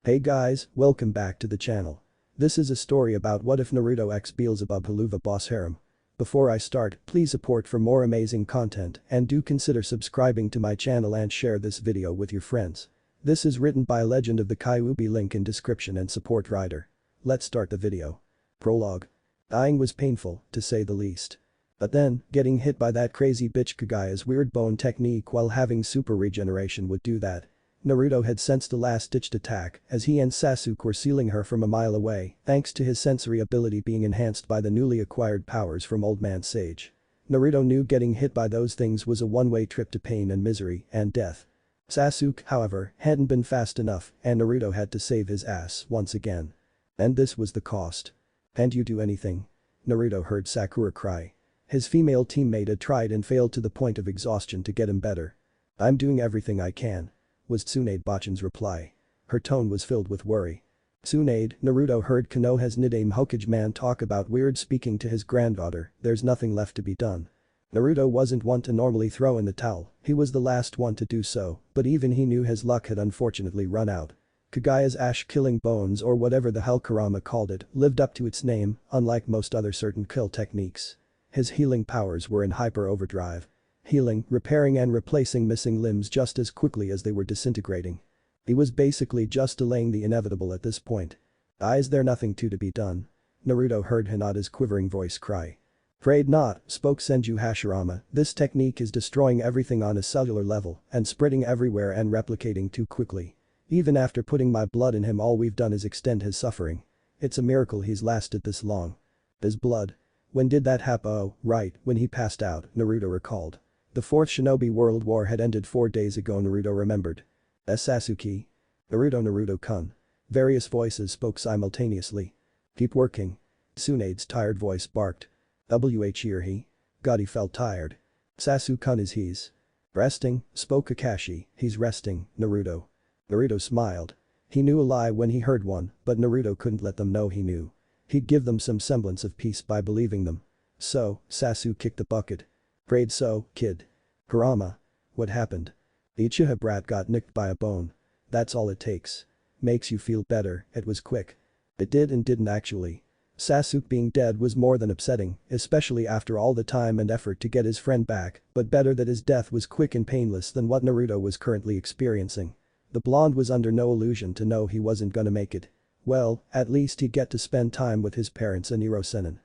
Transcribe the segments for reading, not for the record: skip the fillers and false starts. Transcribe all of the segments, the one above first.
Hey guys, welcome back to the channel. This is a story about what if Naruto x Beelzebub helluva boss harem. Before I start, please support for more amazing content and do consider subscribing to my channel and share this video with your friends. This is written by Legend of the Kyuubi, link in description and support writer. Let's start the video. Prologue. Dying was painful, to say the least. But then, getting hit by that crazy bitch Kagaya's weird bone technique while having super regeneration would do that. Naruto had sensed a last-ditched attack as he and Sasuke were sealing her from a mile away thanks to his sensory ability being enhanced by the newly acquired powers from Old Man Sage. Naruto knew getting hit by those things was a one-way trip to pain and misery and death. Sasuke, however, hadn't been fast enough and Naruto had to save his ass once again. And this was the cost. "Can't you do anything?" Naruto heard Sakura cry. His female teammate had tried and failed to the point of exhaustion to get him better. "I'm doing everything I can," was Tsunade Bachan's reply. Her tone was filled with worry. "Tsunade," Naruto heard Konoha's Nidaime Hokage man talk about weird speaking to his granddaughter, "there's nothing left to be done." Naruto wasn't one to normally throw in the towel, he was the last one to do so, but even he knew his luck had unfortunately run out. Kagaya's ash-killing bones or whatever the hell Kurama called it lived up to its name, unlike most other certain kill techniques. His healing powers were in hyper-overdrive. Healing, repairing and replacing missing limbs just as quickly as they were disintegrating. He was basically just delaying the inevitable at this point. "Is there nothing to be done?" Naruto heard Hinata's quivering voice cry. "Afraid not," spoke Senju Hashirama, "this technique is destroying everything on a cellular level and spreading everywhere and replicating too quickly. Even after putting my blood in him, all we've done is extend his suffering. It's a miracle he's lasted this long." His blood. When did that happen? Oh, right, when he passed out, Naruto recalled. The Fourth Shinobi World War had ended 4 days ago, Naruto remembered. Sasuke? Naruto-kun. Various voices spoke simultaneously. "Keep working." Tsunade's tired voice barked. Here he? God, he felt tired. "Sasuke-kun is he's resting," spoke Kakashi, "he's resting, Naruto." Naruto smiled. He knew a lie when he heard one, but Naruto couldn't let them know he knew. He'd give them some semblance of peace by believing them. "So, Sasuke kicked the bucket." "Afraid so, kid." "Kurama. What happened?" "The Uchiha brat got nicked by a bone. That's all it takes. Makes you feel better, it was quick." It did and didn't actually. Sasuke being dead was more than upsetting, especially after all the time and effort to get his friend back, but better that his death was quick and painless than what Naruto was currently experiencing. The blonde was under no illusion to know he wasn't gonna make it. Well, at least he'd get to spend time with his parents and Iro-senin.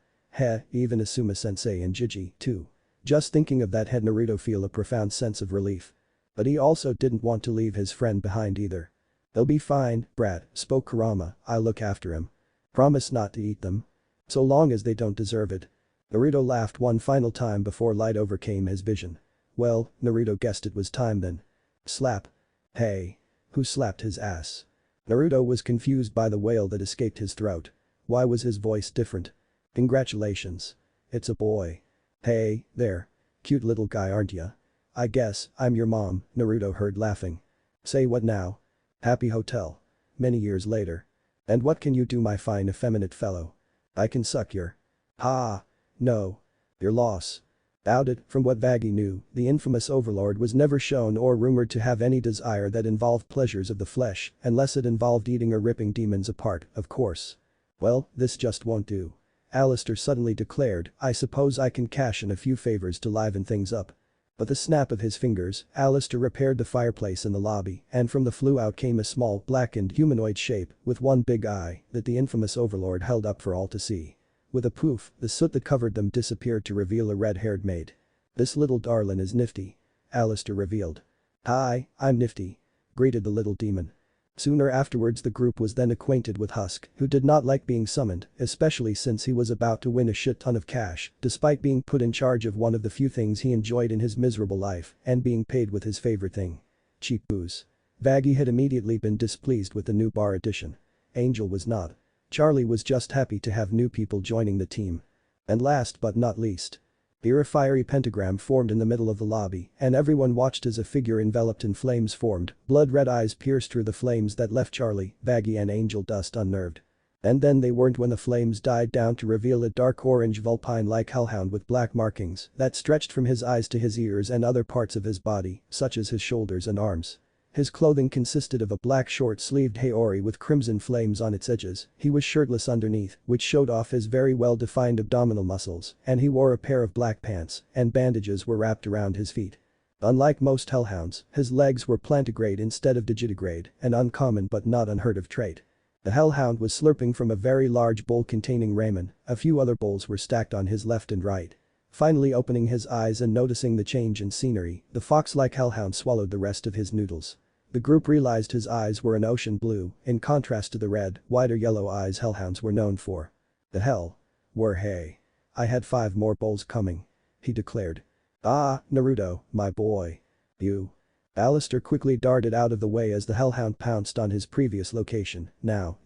Even Asuma-sensei and Jiji, too. Just thinking of that had Naruto feel a profound sense of relief. But he also didn't want to leave his friend behind either. "They'll be fine, brat," spoke Kurama, "I'll look after him. Promise not to eat them. So long as they don't deserve it." Naruto laughed one final time before light overcame his vision. Well, Naruto guessed it was time then. Slap. Hey. Who slapped his ass? Naruto was confused by the wail that escaped his throat. Why was his voice different? "Congratulations. It's a boy. Hey, there. Cute little guy, aren't ya? I guess I'm your mom," Naruto heard laughing. "Say what now?" Happy Hotel. Many years later. "And what can you do, my fine effeminate fellow?" "I can suck your..." "Ha. No. Your loss." Doubt it, from what Vaggie knew, the infamous overlord was never shown or rumored to have any desire that involved pleasures of the flesh, unless it involved eating or ripping demons apart, of course. "Well, this just won't do." Alistair suddenly declared, "I suppose I can cash in a few favors to liven things up." With a snap of his fingers, Alistair repaired the fireplace in the lobby and from the flue out came a small, blackened humanoid shape with one big eye that the infamous overlord held up for all to see. With a poof, the soot that covered them disappeared to reveal a red-haired maid. "This little darlin' is nifty," Alistair revealed. "Hi, I'm nifty," greeted the little demon. Sooner afterwards the group was then acquainted with Husk, who did not like being summoned, especially since he was about to win a shit ton of cash, despite being put in charge of one of the few things he enjoyed in his miserable life and being paid with his favorite thing. Cheap booze. Vaggie had immediately been displeased with the new bar addition. Angel was not. Charlie was just happy to have new people joining the team. And last but not least. Here a fiery pentagram formed in the middle of the lobby and everyone watched as a figure enveloped in flames formed, blood-red eyes pierced through the flames that left Charlie, Vaggie and Angel Dust unnerved. And then they weren't when the flames died down to reveal a dark orange vulpine-like hellhound with black markings that stretched from his eyes to his ears and other parts of his body, such as his shoulders and arms. His clothing consisted of a black short-sleeved haori with crimson flames on its edges, he was shirtless underneath, which showed off his very well-defined abdominal muscles, and he wore a pair of black pants, and bandages were wrapped around his feet. Unlike most hellhounds, his legs were plantigrade instead of digitigrade, an uncommon but not unheard of trait. The hellhound was slurping from a very large bowl containing ramen, a few other bowls were stacked on his left and right. Finally opening his eyes and noticing the change in scenery, the fox-like hellhound swallowed the rest of his noodles. The group realized his eyes were an ocean blue, in contrast to the red, wider yellow eyes hellhounds were known for. The hell? Were hey. I had 5 more bowls coming. He declared. Ah, Naruto, my boy. You. Alistair quickly darted out of the way as the hellhound pounced on his previous location. Now.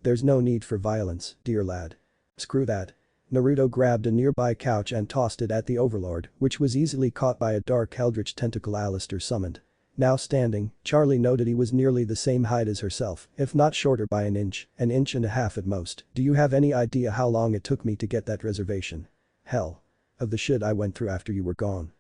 There's no need for violence, dear lad. Screw that. Naruto grabbed a nearby couch and tossed it at the overlord, which was easily caught by a dark eldritch tentacle Alistair summoned. Now standing, Charlie noted he was nearly the same height as herself, if not shorter by an inch and a half at most. Do you have any idea how long it took me to get that reservation? Hell. Of the shit I went through after you were gone.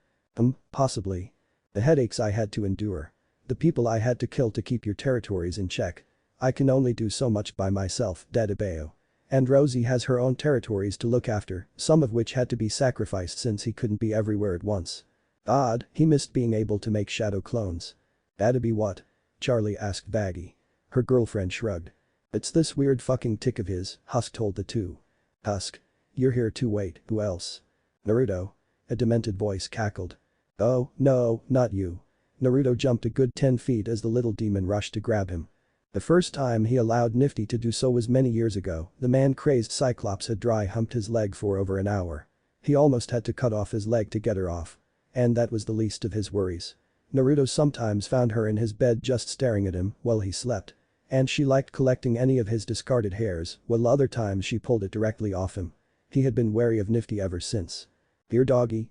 Possibly. The headaches I had to endure. The people I had to kill to keep your territories in check. I can only do so much by myself, Dadabeo. And Rosie has her own territories to look after, some of which had to be sacrificed since he couldn't be everywhere at once. Odd, he missed being able to make shadow clones. That'd be what? Charlie asked Baggy. Her girlfriend shrugged. It's this weird fucking tick of his, Husk told the two. Husk. You're here too, wait, who else? Naruto. A demented voice cackled. Oh, no, not you. Naruto jumped a good 10 feet as the little demon rushed to grab him. The first time he allowed Nifty to do so was many years ago, the man-crazed Cyclops had dry humped his leg for over an hour. He almost had to cut off his leg to get her off. And that was the least of his worries. Naruto sometimes found her in his bed just staring at him while he slept. And she liked collecting any of his discarded hairs, while other times she pulled it directly off him. He had been wary of Nifty ever since. Here doggy.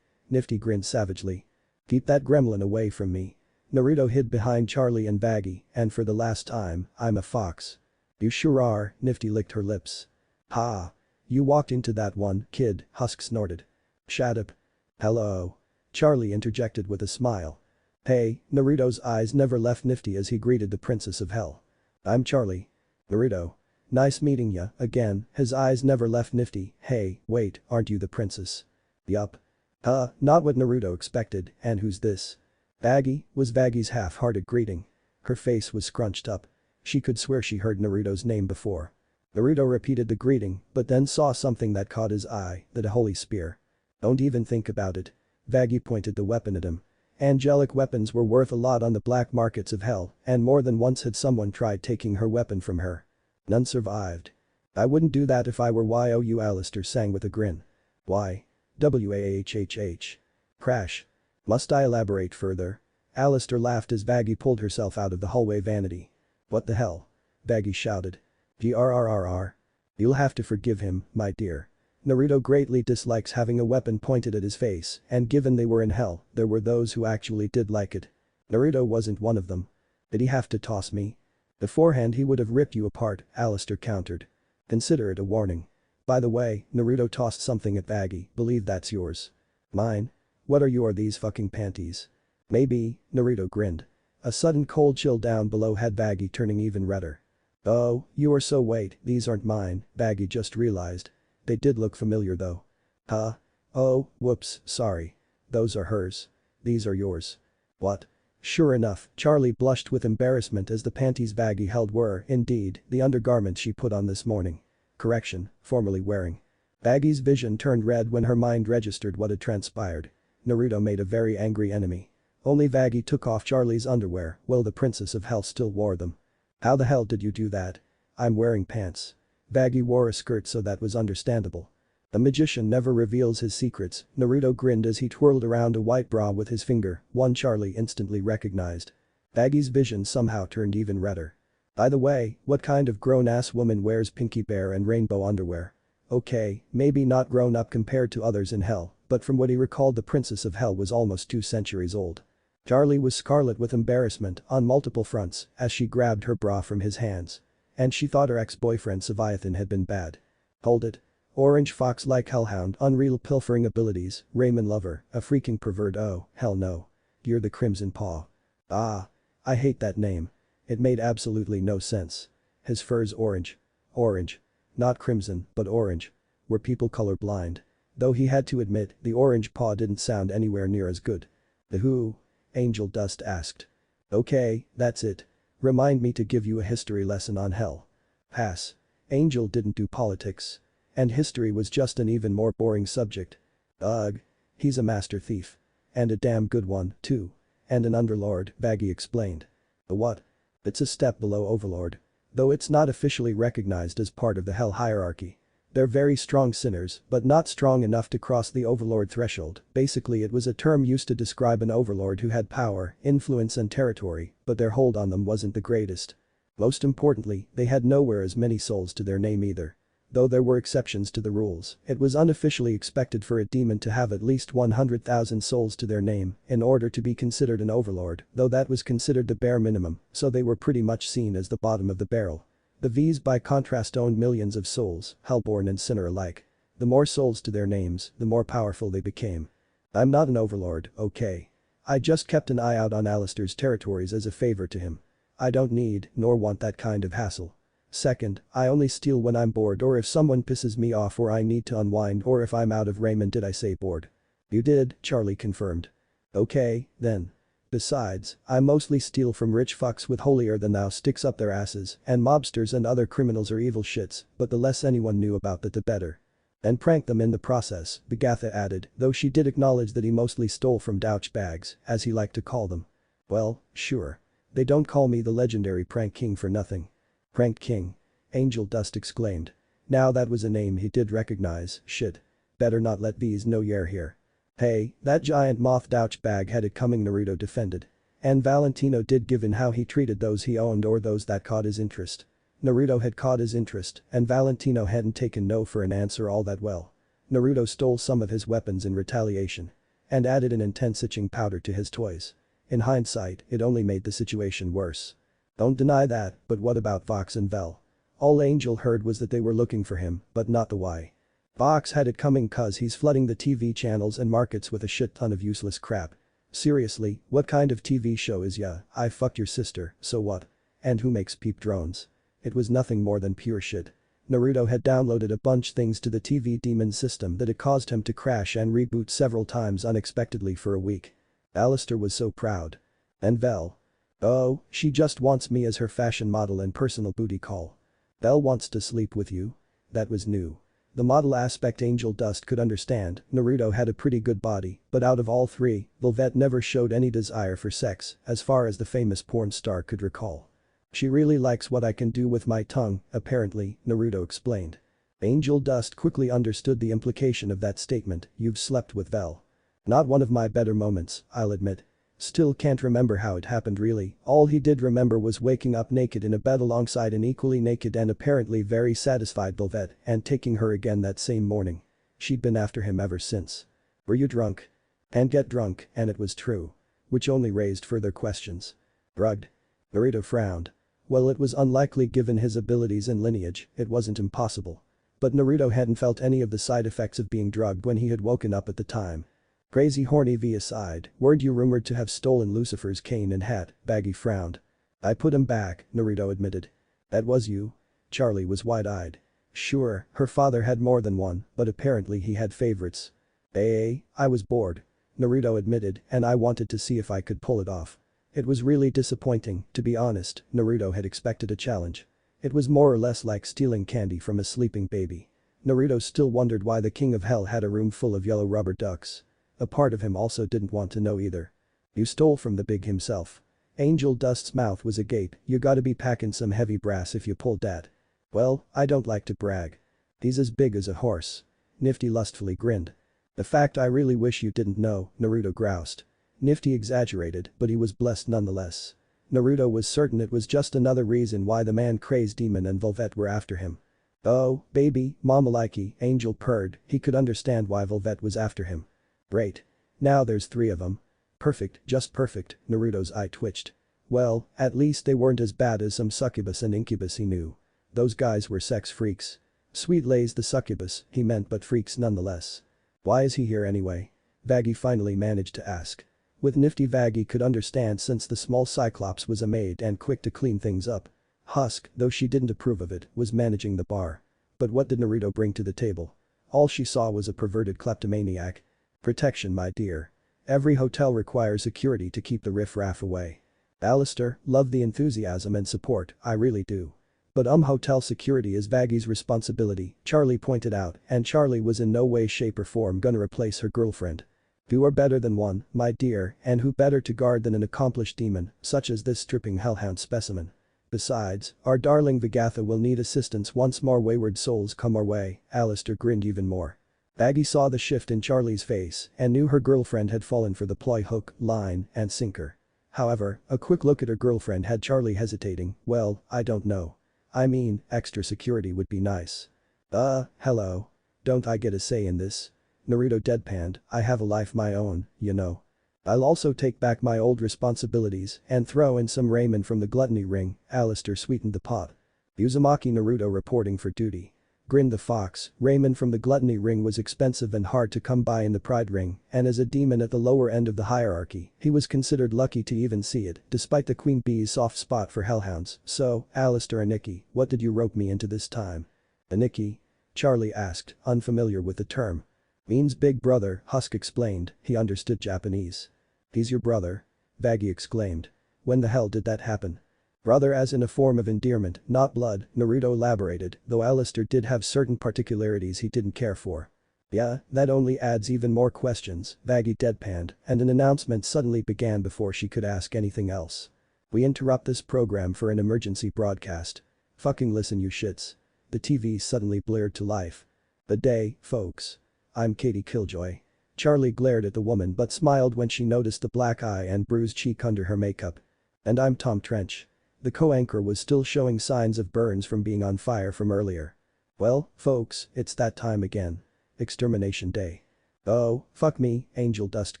Nifty grinned savagely. Keep that gremlin away from me. Naruto hid behind Charlie and Baggy, and for the last time, I'm a fox. You sure are, Nifty licked her lips. Ha. You walked into that one, kid, Husk snorted. Shut up. Hello. Charlie interjected with a smile. Hey, Naruto's eyes never left Nifty as he greeted the Princess of Hell. I'm Charlie. Naruto. Nice meeting ya, again, his eyes never left Nifty. Hey, wait, aren't you the princess? Yup. Not what Naruto expected, and who's this? Baggy, was Baggy's half-hearted greeting. Her face was scrunched up. She could swear she heard Naruto's name before. Naruto repeated the greeting, but then saw something that caught his eye, the holy spear. Don't even think about it. Baggy pointed the weapon at him. Angelic weapons were worth a lot on the black markets of hell, and more than once had someone tried taking her weapon from her. None survived. I wouldn't do that if I were you, Alistair sang with a grin. Why? Wahhhh. Crash. Must I elaborate further? Alistair laughed as Baggy pulled herself out of the hallway vanity. What the hell? Baggy shouted. Grrrr. You'll have to forgive him, my dear. Naruto greatly dislikes having a weapon pointed at his face, and given they were in hell, there were those who actually did like it. Naruto wasn't one of them. Did he have to toss me? Beforehand he would have ripped you apart, Alistair countered. Consider it a warning. By the way, Naruto tossed something at Baggy, believe that's yours. Mine? What are these fucking panties? Maybe, Naruto grinned. A sudden cold chill down below had Baggy turning even redder. Oh, you are so wait, these aren't mine, Baggy just realized. They did look familiar though. Huh? Oh, whoops, sorry. Those are hers. These are yours. What? Sure enough, Charlie blushed with embarrassment as the panties Baggy held were, indeed, the undergarments she put on this morning. Correction, formerly wearing. Baggy's vision turned red when her mind registered what had transpired. Naruto made a very angry enemy. Only Baggy took off Charlie's underwear, while the Princess of Hell still wore them. How the hell did you do that? I'm wearing pants. Baggy wore a skirt so that was understandable. The magician never reveals his secrets, Naruto grinned as he twirled around a white bra with his finger, one Charlie instantly recognized. Baggy's vision somehow turned even redder. By the way, what kind of grown-ass woman wears Pinky Bear and rainbow underwear? Okay, maybe not grown up compared to others in hell, but from what he recalled the Princess of Hell was almost 2 centuries old. Charlie was scarlet with embarrassment on multiple fronts as she grabbed her bra from his hands. And she thought her ex-boyfriend Leviathan had been bad. Hold it. Orange fox like hellhound, unreal pilfering abilities, Raymond lover, a freaking pervert, oh, hell no. You're the Crimson Paw. Ah. I hate that name. It made absolutely no sense. His fur's orange. Orange. Not crimson, but orange. Were people colorblind? Though he had to admit the orange paw didn't sound anywhere near as good. The who? Angel Dust asked. Okay, that's it. Remind me to give you a history lesson on hell. Pass. Angel didn't do politics. And history was just an even more boring subject. Ugh. He's a master thief. And a damn good one, too. And an underlord, Baggy explained. The what? It's a step below overlord. Though it's not officially recognized as part of the hell hierarchy. They're very strong sinners, but not strong enough to cross the overlord threshold. Basically it was a term used to describe an overlord who had power, influence and territory, but their hold on them wasn't the greatest. Most importantly, they had nowhere as many souls to their name either. Though there were exceptions to the rules, it was unofficially expected for a demon to have at least 100,000 souls to their name in order to be considered an overlord, though that was considered the bare minimum, so they were pretty much seen as the bottom of the barrel. The V's by contrast owned millions of souls, hellborn and sinner alike. The more souls to their names, the more powerful they became. I'm not an overlord, okay. I just kept an eye out on Alistair's territories as a favor to him. I don't need, nor want that kind of hassle. Second, I only steal when I'm bored or if someone pisses me off or I need to unwind or if I'm out of ramen. Did I say bored? You did, Charlie confirmed. Okay, then. Besides, I mostly steal from rich fucks with holier-than-thou sticks up their asses and mobsters and other criminals are evil shits, but the less anyone knew about that the better. And prank them in the process, Bagatha added, though she did acknowledge that he mostly stole from douchebags, as he liked to call them. Well, sure. They don't call me the legendary Prank King for nothing. Prank King. Angel Dust exclaimed. Now that was a name he did recognize, shit. Better not let V's know you're here. Hey, that giant moth douchebag had it coming, Naruto defended. And Valentino did, given how he treated those he owned or those that caught his interest. Naruto had caught his interest and Valentino hadn't taken no for an answer all that well. Naruto stole some of his weapons in retaliation. And added an intense itching powder to his toys. In hindsight, it only made the situation worse. Don't deny that, but what about Vox and Vel? All Angel heard was that they were looking for him, but not the why. Vox had it coming cause he's flooding the TV channels and markets with a shit ton of useless crap. Seriously, what kind of TV show is ya? I fucked your sister, so what? And who makes peep drones? It was nothing more than pure shit. Naruto had downloaded a bunch things to the TV demon system that it caused him to crash and reboot several times unexpectedly for a week. Alistair was so proud. And Vel? Oh, she just wants me as her fashion model and personal booty call. Vel wants to sleep with you? That was new. The model aspect Angel Dust could understand, Naruto had a pretty good body, but out of all three, Velvet never showed any desire for sex, as far as the famous porn star could recall. She really likes what I can do with my tongue, apparently, Naruto explained. Angel Dust quickly understood the implication of that statement, you've slept with Vel. Not one of my better moments, I'll admit. Still can't remember how it happened really, all he did remember was waking up naked in a bed alongside an equally naked and apparently very satisfied Velvet and taking her again that same morning. She'd been after him ever since. Were you drunk? And get drunk, and it was true. Which only raised further questions. Drugged? Naruto frowned. Well, it was unlikely given his abilities and lineage, it wasn't impossible. But Naruto hadn't felt any of the side effects of being drugged when he had woken up at the time. Crazy horny V aside, weren't you rumored to have stolen Lucifer's cane and hat? Baggy frowned. I put him back, Naruto admitted. That was you? Charlie was wide-eyed. Sure, her father had more than one, but apparently he had favorites. I was bored. Naruto admitted, and I wanted to see if I could pull it off. It was really disappointing, to be honest, Naruto had expected a challenge. It was more or less like stealing candy from a sleeping baby. Naruto still wondered why the King of Hell had a room full of yellow rubber ducks. A part of him also didn't want to know either. You stole from the big himself. Angel Dust's mouth was agape, you gotta be packing some heavy brass if you pulled that. Well, I don't like to brag. He's as big as a horse. Nifty lustfully grinned. The fact I really wish you didn't know, Naruto groused. Nifty exaggerated, but he was blessed nonetheless. Naruto was certain it was just another reason why the man-crazed demon and Velvet were after him. Oh, baby, mama likey, Angel purred, he could understand why Velvet was after him. Great. Now there's three of them. Perfect, just perfect, Naruto's eye twitched. Well, at least they weren't as bad as some succubus and incubus he knew. Those guys were sex freaks. Sweet lays the succubus, he meant, but freaks nonetheless. Why is he here anyway? Baggy finally managed to ask. With nifty Vaggie could understand since the small cyclops was a maid and quick to clean things up. Husk, though she didn't approve of it, was managing the bar. But what did Naruto bring to the table? All she saw was a perverted kleptomaniac. Protection, my dear. Every hotel requires security to keep the riff-raff away. Alistair, love the enthusiasm and support, I really do. But hotel security is Vaggie's responsibility, Charlie pointed out, and Charlie was in no way shape or form gonna replace her girlfriend. You are better than one, my dear, and who better to guard than an accomplished demon, such as this stripping hellhound specimen. Besides, our darling Vagatha will need assistance once more wayward souls come our way, Alistair grinned even more. Vaggie saw the shift in Charlie's face and knew her girlfriend had fallen for the ploy hook, line, and sinker. However, a quick look at her girlfriend had Charlie hesitating, well, I don't know. I mean, extra security would be nice. Hello. Don't I get a say in this? Naruto deadpanned, I have a life my own, you know. I'll also take back my old responsibilities and throw in some ramen from the gluttony ring, Alistair sweetened the pot. Uzumaki Naruto reporting for duty. Grinned the fox, ramen from the gluttony ring was expensive and hard to come by in the pride ring, and as a demon at the lower end of the hierarchy, he was considered lucky to even see it, despite the queen bee's soft spot for hellhounds. So, Alistair Aniki, what did you rope me into this time? Aniki? Charlie asked, unfamiliar with the term. Means big brother, Husk explained, he understood Japanese. He's your brother? Vaggie exclaimed. When the hell did that happen? Brother as in a form of endearment, not blood, Naruto elaborated, though Alistair did have certain particularities he didn't care for. Yeah, that only adds even more questions, Vaggie deadpanned, and an announcement suddenly began before she could ask anything else. We interrupt this program for an emergency broadcast. Fucking listen you shits. The TV suddenly blared to life. The day, folks. I'm Katie Killjoy. Charlie glared at the woman but smiled when she noticed the black eye and bruised cheek under her makeup. And I'm Tom Trench. The co-anchor was still showing signs of burns from being on fire from earlier. Well, folks, it's that time again. Extermination Day. Oh, fuck me, Angel Dust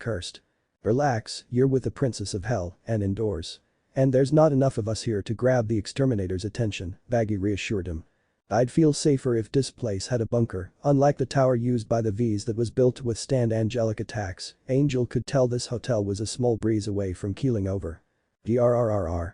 cursed. Relax, you're with the Princess of Hell and indoors. And there's not enough of us here to grab the exterminator's attention, Vaggie reassured him. I'd feel safer if this place had a bunker, unlike the tower used by the V's that was built to withstand angelic attacks. Angel could tell this hotel was a small breeze away from keeling over. DRRRR.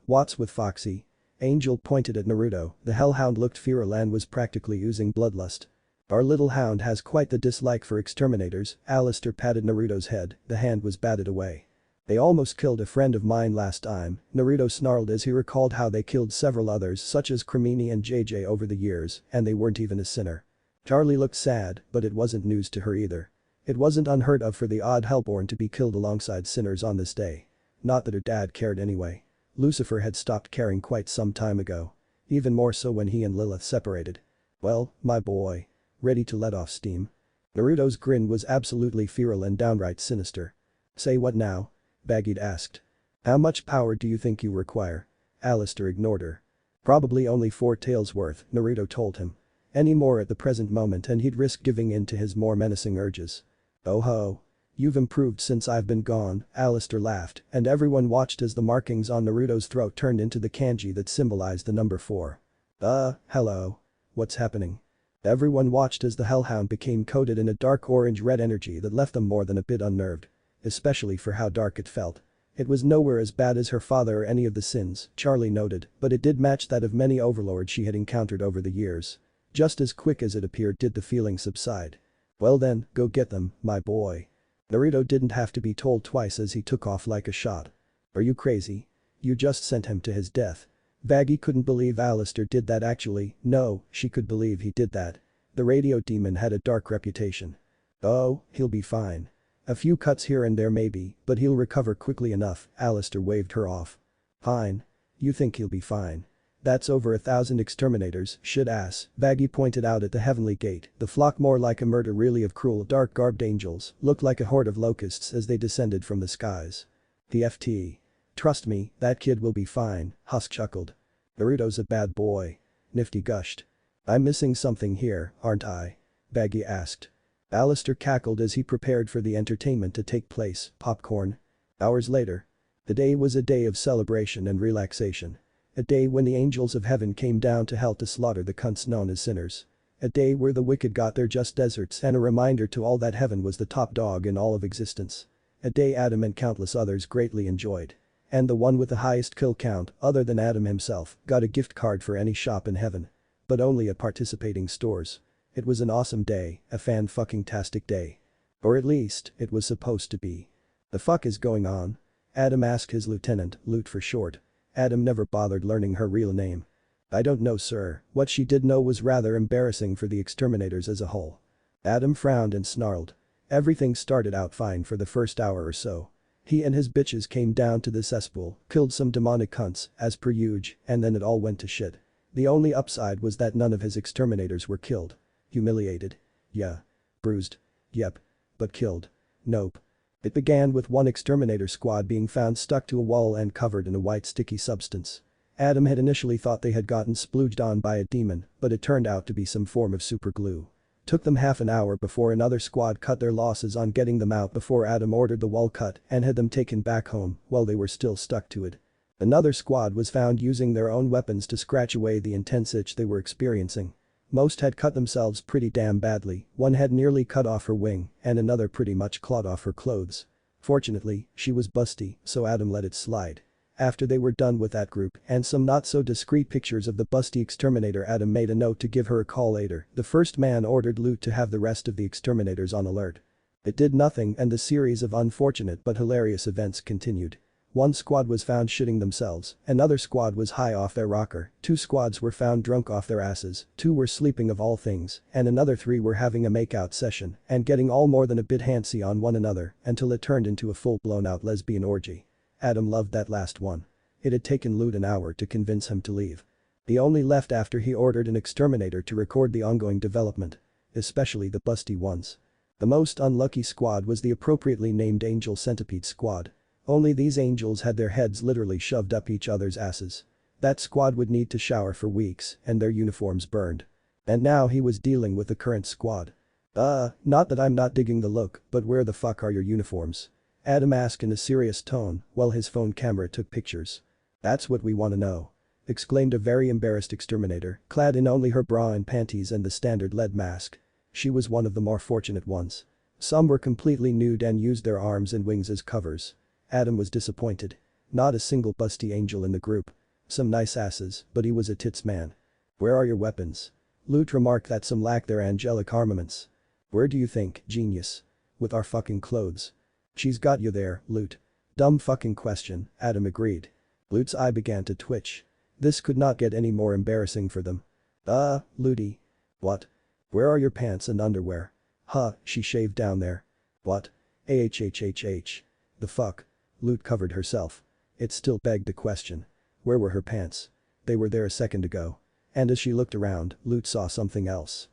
What's with Foxy? Angel pointed at Naruto, the hellhound looked feral and was practically oozing bloodlust. Our little hound has quite the dislike for exterminators, Alistair patted Naruto's head, the hand was batted away. They almost killed a friend of mine last time, Naruto snarled as he recalled how they killed several others such as Cremini and JJ over the years, and they weren't even a sinner. Charlie looked sad, but it wasn't news to her either. It wasn't unheard of for the odd hellborn to be killed alongside sinners on this day. Not that her dad cared anyway. Lucifer had stopped caring quite some time ago. Even more so when he and Lilith separated. Well, my boy. Ready to let off steam? Naruto's grin was absolutely feral and downright sinister. Say what now? Vaggie asked. How much power do you think you require? Alistair ignored her. Probably only 4 taels worth, Naruto told him. Any more at the present moment and he'd risk giving in to his more menacing urges. Oh ho. You've improved since I've been gone, Alistair laughed, and everyone watched as the markings on Naruto's throat turned into the kanji that symbolized the number 4. Hello. What's happening? Everyone watched as the hellhound became coated in a dark orange-red energy that left them more than a bit unnerved. Especially for how dark it felt. It was nowhere as bad as her father or any of the sins, Charlie noted, but it did match that of many overlords she had encountered over the years. Just as quick as it appeared did the feeling subside. Well then, go get them, my boy. Naruto didn't have to be told twice as he took off like a shot. Are you crazy? You just sent him to his death. Vaggie couldn't believe Alistair did that actually, no, she could believe he did that. The radio demon had a dark reputation. Oh, he'll be fine. A few cuts here and there maybe, but he'll recover quickly enough, Alistair waved her off. Fine. You think he'll be fine. That's over 1,000 exterminators, shit ass, Vaggie pointed out at the heavenly gate, the flock more like a murder really of cruel dark-garbed angels, looked like a horde of locusts as they descended from the skies. The FT. Trust me, that kid will be fine, Husk chuckled. Naruto's a bad boy. Nifty gushed. I'm missing something here, aren't I? Vaggie asked. Alistair cackled as he prepared for the entertainment to take place, popcorn. Hours later. The day was a day of celebration and relaxation. A day when the angels of heaven came down to hell to slaughter the cunts known as sinners. A day where the wicked got their just deserts and a reminder to all that heaven was the top dog in all of existence. A day Adam and countless others greatly enjoyed. And the one with the highest kill count, other than Adam himself, got a gift card for any shop in heaven. But only at participating stores. It was an awesome day, a fan-fucking-tastic day. Or at least, it was supposed to be. The fuck is going on? Adam asked his lieutenant, Loot for short. Adam never bothered learning her real name. I don't know, sir. What she did know was rather embarrassing for the exterminators as a whole. Adam frowned and snarled. Everything started out fine for the first hour or so. He and his bitches came down to the cesspool, killed some demonic cunts, as per usual, and then it all went to shit. The only upside was that none of his exterminators were killed. Humiliated? Yeah. Bruised? Yep. But killed? Nope. It began with one exterminator squad being found stuck to a wall and covered in a white sticky substance. Adam had initially thought they had gotten splooged on by a demon, but it turned out to be some form of super glue. Took them half an hour before another squad cut their losses on getting them out before Adam ordered the wall cut and had them taken back home while they were still stuck to it. Another squad was found using their own weapons to scratch away the intense itch they were experiencing. Most had cut themselves pretty damn badly, one had nearly cut off her wing and another pretty much clawed off her clothes. Fortunately, she was busty, so Adam let it slide. After they were done with that group and some not so discreet pictures of the busty exterminator, Adam made a note to give her a call later. The first man ordered Loot to have the rest of the exterminators on alert. It did nothing and the series of unfortunate but hilarious events continued. One squad was found shitting themselves, another squad was high off their rocker, 2 squads were found drunk off their asses, 2 were sleeping of all things, and another 3 were having a makeout session and getting all more than a bit handsy on one another until it turned into a full-blown out lesbian orgy. Adam loved that last one. It had taken Loot an hour to convince him to leave. He only left after he ordered an exterminator to record the ongoing development. Especially the busty ones. The most unlucky squad was the appropriately named Angel Centipede Squad. Only these angels had their heads literally shoved up each other's asses. That squad would need to shower for weeks and their uniforms burned. And now he was dealing with the current squad. Not that I'm not digging the look, but where the fuck are your uniforms? Adam asked in a serious tone while his phone camera took pictures. That's what we want to know. Exclaimed a very embarrassed exterminator, clad in only her bra and panties and the standard lead mask. She was one of the more fortunate ones. Some were completely nude and used their arms and wings as covers. Adam was disappointed. Not a single busty angel in the group. Some nice asses, but he was a tits man. Where are your weapons? Loot remarked that some lacked their angelic armaments. Where do you think, genius? With our fucking clothes. She's got you there, Loot. Dumb fucking question, Adam agreed. Loot's eye began to twitch. This could not get any more embarrassing for them. Looty. What? Where are your pants and underwear? She shaved down there. What? The fuck? Loot covered herself. It still begged the question. Where were her pants? They were there a second ago. And as she looked around, Loot saw something else.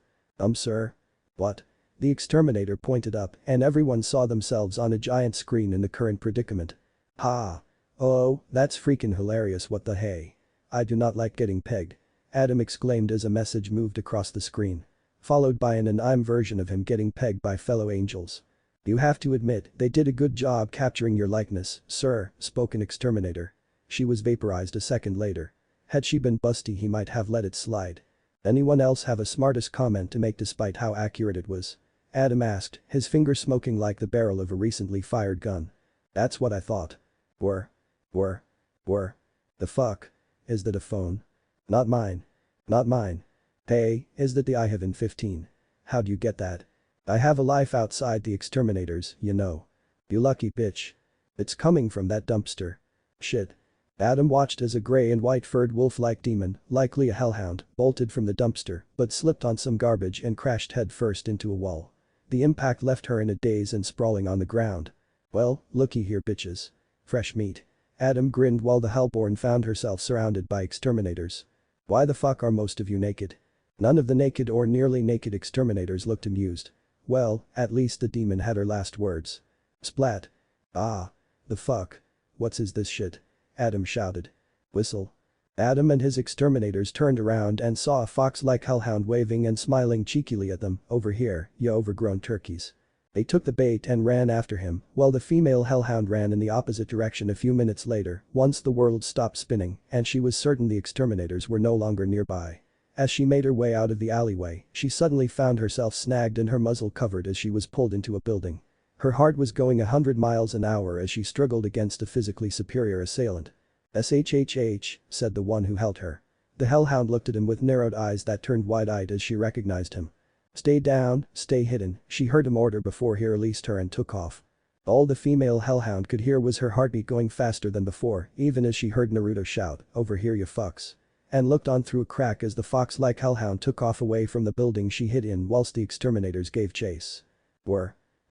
Sir? What? The exterminator pointed up and everyone saw themselves on a giant screen in the current predicament. Oh, that's freaking hilarious, what the hey. I do not like getting pegged. Adam exclaimed as a message moved across the screen. Followed by an anime version of him getting pegged by fellow angels. You have to admit, they did a good job capturing your likeness, sir, spoke an exterminator. She was vaporized a second later. Had she been busty he might have let it slide. Anyone else have a smartest comment to make despite how accurate it was? Adam asked, his finger smoking like the barrel of a recently fired gun. That's what I thought. Were. The fuck? Is that a phone? Not mine. Not mine. Hey, is that the I have in 15? How'd you get that? I have a life outside the exterminators, you know. You lucky bitch. It's coming from that dumpster. Shit. Adam watched as a gray and white furred wolf-like demon, likely a hellhound, bolted from the dumpster but slipped on some garbage and crashed headfirst into a wall. The impact left her in a daze and sprawling on the ground. Well, looky here bitches. Fresh meat. Adam grinned while the hellborn found herself surrounded by exterminators. Why the fuck are most of you naked? None of the naked or nearly naked exterminators looked amused. Well, at least the demon had her last words. Splat. The fuck. What's is this shit? Adam shouted. Whistle. Adam and his exterminators turned around and saw a fox-like hellhound waving and smiling cheekily at them. Over here, you overgrown turkeys. They took the bait and ran after him, while the female hellhound ran in the opposite direction a few minutes later, once the world stopped spinning and she was certain the exterminators were no longer nearby. As she made her way out of the alleyway, she suddenly found herself snagged and her muzzle covered as she was pulled into a building. Her heart was going 100 miles an hour as she struggled against a physically superior assailant. "SHHH," said the one who held her. The hellhound looked at him with narrowed eyes that turned wide-eyed as she recognized him. "Stay down, stay hidden," she heard him order before he released her and took off. All the female hellhound could hear was her heartbeat going faster than before, even as she heard Naruto shout, "Over here you fucks," and looked on through a crack as the fox-like hellhound took off away from the building she hid in whilst the exterminators gave chase.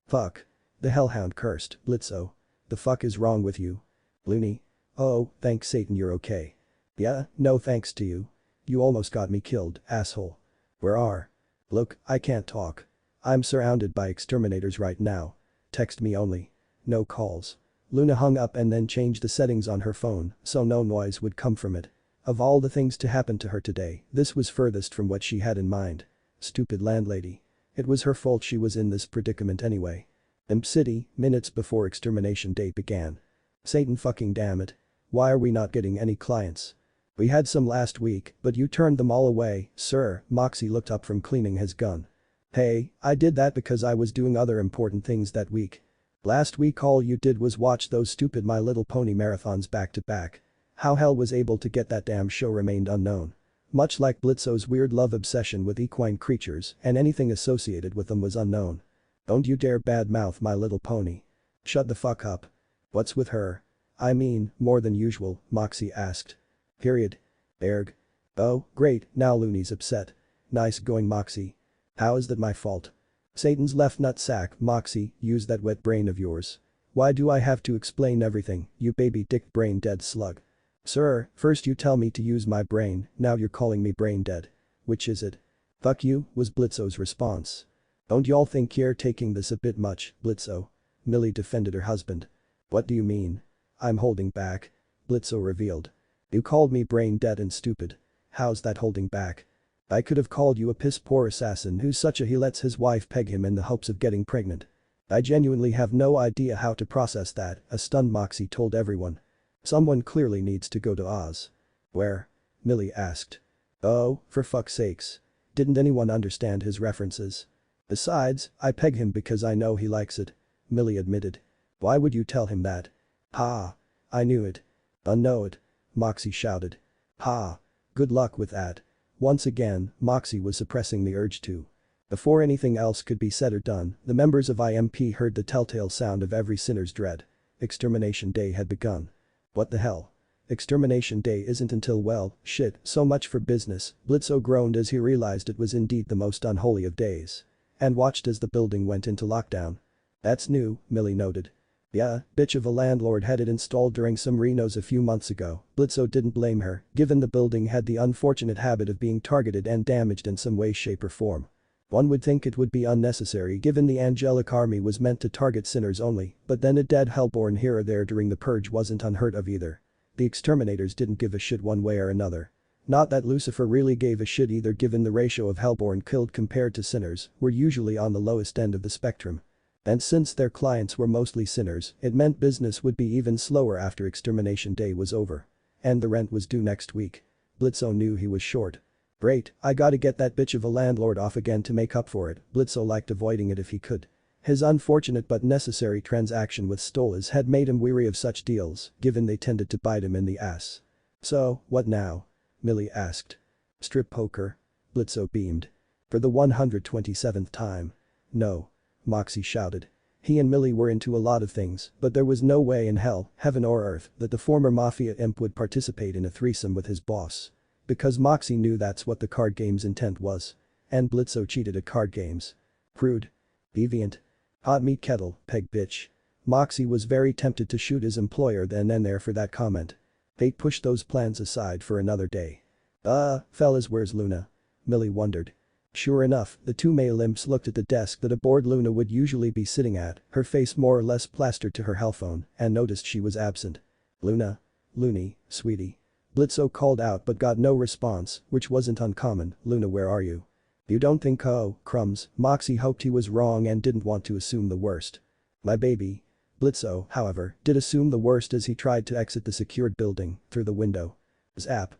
Fuck. The hellhound cursed. "Blitzo. The fuck is wrong with you? Loony. Oh, thanks Satan you're okay." "Yeah, no thanks to you. You almost got me killed, asshole." "Where are?" "Look, I can't talk. I'm surrounded by exterminators right now. Text me only. No calls." Luna hung up and then changed the settings on her phone so no noise would come from it. Of all the things to happen to her today, this was furthest from what she had in mind. Stupid landlady. It was her fault she was in this predicament anyway. Imp City, minutes before extermination day began. "Satan fucking damn it. Why are we not getting any clients? We had some last week, but you turned them all away, sir." Moxie looked up from cleaning his gun. "Hey, I did that because I was doing other important things that week. Last week all you did was watch those stupid My Little Pony marathons back to back. How hell was able to get that damn show remained unknown. Much like Blitzo's weird love obsession with equine creatures and anything associated with them was unknown. Don't you dare badmouth My Little Pony. Shut the fuck up." "What's with her?" "I mean, more than usual," Moxie asked. Period. Erg. "Oh, great, now Looney's upset. Nice going Moxie. How is that my fault?" "Satan's left nutsack, Moxie, use that wet brain of yours. Why do I have to explain everything, you baby dick brain dead slug?" "Sir, first you tell me to use my brain, now you're calling me brain dead. Which is it?" "Fuck you," was Blitzo's response. "Don't y'all think you're taking this a bit much, Blitzo?" Millie defended her husband. "What do you mean?" "I'm holding back," Blitzo revealed. "You called me brain dead and stupid. How's that holding back? I could have called you a piss-poor assassin who's such a he lets his wife peg him in the hopes of getting pregnant. I genuinely have no idea how to process that," a stunned Moxie told everyone. "Someone clearly needs to go to Oz." "Where?" Millie asked. "Oh, for fuck's sakes. Didn't anyone understand his references? Besides, I peg him because I know he likes it," Millie admitted. "Why would you tell him that?" "Ha. I knew it. Know it," Moxie shouted. "Ha. Good luck with that." Once again, Moxie was suppressing the urge to. Before anything else could be said or done, the members of IMP heard the telltale sound of every sinner's dread. Extermination Day had begun. What the hell? Extermination Day isn't until well, shit, so much for business, Blitzo groaned as he realized it was indeed the most unholy of days. And watched as the building went into lockdown. "That's new," Millie noted. "Yeah, bitch of a landlord had it installed during some renos a few months ago." Blitzo didn't blame her, given the building had the unfortunate habit of being targeted and damaged in some way shape or form. One would think it would be unnecessary given the angelic army was meant to target sinners only, but then a dead hellborn here or there during the purge wasn't unheard of either. The exterminators didn't give a shit one way or another. Not that Lucifer really gave a shit either given the ratio of hellborn killed compared to sinners were usually on the lowest end of the spectrum. And since their clients were mostly sinners, it meant business would be even slower after extermination day was over. And the rent was due next week. Blitzo knew he was short. "Great, I gotta get that bitch of a landlord off again to make up for it." Blitzo liked avoiding it if he could. His unfortunate but necessary transaction with Stolas had made him weary of such deals, given they tended to bite him in the ass. "So, what now?" Millie asked. "Strip poker?" Blitzo beamed. "For the 127th time. No." Moxie shouted. He and Millie were into a lot of things, but there was no way in hell, heaven or earth, that the former mafia imp would participate in a threesome with his boss. Because Moxie knew that's what the card game's intent was. And Blitzo cheated at card games. Prude. Deviant. Hot meat kettle, peg bitch. Moxie was very tempted to shoot his employer then and there for that comment. They'd push those plans aside for another day. Fellas, where's Luna?" Millie wondered. Sure enough, the two male imps looked at the desk that a bored Luna would usually be sitting at, her face more or less plastered to her hellphone, and noticed she was absent. "Luna? Loony, sweetie." Blitzo called out but got no response, which wasn't uncommon. "Luna, where are you?" "You don't think oh, crumbs." Moxie hoped he was wrong and didn't want to assume the worst. "My baby." Blitzo, however, did assume the worst as he tried to exit the secured building, through the window. Zap.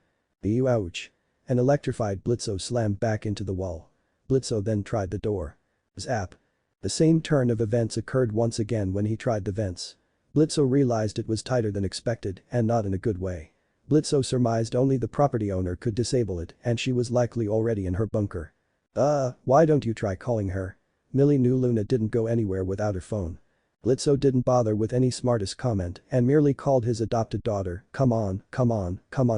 Ouch. An electrified Blitzo slammed back into the wall. Blitzo then tried the door. Zap. The same turn of events occurred once again when he tried the vents. Blitzo realized it was tighter than expected and not in a good way. Blitzo surmised only the property owner could disable it and she was likely already in her bunker. Why don't you try calling her? Millie knew Luna didn't go anywhere without her phone. Blitzo didn't bother with any smartest comment and merely called his adopted daughter, come on,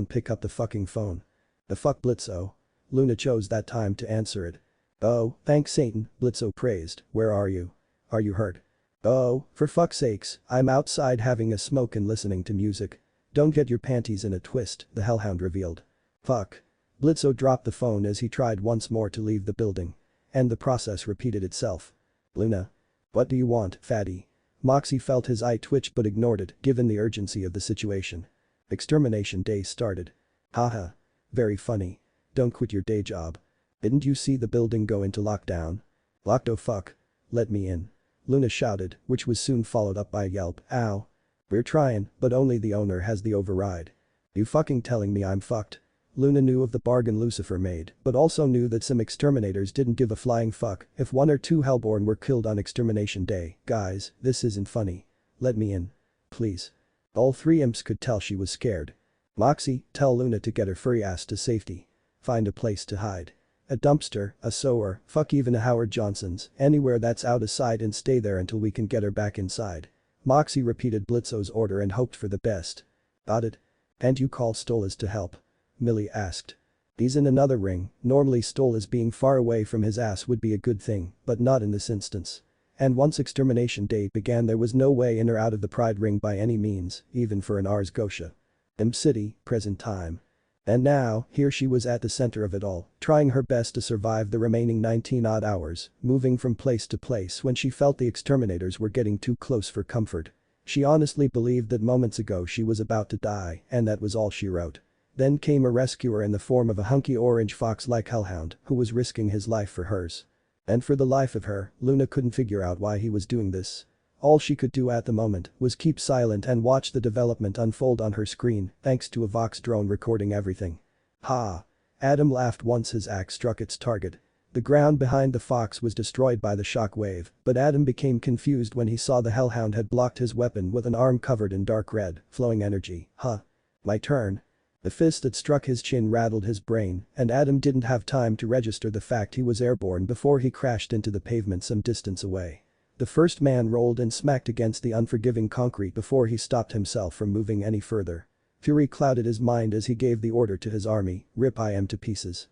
pick up the fucking phone. The fuck Blitzo? Luna chose that time to answer it. Oh, thanks Satan, Blitzo praised, where are you? Are you hurt? Oh, for fuck's sakes, I'm outside having a smoke and listening to music. Don't get your panties in a twist, the hellhound revealed. Fuck. Blitzo dropped the phone as he tried once more to leave the building. And the process repeated itself. Luna. What do you want, fatty? Moxie felt his eye twitch but ignored it given the urgency of the situation. Extermination day started. Haha. Very funny. Don't quit your day job. Didn't you see the building go into lockdown? Locked oh fuck. Let me in. Luna shouted, which was soon followed up by a yelp, ow. We're trying, but only the owner has the override. You fucking telling me I'm fucked? Luna knew of the bargain Lucifer made, but also knew that some exterminators didn't give a flying fuck if 1 or 2 Hellborn were killed on extermination day. Guys, this isn't funny. Let me in. Please. All 3 imps could tell she was scared. Moxie, tell Luna to get her furry ass to safety. Find a place to hide. A dumpster, a sewer, fuck even a Howard Johnson's, anywhere that's out of sight and stay there until we can get her back inside. Moxie repeated Blitzo's order and hoped for the best. Got it? And you call Stolas to help? Millie asked. He's in another ring, normally Stolas being far away from his ass would be a good thing, but not in this instance. And once extermination day began there was no way in or out of the pride ring by any means, even for an Ars Gotia. Imp City, present time. And now, here she was at the center of it all, trying her best to survive the remaining 19-odd hours, moving from place to place when she felt the exterminators were getting too close for comfort. She honestly believed that moments ago she was about to die and that was all she wrote. Then came a rescuer in the form of a hunky orange fox-like hellhound who was risking his life for hers. And for the life of her, Luna couldn't figure out why he was doing this. All she could do at the moment was keep silent and watch the development unfold on her screen thanks to a Vox drone recording everything. Ha! Adam laughed once his axe struck its target. The ground behind the fox was destroyed by the shock wave, but Adam became confused when he saw the hellhound had blocked his weapon with an arm covered in dark red, flowing energy. Huh. My turn. The fist that struck his chin rattled his brain, and Adam didn't have time to register the fact he was airborne before he crashed into the pavement some distance away. The first man rolled and smacked against the unforgiving concrete before he stopped himself from moving any further. Fury clouded his mind as he gave the order to his army, rip IM to pieces.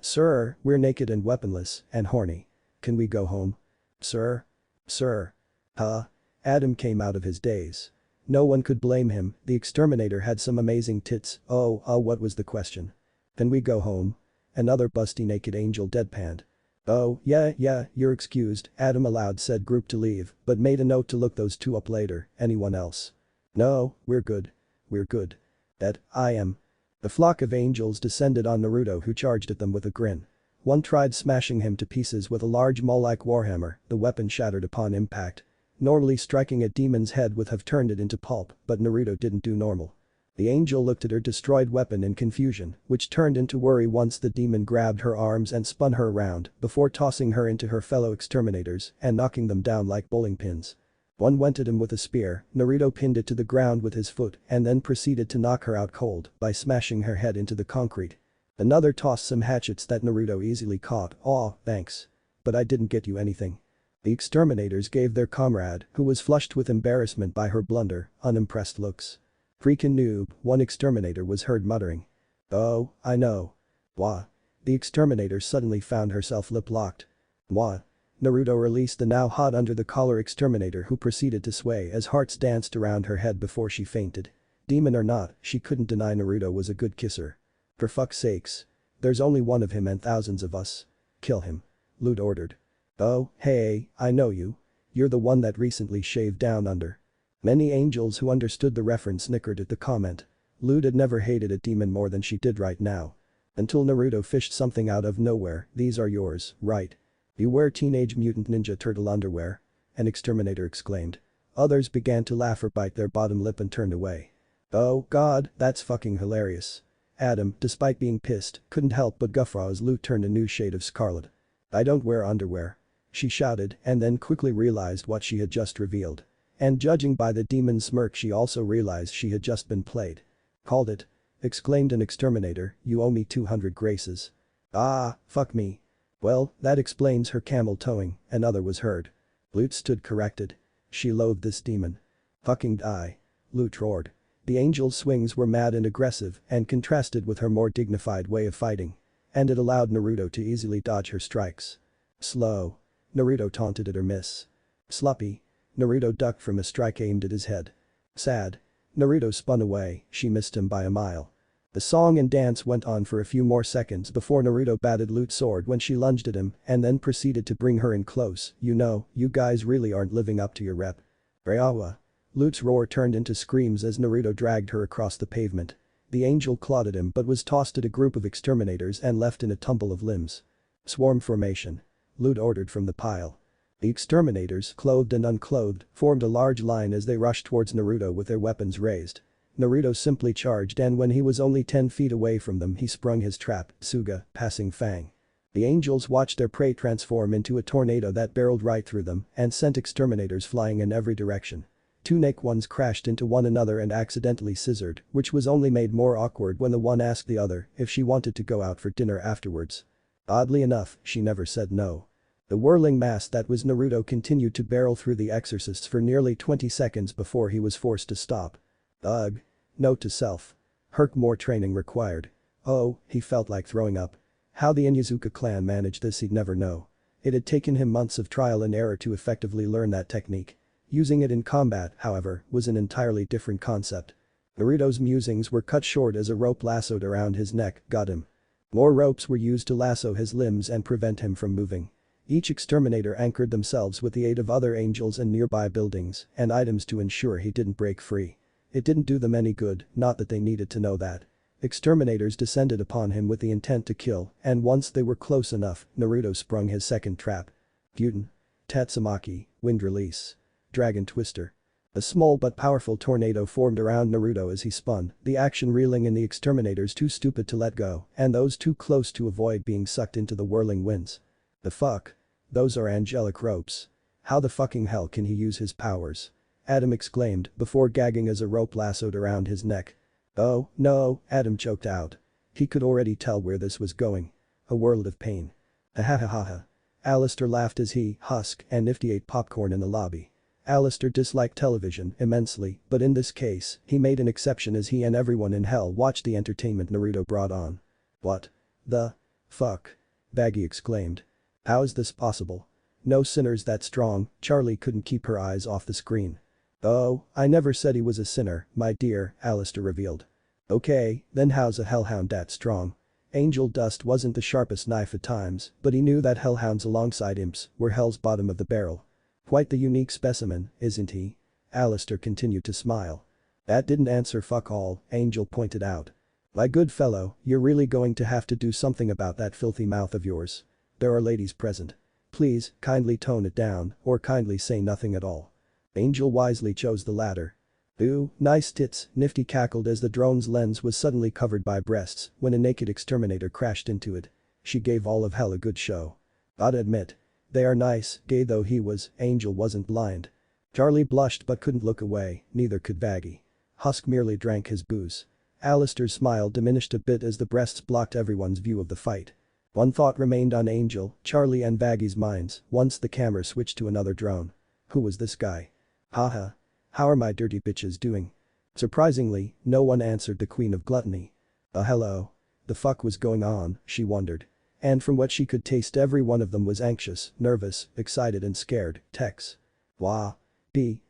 Sir, we're naked and weaponless, and horny. Can we go home? Sir? Sir? Huh? Adam came out of his daze. No one could blame him, the exterminator had some amazing tits. What was the question? Can we go home? Another busty naked angel deadpanned. Oh, yeah, you're excused, Adam allowed said group to leave, but made a note to look those 2 up later. Anyone else? No, we're good. We're good. That, I am. The flock of angels descended on Naruto who charged at them with a grin. One tried smashing him to pieces with a large maul-like warhammer, the weapon shattered upon impact. Normally striking a demon's head would have turned it into pulp, but Naruto didn't do normal. The angel looked at her destroyed weapon in confusion, which turned into worry once the demon grabbed her arms and spun her around before tossing her into her fellow exterminators and knocking them down like bowling pins. One went at him with a spear, Naruto pinned it to the ground with his foot and then proceeded to knock her out cold by smashing her head into the concrete. Another tossed some hatchets that Naruto easily caught. Aw, thanks. But I didn't get you anything. The exterminators gave their comrade, who was flushed with embarrassment by her blunder, unimpressed looks. Freakin' noob, one exterminator was heard muttering. Oh, I know. Wah. The exterminator suddenly found herself lip-locked. Wah. Naruto released the now hot under the collar exterminator who proceeded to sway as hearts danced around her head before she fainted. Demon or not, she couldn't deny Naruto was a good kisser. For fuck's sakes. There's only one of him and thousands of us. Kill him. Lute ordered. Oh, hey, I know you. You're the one that recently shaved down under. Many angels who understood the reference snickered at the comment. Lute had never hated a demon more than she did right now. Until Naruto fished something out of nowhere. These are yours, right? You wear Teenage Mutant Ninja Turtle underwear? An exterminator exclaimed. Others began to laugh or bite their bottom lip and turned away. Oh god, that's fucking hilarious. Adam, despite being pissed, couldn't help but guffaw as Lute turned a new shade of scarlet. I don't wear underwear. she shouted and then quickly realized what she had just revealed. And judging by the demon's smirk she also realized she had just been played. "Called it," exclaimed an exterminator, "you owe me 200 graces." "Ah, fuck me." "Well, that explains her camel towing," another was heard. Lute stood corrected. She loathed this demon. "Fucking die." Lute roared. The angel's swings were mad and aggressive and contrasted with her more dignified way of fighting. And it allowed Naruto to easily dodge her strikes. "Slow." Naruto taunted at her miss. "Sloppy." Naruto ducked from a strike aimed at his head. "Sad." Naruto spun away, she missed him by a mile. The song and dance went on for a few more seconds before Naruto batted Lute's sword when she lunged at him and then proceeded to bring her in close. "You know, you guys really aren't living up to your rep." "Reawa." Lute's roar turned into screams as Naruto dragged her across the pavement. The angel clawed at him but was tossed at a group of exterminators and left in a tumble of limbs. "Swarm formation." Lute ordered from the pile. The exterminators, clothed and unclothed, formed a large line as they rushed towards Naruto with their weapons raised. Naruto simply charged and when he was only 10 feet away from them he sprung his trap, Suga, passing Fang. The angels watched their prey transform into a tornado that barreled right through them and sent exterminators flying in every direction. Two naked ones crashed into one another and accidentally scissored, which was only made more awkward when the one asked the other if she wanted to go out for dinner afterwards. Oddly enough, she never said no. The whirling mass that was Naruto continued to barrel through the exorcists for nearly 20 seconds before he was forced to stop. Ugh. Note to self. Herc more training required. Oh, he felt like throwing up. How the Inyazuka clan managed this he'd never know. It had taken him months of trial and error to effectively learn that technique. Using it in combat, however, was an entirely different concept. Naruto's musings were cut short as a rope lassoed around his neck got him. More ropes were used to lasso his limbs and prevent him from moving. Each exterminator anchored themselves with the aid of other angels and nearby buildings and items to ensure he didn't break free. It didn't do them any good, not that they needed to know that. Exterminators descended upon him with the intent to kill, and once they were close enough, Naruto sprung his second trap. Gyuden. Tatsumaki, wind release. Dragon twister. A small but powerful tornado formed around Naruto as he spun, the action reeling in the exterminators too stupid to let go, and those too close to avoid being sucked into the whirling winds. The fuck? Those are angelic ropes. How the fucking hell can he use his powers? Adam exclaimed before gagging as a rope lassoed around his neck. "Oh, no," Adam choked out. He could already tell where this was going. A world of pain. Ahahaha. Alistair laughed as he, Husk, and Nifty ate popcorn in the lobby. Alistair disliked television immensely, but in this case, he made an exception as he and everyone in hell watched the entertainment Naruto brought on. "What the fuck?" Baggy exclaimed. "How is this possible? No sinner's that strong." Charlie couldn't keep her eyes off the screen. "Oh, I never said he was a sinner, my dear," Alistair revealed. "Okay, then how's a hellhound that strong?" Angel dust wasn't the sharpest knife at times, but he knew that hellhounds alongside imps were hell's bottom of the barrel. "Quite the unique specimen, isn't he?" Alistair continued to smile. "That didn't answer fuck all," Angel pointed out. "My good fellow, you're really going to have to do something about that filthy mouth of yours. There are ladies present. Please, kindly tone it down, or kindly say nothing at all." Angel wisely chose the latter. "Ooh, nice tits," Nifty cackled as the drone's lens was suddenly covered by breasts when a naked exterminator crashed into it. She gave all of hell a good show. "Gotta admit. They are nice, gay though he was, Angel wasn't blind." Charlie blushed but couldn't look away, neither could Baggy. Husk merely drank his booze. Alistair's smile diminished a bit as the breasts blocked everyone's view of the fight. One thought remained on Angel, Charlie and Baggy's minds once the camera switched to another drone. Who was this guy? Haha. How are my dirty bitches doing? Surprisingly, no one answered the queen of gluttony. Hello. The fuck was going on, she wondered. And from what she could taste every one of them was anxious, nervous, excited and scared. Tex. Wah.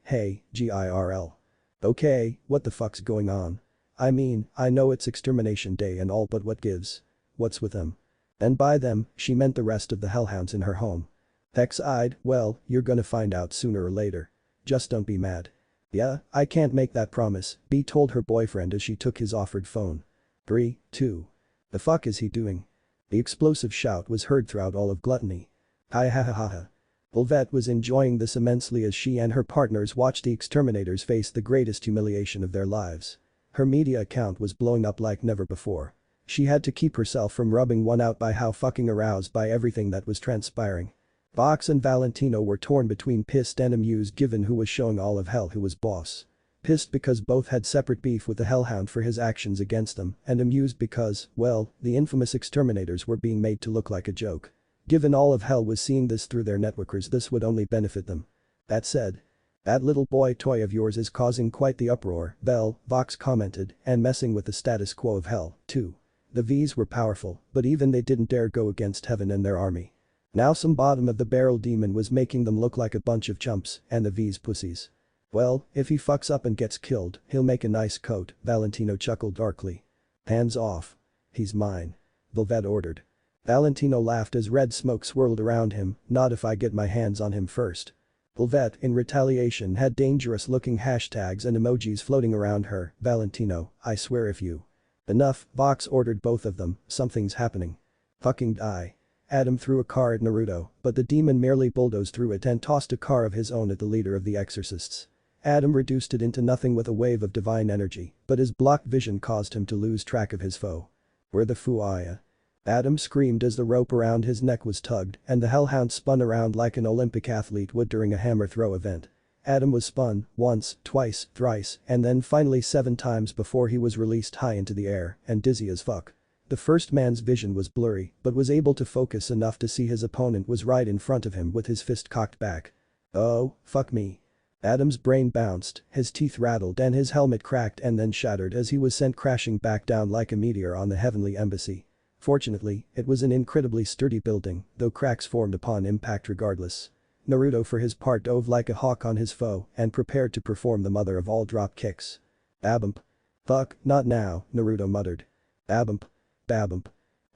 Hey, GIRL. Okay, what the fuck's going on? I mean, I know it's extermination day and all but what gives? What's with them? And by them, she meant the rest of the hellhounds in her home. Tex eyed, well, you're gonna find out sooner or later. Just don't be mad. Yeah, I can't make that promise, B told her boyfriend as she took his offered phone. 3, 2. The fuck is he doing? The explosive shout was heard throughout all of Gluttony. Hi ha ha ha ha. Volvette was enjoying this immensely as she and her partners watched the exterminators face the greatest humiliation of their lives. Her media account was blowing up like never before. She had to keep herself from rubbing one out by how fucking aroused by everything that was transpiring. Vox and Valentino were torn between pissed and amused given who was showing all of hell who was boss. Pissed because both had separate beef with the Hellhound for his actions against them, and amused because, well, the infamous exterminators were being made to look like a joke. Given all of hell was seeing this through their networkers, this would only benefit them. That said, "That little boy toy of yours is causing quite the uproar," Vox commented, and messing with the status quo of hell, too. The V's were powerful, but even they didn't dare go against heaven and their army. Now some bottom of the barrel demon was making them look like a bunch of chumps and the V's pussies. "Well, if he fucks up and gets killed, he'll make a nice coat," Valentino chuckled darkly. "Hands off. He's mine," Velvet ordered. Valentino laughed as red smoke swirled around him, "Not if I get my hands on him first." Velvet, in retaliation, had dangerous-looking hashtags and emojis floating around her. "Valentino, I swear if you..." "Enough," Vox ordered both of them, "something's happening." "Fucking die." Adam threw a car at Naruto, but the demon merely bulldozed through it and tossed a car of his own at the leader of the exorcists. Adam reduced it into nothing with a wave of divine energy, but his blocked vision caused him to lose track of his foe. "Where the foo are ya?" Adam screamed as the rope around his neck was tugged and the Hellhound spun around like an Olympic athlete would during a hammer throw event. Adam was spun, once, twice, thrice, and then finally 7 times before he was released high into the air and dizzy as fuck. The first man's vision was blurry, but was able to focus enough to see his opponent was right in front of him with his fist cocked back. "Oh, fuck me." Adam's brain bounced, his teeth rattled and his helmet cracked and then shattered as he was sent crashing back down like a meteor on the heavenly embassy. Fortunately, it was an incredibly sturdy building, though cracks formed upon impact regardless. Naruto for his part dove like a hawk on his foe and prepared to perform the mother of all drop kicks. "Babump." "Fuck, not now," Naruto muttered. "Babump. Babump."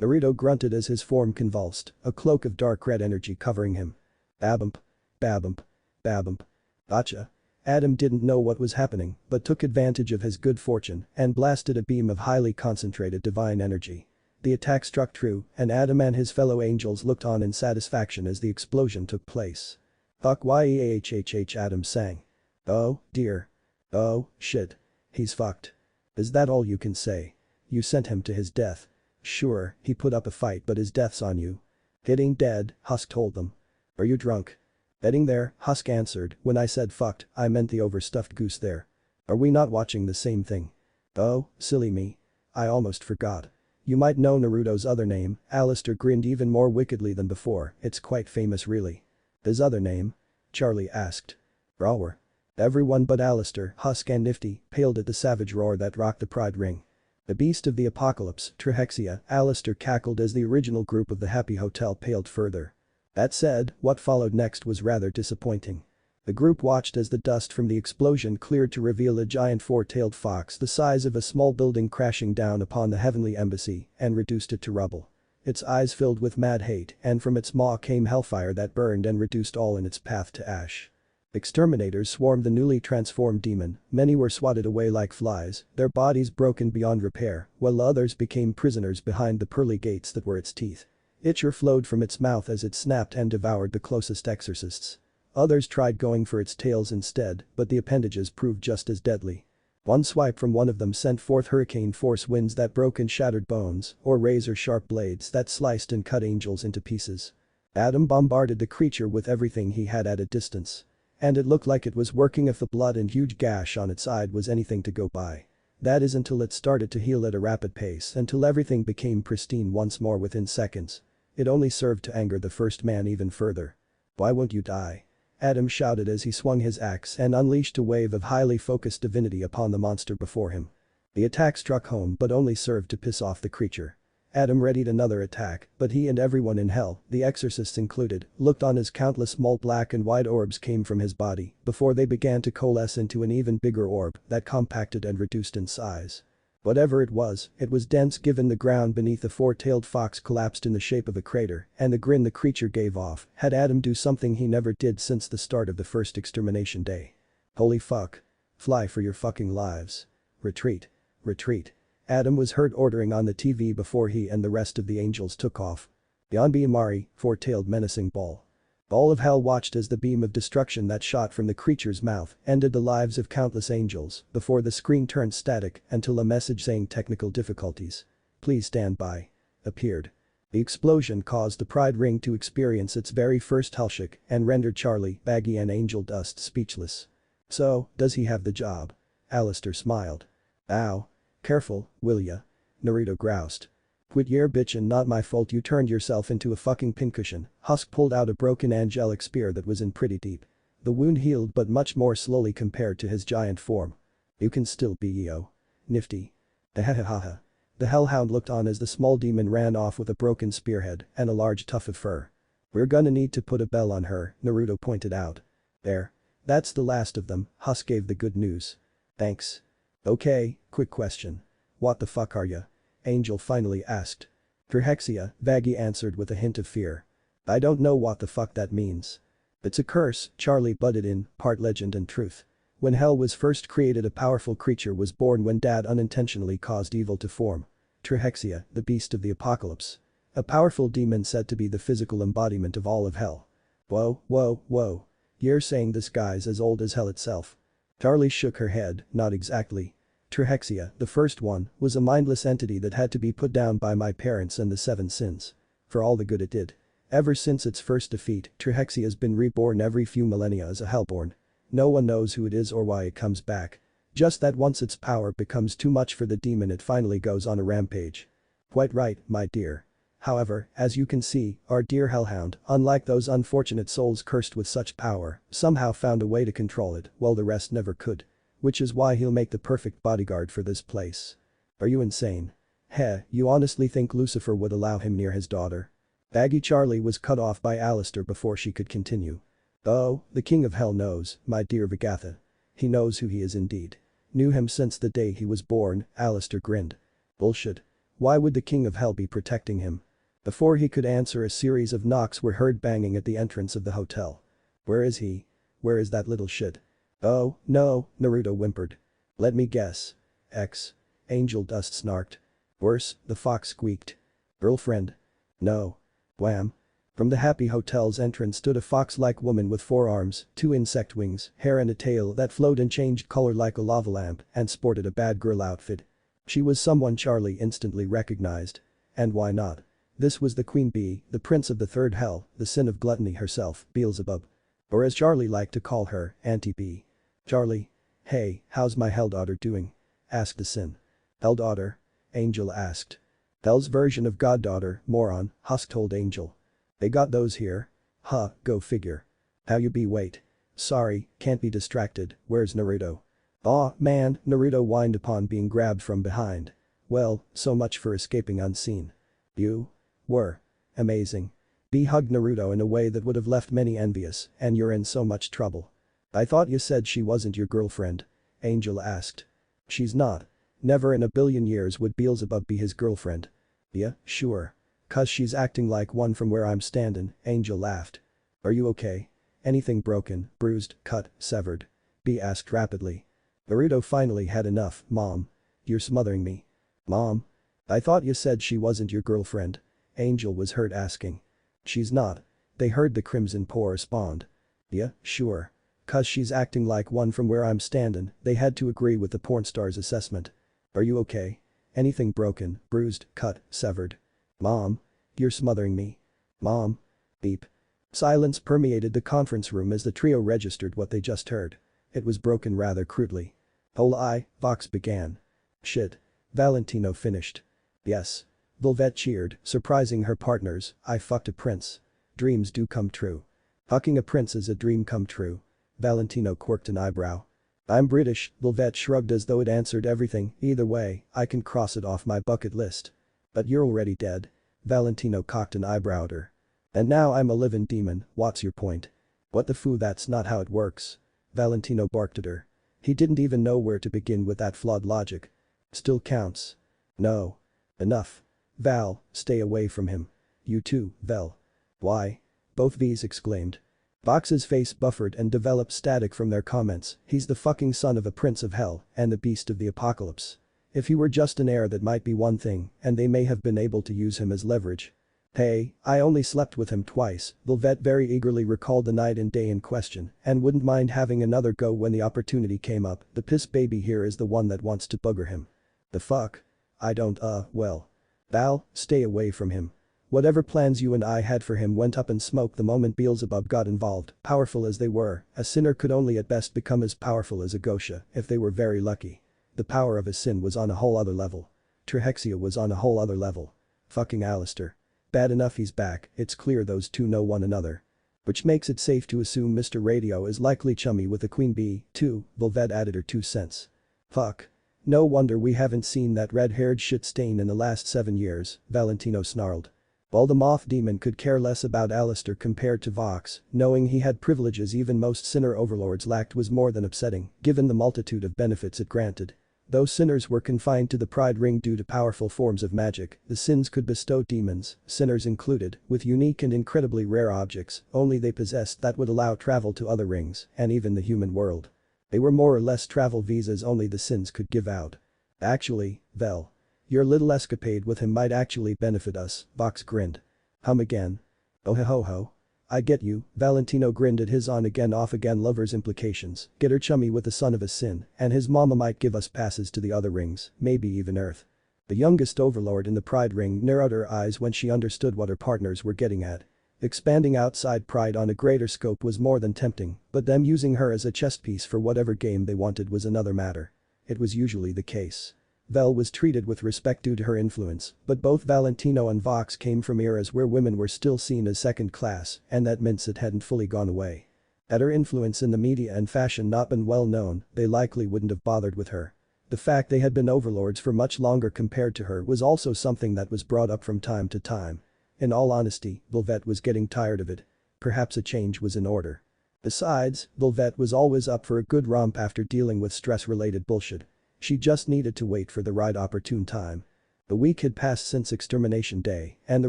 Naruto grunted as his form convulsed, a cloak of dark red energy covering him. "Babump. Babump. Babump." "Gotcha." Adam didn't know what was happening, but took advantage of his good fortune and blasted a beam of highly concentrated divine energy. The attack struck true, and Adam and his fellow angels looked on in satisfaction as the explosion took place. "Fuck yeahhh," Adam sang. "Oh, dear. Oh, shit. He's fucked." "Is that all you can say? You sent him to his death." "Sure, he put up a fight but his death's on you." "Hitting dead," Husk told them. "Are you drunk?" "Getting there," Husk answered. "When I said fucked, I meant the overstuffed goose there." "Are we not watching the same thing?" "Oh, silly me. I almost forgot. You might know Naruto's other name." Alistair grinned even more wickedly than before. "It's quite famous really." "His other name?" Charlie asked. "Roar." Everyone but Alistair, Husk and Nifty paled at the savage roar that rocked the Pride Ring. "The beast of the apocalypse, Trihexia," Alistair cackled as the original group of the Happy Hotel paled further. That said, what followed next was rather disappointing. The group watched as the dust from the explosion cleared to reveal a giant 4-tailed fox the size of a small building crashing down upon the heavenly embassy and reduced it to rubble. Its eyes filled with mad hate and from its maw came hellfire that burned and reduced all in its path to ash. Exterminators swarmed the newly transformed demon, many were swatted away like flies, their bodies broken beyond repair, while others became prisoners behind the pearly gates that were its teeth. Ichor flowed from its mouth as it snapped and devoured the closest exorcists. Others tried going for its tails instead, but the appendages proved just as deadly. One swipe from one of them sent forth hurricane-force winds that broke and shattered bones, or razor-sharp blades that sliced and cut angels into pieces. Adam bombarded the creature with everything he had at a distance. And it looked like it was working if the blood and huge gash on its side was anything to go by. That is until it started to heal at a rapid pace until everything became pristine once more within seconds. It only served to anger the first man even further. "Why won't you die?" Adam shouted as he swung his axe and unleashed a wave of highly focused divinity upon the monster before him. The attack struck home but only served to piss off the creature. Adam readied another attack, but he and everyone in hell, the exorcists included, looked on as countless small black and white orbs came from his body before they began to coalesce into an even bigger orb that compacted and reduced in size. Whatever it was dense given the ground beneath the 4-tailed fox collapsed in the shape of a crater and the grin the creature gave off had Adam do something he never did since the start of the first extermination day. "Holy fuck. Fly for your fucking lives. Retreat. Retreat." Adam was heard ordering on the TV before he and the rest of the angels took off. Yanbi Amari, 4-tailed menacing ball. All of hell watched as the beam of destruction that shot from the creature's mouth ended the lives of countless angels before the screen turned static until a message saying technical difficulties. "Please stand by." appeared. The explosion caused the Pride Ring to experience its very first hellshock and rendered Charlie, Baggy and Angel Dust speechless. "So, does he have the job?" Alistair smiled. "Ow. Careful, will ya?" Naruto groused. "Quit yer bitchin', not my fault you turned yourself into a fucking pincushion." Husk pulled out a broken angelic spear that was in pretty deep. The wound healed but much more slowly compared to his giant form. "You can still be yo. Nifty." Ahahaha. The hellhound looked on as the small demon ran off with a broken spearhead and a large tuft of fur. "We're gonna need to put a bell on her," Naruto pointed out. "There. That's the last of them," Husk gave the good news. "Thanks." "Okay, quick question. What the fuck are ya?" Angel finally asked. "Trihexia," Baggy answered with a hint of fear. "I don't know what the fuck that means." "It's a curse," Charlie butted in, part legend and truth. "When hell was first created, a powerful creature was born when Dad unintentionally caused evil to form. Trihexia, the beast of the apocalypse. A powerful demon said to be the physical embodiment of all of hell." "Whoa, whoa, whoa. You're saying this guy's as old as hell itself?" Charlie shook her head, "Not exactly. Trihexia, the first one, was a mindless entity that had to be put down by my parents and the seven sins. For all the good it did. Ever since its first defeat, Trihexia has been reborn every few millennia as a hellborn. No one knows who it is or why it comes back. Just that once its power becomes too much for the demon, it finally goes on a rampage." "Quite right, my dear. However, as you can see, our dear hellhound, unlike those unfortunate souls cursed with such power, somehow found a way to control it while the rest never could. Which is why he'll make the perfect bodyguard for this place." "Are you insane? Heh, you honestly think Lucifer would allow him near his daughter?" Baggy Charlie was cut off by Alistair before she could continue. "Oh, the king of hell knows, my dear Vagatha. He knows who he is indeed. Knew him since the day he was born," Alistair grinned. "Bullshit. Why would the king of hell be protecting him?" Before he could answer, a series of knocks were heard banging at the entrance of the hotel. "Where is he? Where is that little shit?" "Oh, no," Naruto whimpered. "Let me guess. X." Angel Dust snarked. "Worse," the fox squeaked. "Girlfriend?" "No." Wham. From the Happy Hotel's entrance stood a fox-like woman with 4 arms, 2 insect wings, hair and a tail that flowed and changed color like a lava lamp and sported a bad girl outfit. She was someone Charlie instantly recognized. And why not? This was the Queen Bee, the prince of the third hell, the sin of gluttony herself, Beelzebub. Or as Charlie liked to call her, Auntie Bee. "Charlie. Hey, how's my hell daughter doing?" asked the sin. "Hell daughter?" Angel asked. "Hell's version of goddaughter, moron," Husk told Angel. "They got those here?" "Huh, go figure." "How you be, wait. Sorry, can't be distracted, where's Naruto?" "Aw, man," Naruto whined upon being grabbed from behind. "Well, so much for escaping unseen. You were amazing." Bee hugged Naruto in a way that would have left many envious, "and you're in so much trouble." "I thought you said she wasn't your girlfriend?" Angel asked. "She's not. Never in a billion years would Beelzebub be his girlfriend." "Yeah, sure. 'Cause she's acting like one from where I'm standing," Angel laughed. "Are you okay? Anything broken, bruised, cut, severed?" Bee asked rapidly. Naruto finally had enough. "Mom. You're smothering me." "Mom? I thought you said she wasn't your girlfriend." Angel was hurt asking. "She's not." They heard the Crimson Paw respond. "Yeah, sure. 'Cause she's acting like one from where I'm standing," they had to agree with the porn star's assessment. "Are you okay? Anything broken, bruised, cut, severed?" "Mom. You're smothering me." "Mom." Beep. Silence permeated the conference room as the trio registered what they just heard. It was broken rather crudely. "Hola, Vox began." "Shit." Valentino finished. "Yes." Volvette cheered, surprising her partners, "I fucked a prince. Dreams do come true." "Fucking a prince is a dream come true." Valentino quirked an eyebrow. "I'm British," Volvette shrugged as though it answered everything, "either way, I can cross it off my bucket list." "But you're already dead." Valentino cocked an eyebrow at her. "And now I'm a living demon, what's your point?" "What the foo, that's not how it works." Valentino barked at her. He didn't even know where to begin with that flawed logic. "Still counts." "No. Enough. Val, stay away from him. You too, Vel." "Why?" both V's exclaimed. Vox's face buffered and developed static from their comments. "He's the fucking son of a prince of hell and the beast of the apocalypse. If he were just an heir, that might be one thing, and they may have been able to use him as leverage." "Hey, I only slept with him twice." Volvette very eagerly recalled the night and day in question and wouldn't mind having another go when the opportunity came up. "The piss baby here is the one that wants to bugger him." "The fuck? I don't well. Val, stay away from him." Whatever plans you and I had for him went up in smoke the moment Beelzebub got involved. Powerful as they were, a sinner could only at best become as powerful as a Gosha if they were very lucky. The power of a sin was on a whole other level. Trihexia was on a whole other level. Fucking Alistair. Bad enough he's back, it's clear those two know one another. Which makes it safe to assume Mr. Radio is likely chummy with the Queen Bee, too, Volvet added her 2 cents. Fuck. No wonder we haven't seen that red-haired shit stain in the last 7 years, Valentino snarled. While the moth demon could care less about Alistair compared to Vox, knowing he had privileges even most sinner overlords lacked was more than upsetting, given the multitude of benefits it granted. Though sinners were confined to the Pride Ring due to powerful forms of magic, the sins could bestow demons, sinners included, with unique and incredibly rare objects only they possessed that would allow travel to other rings and even the human world. They were more or less travel visas only the sins could give out. Actually, Vel. Your little escapade with him might actually benefit us, Vox grinned. Hum again. Oh ho ho. I get you, Valentino grinned at his on-again off-again lover's implications, get her chummy with the son of a sin, and his mama might give us passes to the other rings, maybe even Earth. The youngest overlord in the Pride Ring narrowed her eyes when she understood what her partners were getting at. Expanding outside Pride on a greater scope was more than tempting, but them using her as a chess piece for whatever game they wanted was another matter. It was usually the case. Vel was treated with respect due to her influence, but both Valentino and Vox came from eras where women were still seen as second class, and that meant it hadn't fully gone away. Had her influence in the media and fashion not been well known, they likely wouldn't have bothered with her. The fact they had been overlords for much longer compared to her was also something that was brought up from time to time. In all honesty, Volvet was getting tired of it. Perhaps a change was in order. Besides, Volvet was always up for a good romp after dealing with stress-related bullshit. She just needed to wait for the right opportune time. The week had passed since Extermination Day, and the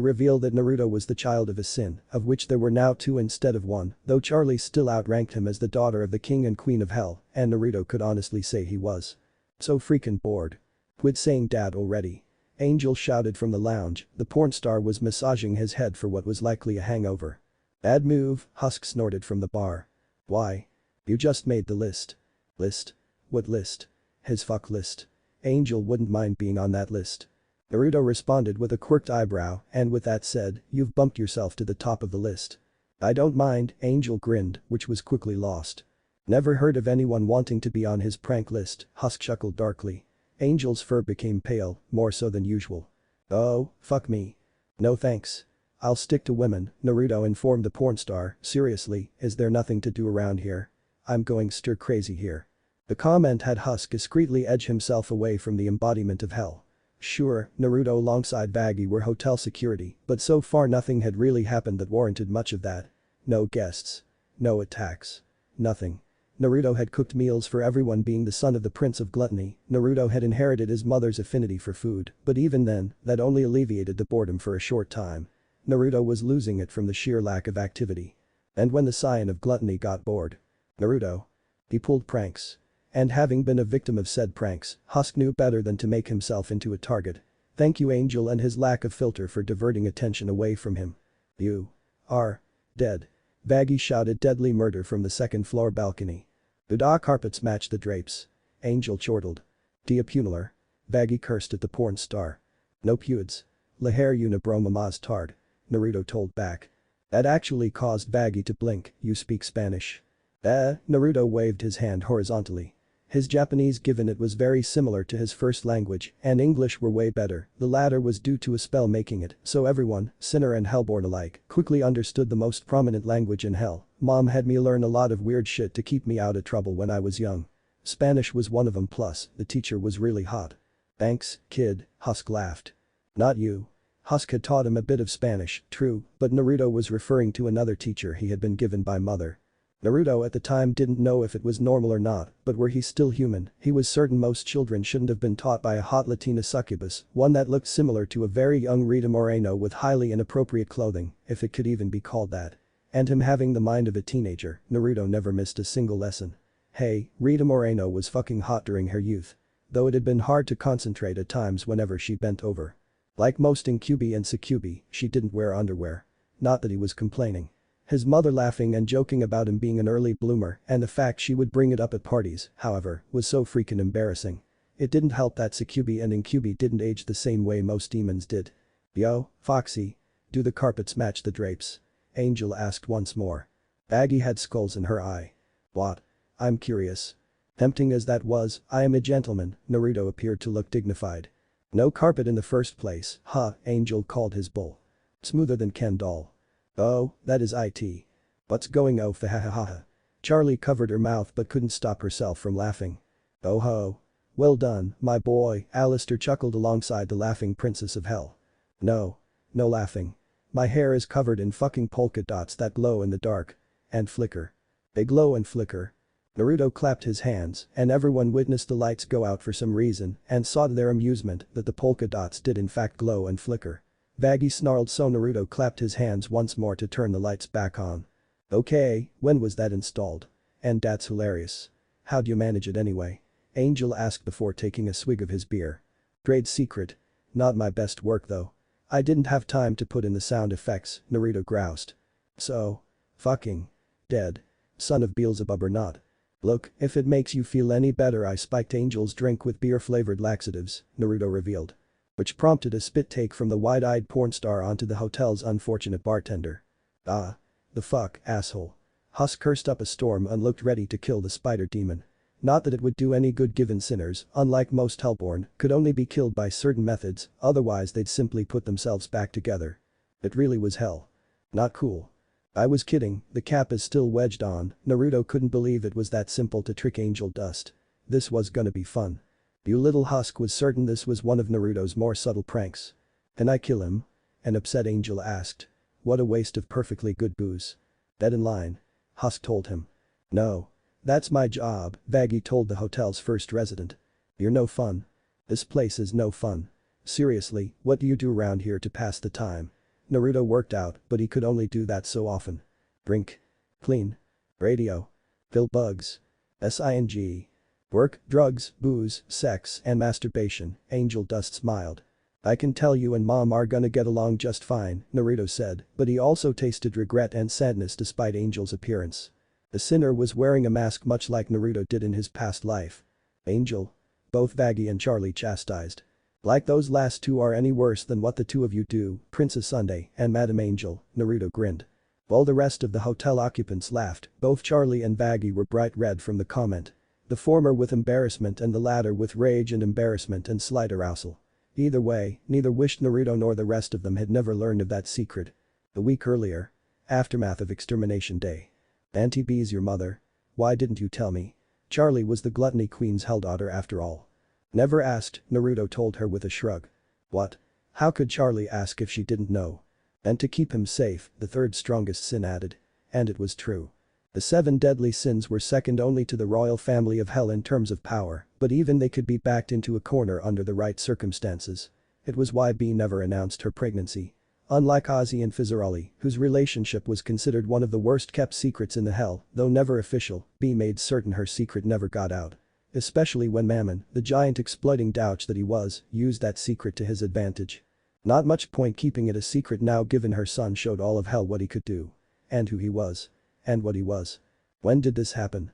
reveal that Naruto was the child of a sin, of which there were now 2 instead of 1, though Charlie still outranked him as the daughter of the king and queen of hell, and Naruto could honestly say he was. So freaking bored. Quit saying dad already. Angel shouted from the lounge, the porn star was massaging his head for what was likely a hangover. Bad move, Husk snorted from the bar. Why? You just made the list. List? What list? His fuck list. Angel wouldn't mind being on that list. Naruto responded with a quirked eyebrow, and with that said, you've bumped yourself to the top of the list. I don't mind, Angel grinned, which was quickly lost. Never heard of anyone wanting to be on his prank list, Husk chuckled darkly. Angel's fur became pale, more so than usual. Oh, fuck me. No thanks. I'll stick to women, Naruto informed the porn star, seriously, is there nothing to do around here? I'm going stir crazy here. The comment had Husk discreetly edge himself away from the embodiment of hell. Sure, Naruto alongside Vaggie were hotel security, but so far nothing had really happened that warranted much of that. No guests. No attacks. Nothing. Naruto had cooked meals for everyone being the son of the Prince of Gluttony, Naruto had inherited his mother's affinity for food, but even then, that only alleviated the boredom for a short time. Naruto was losing it from the sheer lack of activity. And when the scion of gluttony got bored. Naruto. He pulled pranks. And having been a victim of said pranks, Husk knew better than to make himself into a target. Thank you Angel and his lack of filter for diverting attention away from him. You. Are. Dead. Vaggie shouted deadly murder from the 2nd floor balcony. The dark carpets matched the drapes. Angel chortled. Diapunular. Vaggie cursed at the porn star. No pudes. Laher unibro mamaz tard. Naruto told back. That actually caused Vaggie to blink, you speak Spanish. Naruto waved his hand horizontally. His Japanese given it was very similar to his first language and English were way better, the latter was due to a spell making it, so everyone, sinner and hellborn alike, quickly understood the most prominent language in hell. Mom had me learn a lot of weird shit to keep me out of trouble when I was young. Spanish was one of them plus, the teacher was really hot. Thanks, kid, Husk laughed. Not you. Husk had taught him a bit of Spanish, true, but Naruto was referring to another teacher he had been given by mother. Naruto at the time didn't know if it was normal or not, but were he still human, he was certain most children shouldn't have been taught by a hot Latina succubus, one that looked similar to a very young Rita Moreno with highly inappropriate clothing, if it could even be called that. And him having the mind of a teenager, Naruto never missed a single lesson. Hey, Rita Moreno was fucking hot during her youth. Though it had been hard to concentrate at times whenever she bent over. Like most in Kyuubi and Succubi, she didn't wear underwear. Not that he was complaining. His mother laughing and joking about him being an early bloomer and the fact she would bring it up at parties, however, was so freaking embarrassing. It didn't help that Succubi and Incubi didn't age the same way most demons did. Yo, Foxy. Do the carpets match the drapes? Angel asked once more. Baggy had skulls in her eye. What? I'm curious. Tempting as that was, I am a gentleman, Naruto appeared to look dignified. No carpet in the first place, huh, Angel called his bull. Smoother than Ken doll. Oh, that is it. What's going on fahahaha. Charlie covered her mouth but couldn't stop herself from laughing. Oh ho. Well done, my boy, Alistair chuckled alongside the laughing princess of hell. No. No laughing. My hair is covered in fucking polka dots that glow in the dark. And flicker. They glow and flicker. Naruto clapped his hands and everyone witnessed the lights go out for some reason and saw to their amusement that the polka dots did in fact glow and flicker. Baggy snarled so Naruto clapped his hands once more to turn the lights back on. Okay, when was that installed? And that's hilarious. How'd you manage it anyway? Angel asked before taking a swig of his beer. Trade secret. Not my best work though. I didn't have time to put in the sound effects, Naruto groused. So. Fucking. Dead. Son of Beelzebub or not. Look, if it makes you feel any better I spiked Angel's drink with beer-flavored laxatives, Naruto revealed. Which prompted a spit take from the wide-eyed porn star onto the hotel's unfortunate bartender. Ah. The fuck, asshole. Husk cursed up a storm and looked ready to kill the spider demon. Not that it would do any good given sinners, unlike most hellborn, could only be killed by certain methods, otherwise they'd simply put themselves back together. It really was hell. Not cool. I was kidding, the cap is still wedged on, Naruto couldn't believe it was that simple to trick Angel Dust. This was gonna be fun. You little Husk was certain this was one of Naruto's more subtle pranks. Can I kill him? An upset Angel asked. What a waste of perfectly good booze. Dead in line. Husk told him. No. That's my job, Baggy told the hotel's first resident. You're no fun. This place is no fun. Seriously, what do you do around here to pass the time? Naruto worked out, but he could only do that so often. Drink. Clean. Radio. Kill bugs. Sing. Work, drugs, booze, sex, and masturbation, Angel Dust smiled. I can tell you and Mom are gonna get along just fine, Naruto said, but he also tasted regret and sadness despite Angel's appearance. The sinner was wearing a mask much like Naruto did in his past life. Angel. Both Baggy and Charlie chastised. Like those last two are any worse than what the two of you do, Princess Sunday and Madam Angel, Naruto grinned. While the rest of the hotel occupants laughed, both Charlie and Baggy were bright red from the comment. The former with embarrassment and the latter with rage and embarrassment and slight arousal. Either way, neither wished Naruto nor the rest of them had never learned of that secret. A week earlier. Aftermath of Extermination Day. Auntie B's your mother? Why didn't you tell me? Charlie was the Gluttony Queen's hell daughter after all. Never asked, Naruto told her with a shrug. What? How could Charlie ask if she didn't know? And to keep him safe, the third strongest sin added. And it was true. The 7 deadly sins were second only to the royal family of hell in terms of power, but even they could be backed into a corner under the right circumstances. It was why B never announced her pregnancy. Unlike Ozzy and Fizzaroli, whose relationship was considered one of the worst kept secrets in the hell, though never official, B made certain her secret never got out. Especially when Mammon, the giant exploiting douche that he was, used that secret to his advantage. Not much point keeping it a secret now given her son showed all of hell what he could do. And who he was. And what he was. When did this happen?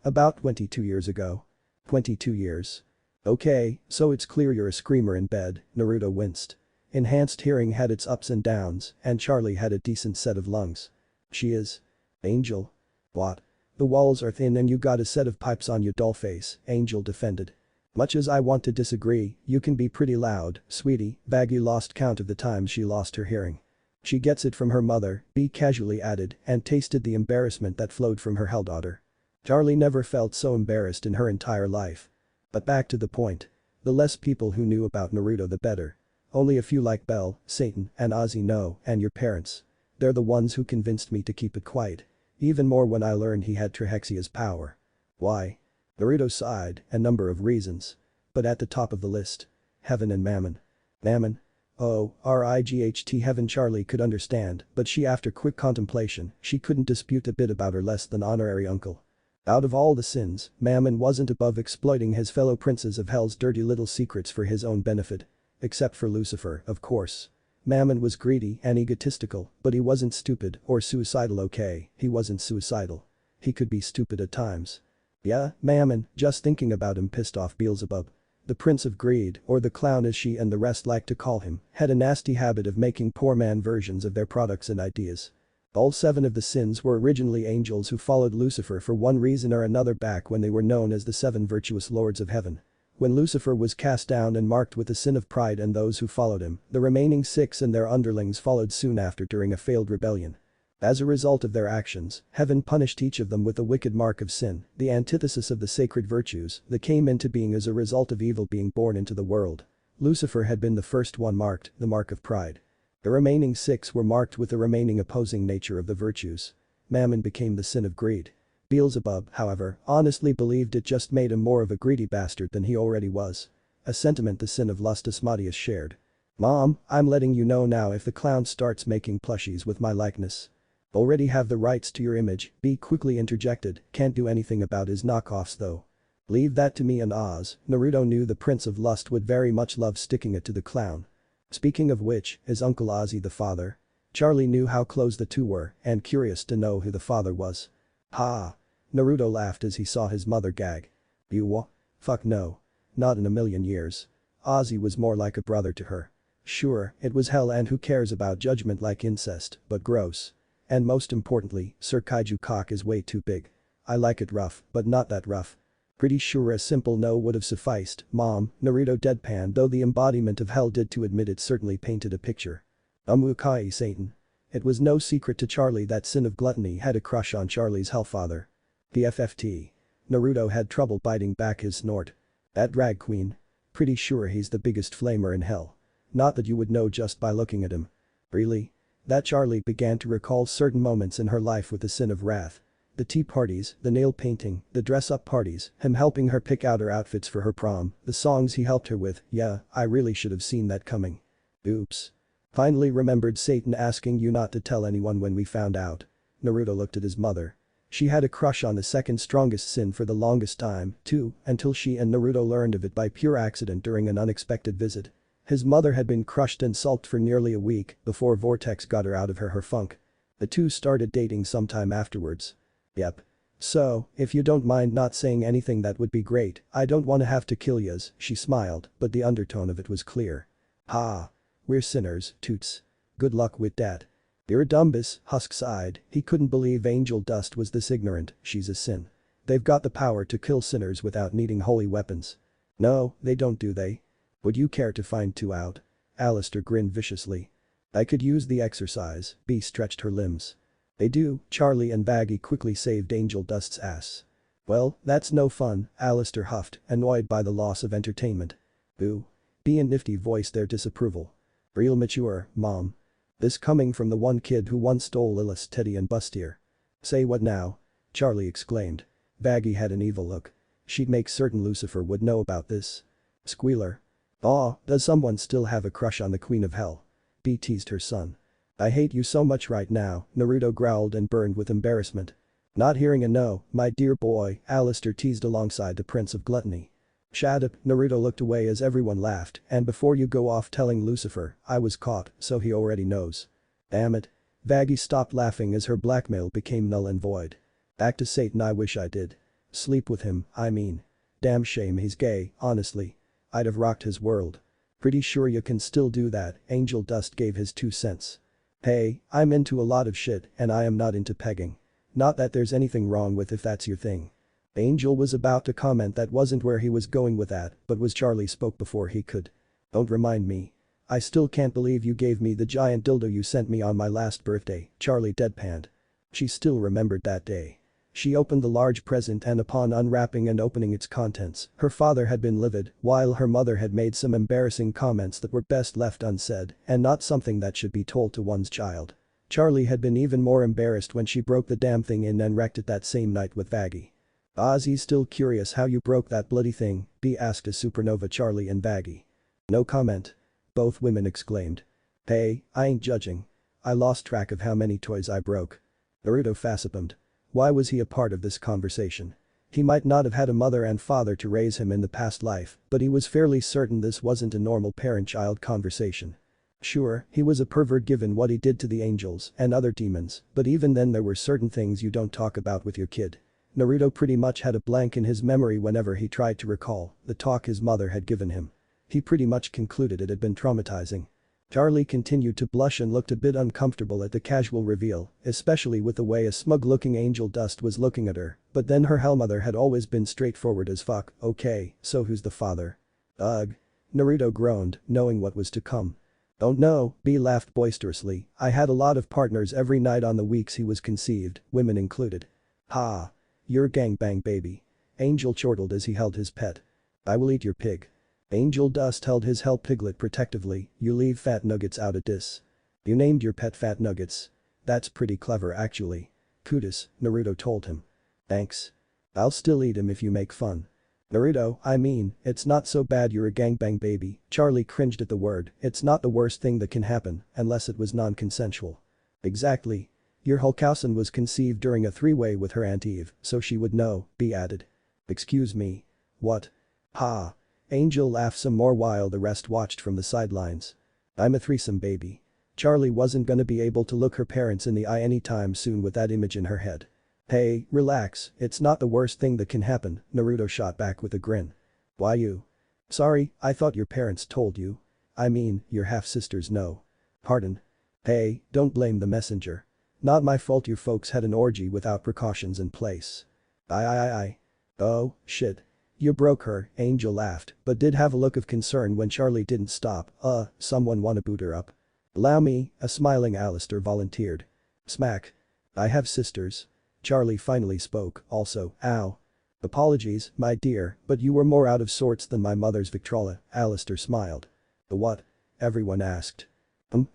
About 22 years ago. 22 years. Okay, so it's clear you're a screamer in bed, Naruto winced. Enhanced hearing had its ups and downs, and Charlie had a decent set of lungs. She is. Angel. What? The walls are thin and you got a set of pipes on you dollface, Angel defended. Much as I want to disagree, you can be pretty loud, sweetie, Baggy lost count of the times she lost her hearing. She gets it from her mother, B casually added, and tasted the embarrassment that flowed from her hell daughter. Charlie never felt so embarrassed in her entire life. But back to the point. The less people who knew about Naruto the better. Only a few like Belle, Satan, and Ozzy know, and your parents. They're the ones who convinced me to keep it quiet. Even more when I learned he had Trihexia's power. Why? Naruto sighed, a number of reasons. But at the top of the list. Heaven and Mammon. Mammon? Oh, RIGHT heaven Charlie could understand, but she after quick contemplation, she couldn't dispute a bit about her less than honorary uncle. Out of all the sins, Mammon wasn't above exploiting his fellow princes of hell's dirty little secrets for his own benefit. Except for Lucifer, of course. Mammon was greedy and egotistical, but he wasn't stupid or suicidal. Okay, he wasn't suicidal. He could be stupid at times. Yeah, Mammon, just thinking about him pissed off Beelzebub. The Prince of Greed, or the Clown as she and the rest liked to call him, had a nasty habit of making poor man versions of their products and ideas. All 7 of the sins were originally angels who followed Lucifer for one reason or another back when they were known as the 7 virtuous lords of heaven. When Lucifer was cast down and marked with the sin of pride and those who followed him, the remaining 6 and their underlings followed soon after during a failed rebellion. As a result of their actions, heaven punished each of them with the wicked mark of sin, the antithesis of the sacred virtues that came into being as a result of evil being born into the world. Lucifer had been the first one marked, the mark of pride. The remaining 6 were marked with the remaining opposing nature of the virtues. Mammon became the sin of greed. Beelzebub, however, honestly believed it just made him more of a greedy bastard than he already was. A sentiment the sin of lust Asmodeus shared. "Mom, I'm letting you know now if the clown starts making plushies with my likeness. Already have the rights to your image," B quickly interjected, "can't do anything about his knockoffs though." "Leave that to me and Oz." Naruto knew the Prince of Lust would very much love sticking it to the clown. Speaking of which, is Uncle Ozzy the father? Charlie knew how close the two were and curious to know who the father was. Ha! Naruto laughed as he saw his mother gag. "You what? Fuck no. Not in a million years." Ozzy was more like a brother to her. Sure, it was hell and who cares about judgment like incest, but gross. And most importantly, Sir Kaiju cock is way too big. I like it rough, but not that rough. Pretty sure a simple no would have sufficed, Mom, Naruto deadpanned though the embodiment of hell did to admit it certainly painted a picture. Umukai Satan. It was no secret to Charlie that Sin of Gluttony had a crush on Charlie's hellfather. PFFT. Naruto had trouble biting back his snort. That drag queen. Pretty sure he's the biggest flamer in hell. Not that you would know just by looking at him. Really? That Charlie began to recall certain moments in her life with the sin of wrath. The tea parties, the nail painting, the dress-up parties, him helping her pick out her outfits for her prom, the songs he helped her with, yeah, I really should have seen that coming. Oops. Finally remembered Satan asking you not to tell anyone when we found out. Naruto looked at his mother. She had a crush on the second strongest sin for the longest time, too, until she and Naruto learned of it by pure accident during an unexpected visit. His mother had been crushed and sulked for nearly a week before Vortex got her out of her funk. The two started dating sometime afterwards. Yep. So, if you don't mind not saying anything that would be great, I don't wanna have to kill yas, she smiled, but the undertone of it was clear. Ha. We're sinners, toots. Good luck with that. Iridumbus, Husk sighed, he couldn't believe Angel Dust was this ignorant, she's a sin. They've got the power to kill sinners without needing holy weapons. No, they don't do they? Would you care to find two out? Alistair grinned viciously. I could use the exercise, B stretched her limbs. They do, Charlie and Baggy quickly saved Angel Dust's ass. Well, that's no fun, Alistair huffed, annoyed by the loss of entertainment. Boo. B and Nifty voiced their disapproval. Real mature, Mom. This coming from the one kid who once stole Lilith's teddy and bustier. Say what now? Charlie exclaimed. Baggy had an evil look. She'd make certain Lucifer would know about this. Squealer. Aw, does someone still have a crush on the Queen of Hell? B teased her son. I hate you so much right now, Naruto growled and burned with embarrassment. Not hearing a no, my dear boy, Alistair teased alongside the Prince of Gluttony. Shut up, Naruto looked away as everyone laughed, and before you go off telling Lucifer, I was caught, so he already knows. Damn it. Baggy stopped laughing as her blackmail became null and void. Back to Satan I wish I did. Sleep with him, I mean. Damn shame he's gay, honestly. I'd have rocked his world. Pretty sure you can still do that, Angel Dust gave his 2 cents. Hey, I'm into a lot of shit and I am not into pegging. Not that there's anything wrong with if that's your thing. Angel was about to comment that wasn't where he was going with that, but was Charlie spoke before he could. Don't remind me. I still can't believe you gave me the giant dildo you sent me on my last birthday, Charlie deadpanned. She still remembered that day. She opened the large present and upon unwrapping and opening its contents, her father had been livid, while her mother had made some embarrassing comments that were best left unsaid and not something that should be told to one's child. Charlie had been even more embarrassed when she broke the damn thing in and wrecked it that same night with Baggy. Ozzy's still curious how you broke that bloody thing, B asked as Supernova Charlie and Baggy. No comment. Both women exclaimed. Hey, I ain't judging. I lost track of how many toys I broke. Naruto facepalmed. Why was he a part of this conversation? He might not have had a mother and father to raise him in the past life, but he was fairly certain this wasn't a normal parent-child conversation. Sure, he was a pervert given what he did to the angels and other demons, but even then there were certain things you don't talk about with your kid. Naruto pretty much had a blank in his memory whenever he tried to recall the talk his mother had given him. He pretty much concluded it had been traumatizing. Charlie continued to blush and looked a bit uncomfortable at the casual reveal, especially with the way a smug-looking Angel Dust was looking at her, but then her hellmother had always been straightforward as fuck. Okay, so who's the father? Ugh. Naruto groaned, knowing what was to come. Don't know, B laughed boisterously, I had a lot of partners every night on the weeks he was conceived, women included. Ha. You're gangbang baby. Angel chortled as he held his pet. I will eat your pig. Angel Dust held his hell piglet protectively, you leave fat nuggets out of this. You named your pet Fat Nuggets. That's pretty clever actually. Kudos, Naruto told him. Thanks. I'll still eat him if you make fun. Naruto, I mean, it's not so bad you're a gangbang baby. Charlie cringed at the word, it's not the worst thing that can happen, unless it was non-consensual. Exactly. Your Hulkausen was conceived during a three-way with her Aunt Eve, so she would know, B added. Excuse me. What? Ha. Angel laughed some more while the rest watched from the sidelines. I'm a threesome baby. Charlie wasn't gonna be able to look her parents in the eye anytime soon with that image in her head. Hey, relax, it's not the worst thing that can happen, Naruto shot back with a grin. Why you? Sorry, I thought your parents told you. I mean, your half-sisters know. Pardon? Hey, don't blame the messenger. Not my fault your folks had an orgy without precautions in place. I. Oh, shit. You broke her, Angel laughed, but did have a look of concern when Charlie didn't stop. Someone wanna boot her up? Allow me, a smiling Alistair volunteered. Smack. I have sisters. Charlie finally spoke, also, ow. Apologies, my dear, but you were more out of sorts than my mother's Victrola, Alistair smiled. The what? Everyone asked.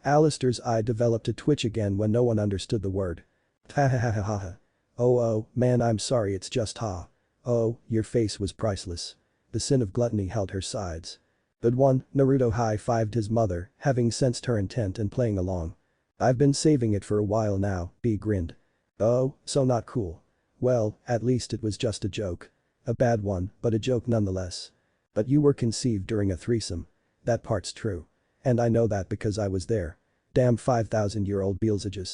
Alistair's eye developed a twitch again when no one understood the word. Ha ha ha ha ha ha. Oh man I'm sorry it's just ha. Oh, your face was priceless. The sin of gluttony held her sides. Good one, Naruto high-fived his mother, having sensed her intent and playing along. I've been saving it for a while now, B grinned. Oh, so not cool. Well, at least it was just a joke. A bad one, but a joke nonetheless. But you were conceived during a threesome. That part's true. And I know that because I was there. Damn 5,000-year-old Beelzebub.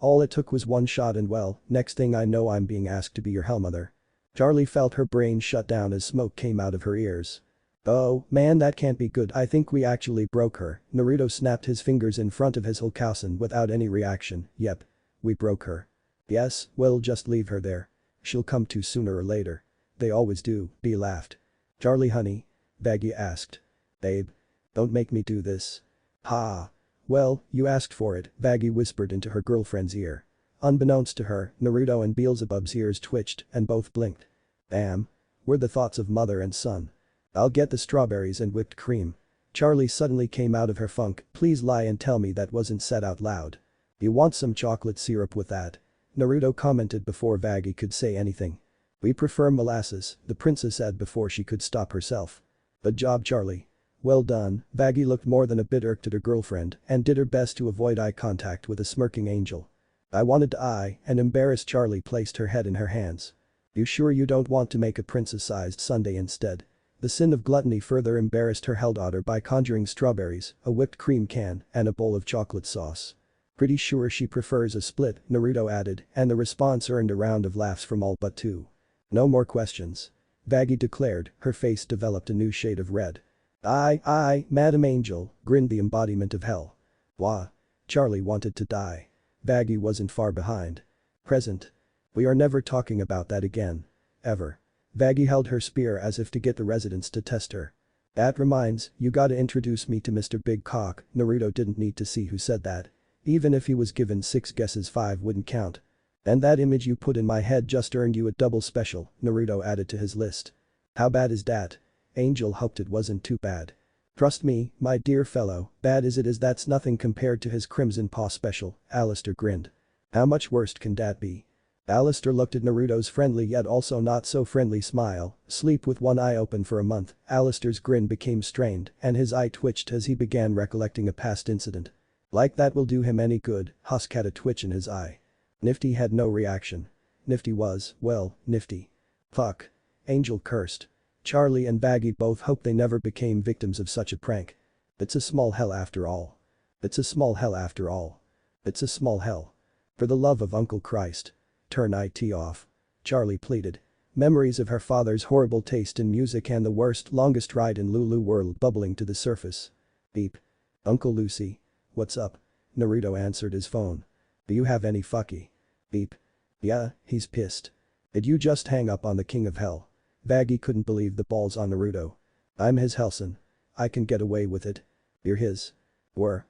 All it took was one shot and well, next thing I know I'm being asked to be your hellmother. Charlie felt her brain shut down as smoke came out of her ears. Oh, man that can't be good I think we actually broke her, Naruto snapped his fingers in front of his Hulkausen without any reaction, yep. We broke her. Yes, we'll just leave her there. She'll come to sooner or later. They always do, B laughed. Charlie honey? Baggy asked. Babe. Don't make me do this. Ha. Well, you asked for it, Baggy whispered into her girlfriend's ear. Unbeknownst to her, Naruto and Beelzebub's ears twitched and both blinked. Damn. Were the thoughts of mother and son. I'll get the strawberries and whipped cream. Charlie suddenly came out of her funk, please lie and tell me that wasn't said out loud. You want some chocolate syrup with that? Naruto commented before Baggy could say anything. We prefer molasses, the princess said before she could stop herself. Good job Charlie. Well done, Baggy looked more than a bit irked at her girlfriend and did her best to avoid eye contact with a smirking Angel. I wanted to eye, and embarrassed Charlie placed her head in her hands. You sure you don't want to make a princess-sized sundae instead? The sin of gluttony further embarrassed her hell daughter by conjuring strawberries, a whipped cream can, and a bowl of chocolate sauce. Pretty sure she prefers a split, Naruto added, and the response earned a round of laughs from all but two. No more questions. Baggy declared, her face developed a new shade of red. Aye, Madam Angel, grinned the embodiment of hell. Wah. Charlie wanted to die. Baggy wasn't far behind. Present. We are never talking about that again. Ever. Baggy held her spear as if to get the residents to test her. That reminds, you gotta introduce me to Mr. Big Cock, Naruto didn't need to see who said that. Even if he was given 6 guesses 5 wouldn't count. And that image you put in my head just earned you a double special, Naruto added to his list. How bad is that? Angel hoped it wasn't too bad. Trust me, my dear fellow, bad as it is that's nothing compared to his Crimson Paw special, Alistair grinned. How much worse can that be? Alistair looked at Naruto's friendly yet also not so friendly smile, sleep with one eye open for a month, Alistair's grin became strained and his eye twitched as he began recollecting a past incident. Like that will do him any good, Husk had a twitch in his eye. Nifty had no reaction. Nifty was, well, nifty. Fuck. Angel cursed. Charlie and Baggy both hoped they never became victims of such a prank. It's a small hell after all. It's a small hell after all. It's a small hell. For the love of Uncle Christ. Turn IT off. Charlie pleaded. Memories of her father's horrible taste in music and the worst longest ride in Lulu World bubbling to the surface. Beep. Uncle Lucy. What's up? Naruto answered his phone. Do you have any fucky? Beep. Yeah, he's pissed. Did you just hang up on the king of hell? Vaggie couldn't believe the balls on Naruto. I'm his Helson. I can get away with it. You're his. Were.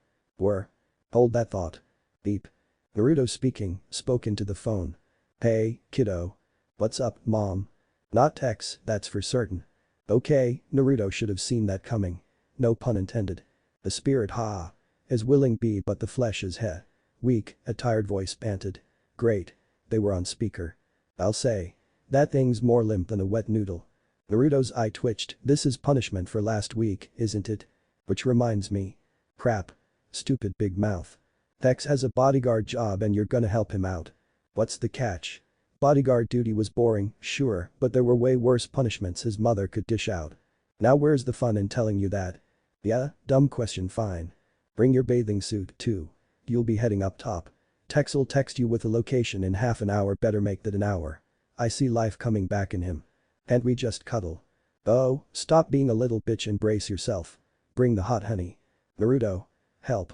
Hold that thought. Beep. Naruto speaking, spoke into the phone. Hey, kiddo. What's up, mom? Not Tex, that's for certain. Okay, Naruto should have seen that coming. No pun intended. The spirit is willing be but the flesh is weak, a tired voice panted. Great. They were on speaker. I'll say. That thing's more limp than a wet noodle. Naruto's eye twitched, this is punishment for last week, isn't it? Which reminds me. Crap. Stupid big mouth. Tex has a bodyguard job and you're gonna help him out. What's the catch? Bodyguard duty was boring, sure, but there were way worse punishments his mother could dish out. Now where's the fun in telling you that? Yeah, dumb question fine. Bring your bathing suit, too. You'll be heading up top. Tex'll text you with a location in half an hour, better make that an hour. I see life coming back in him. Can't we just cuddle? Oh, stop being a little bitch and brace yourself. Bring the hot honey. Naruto. Help.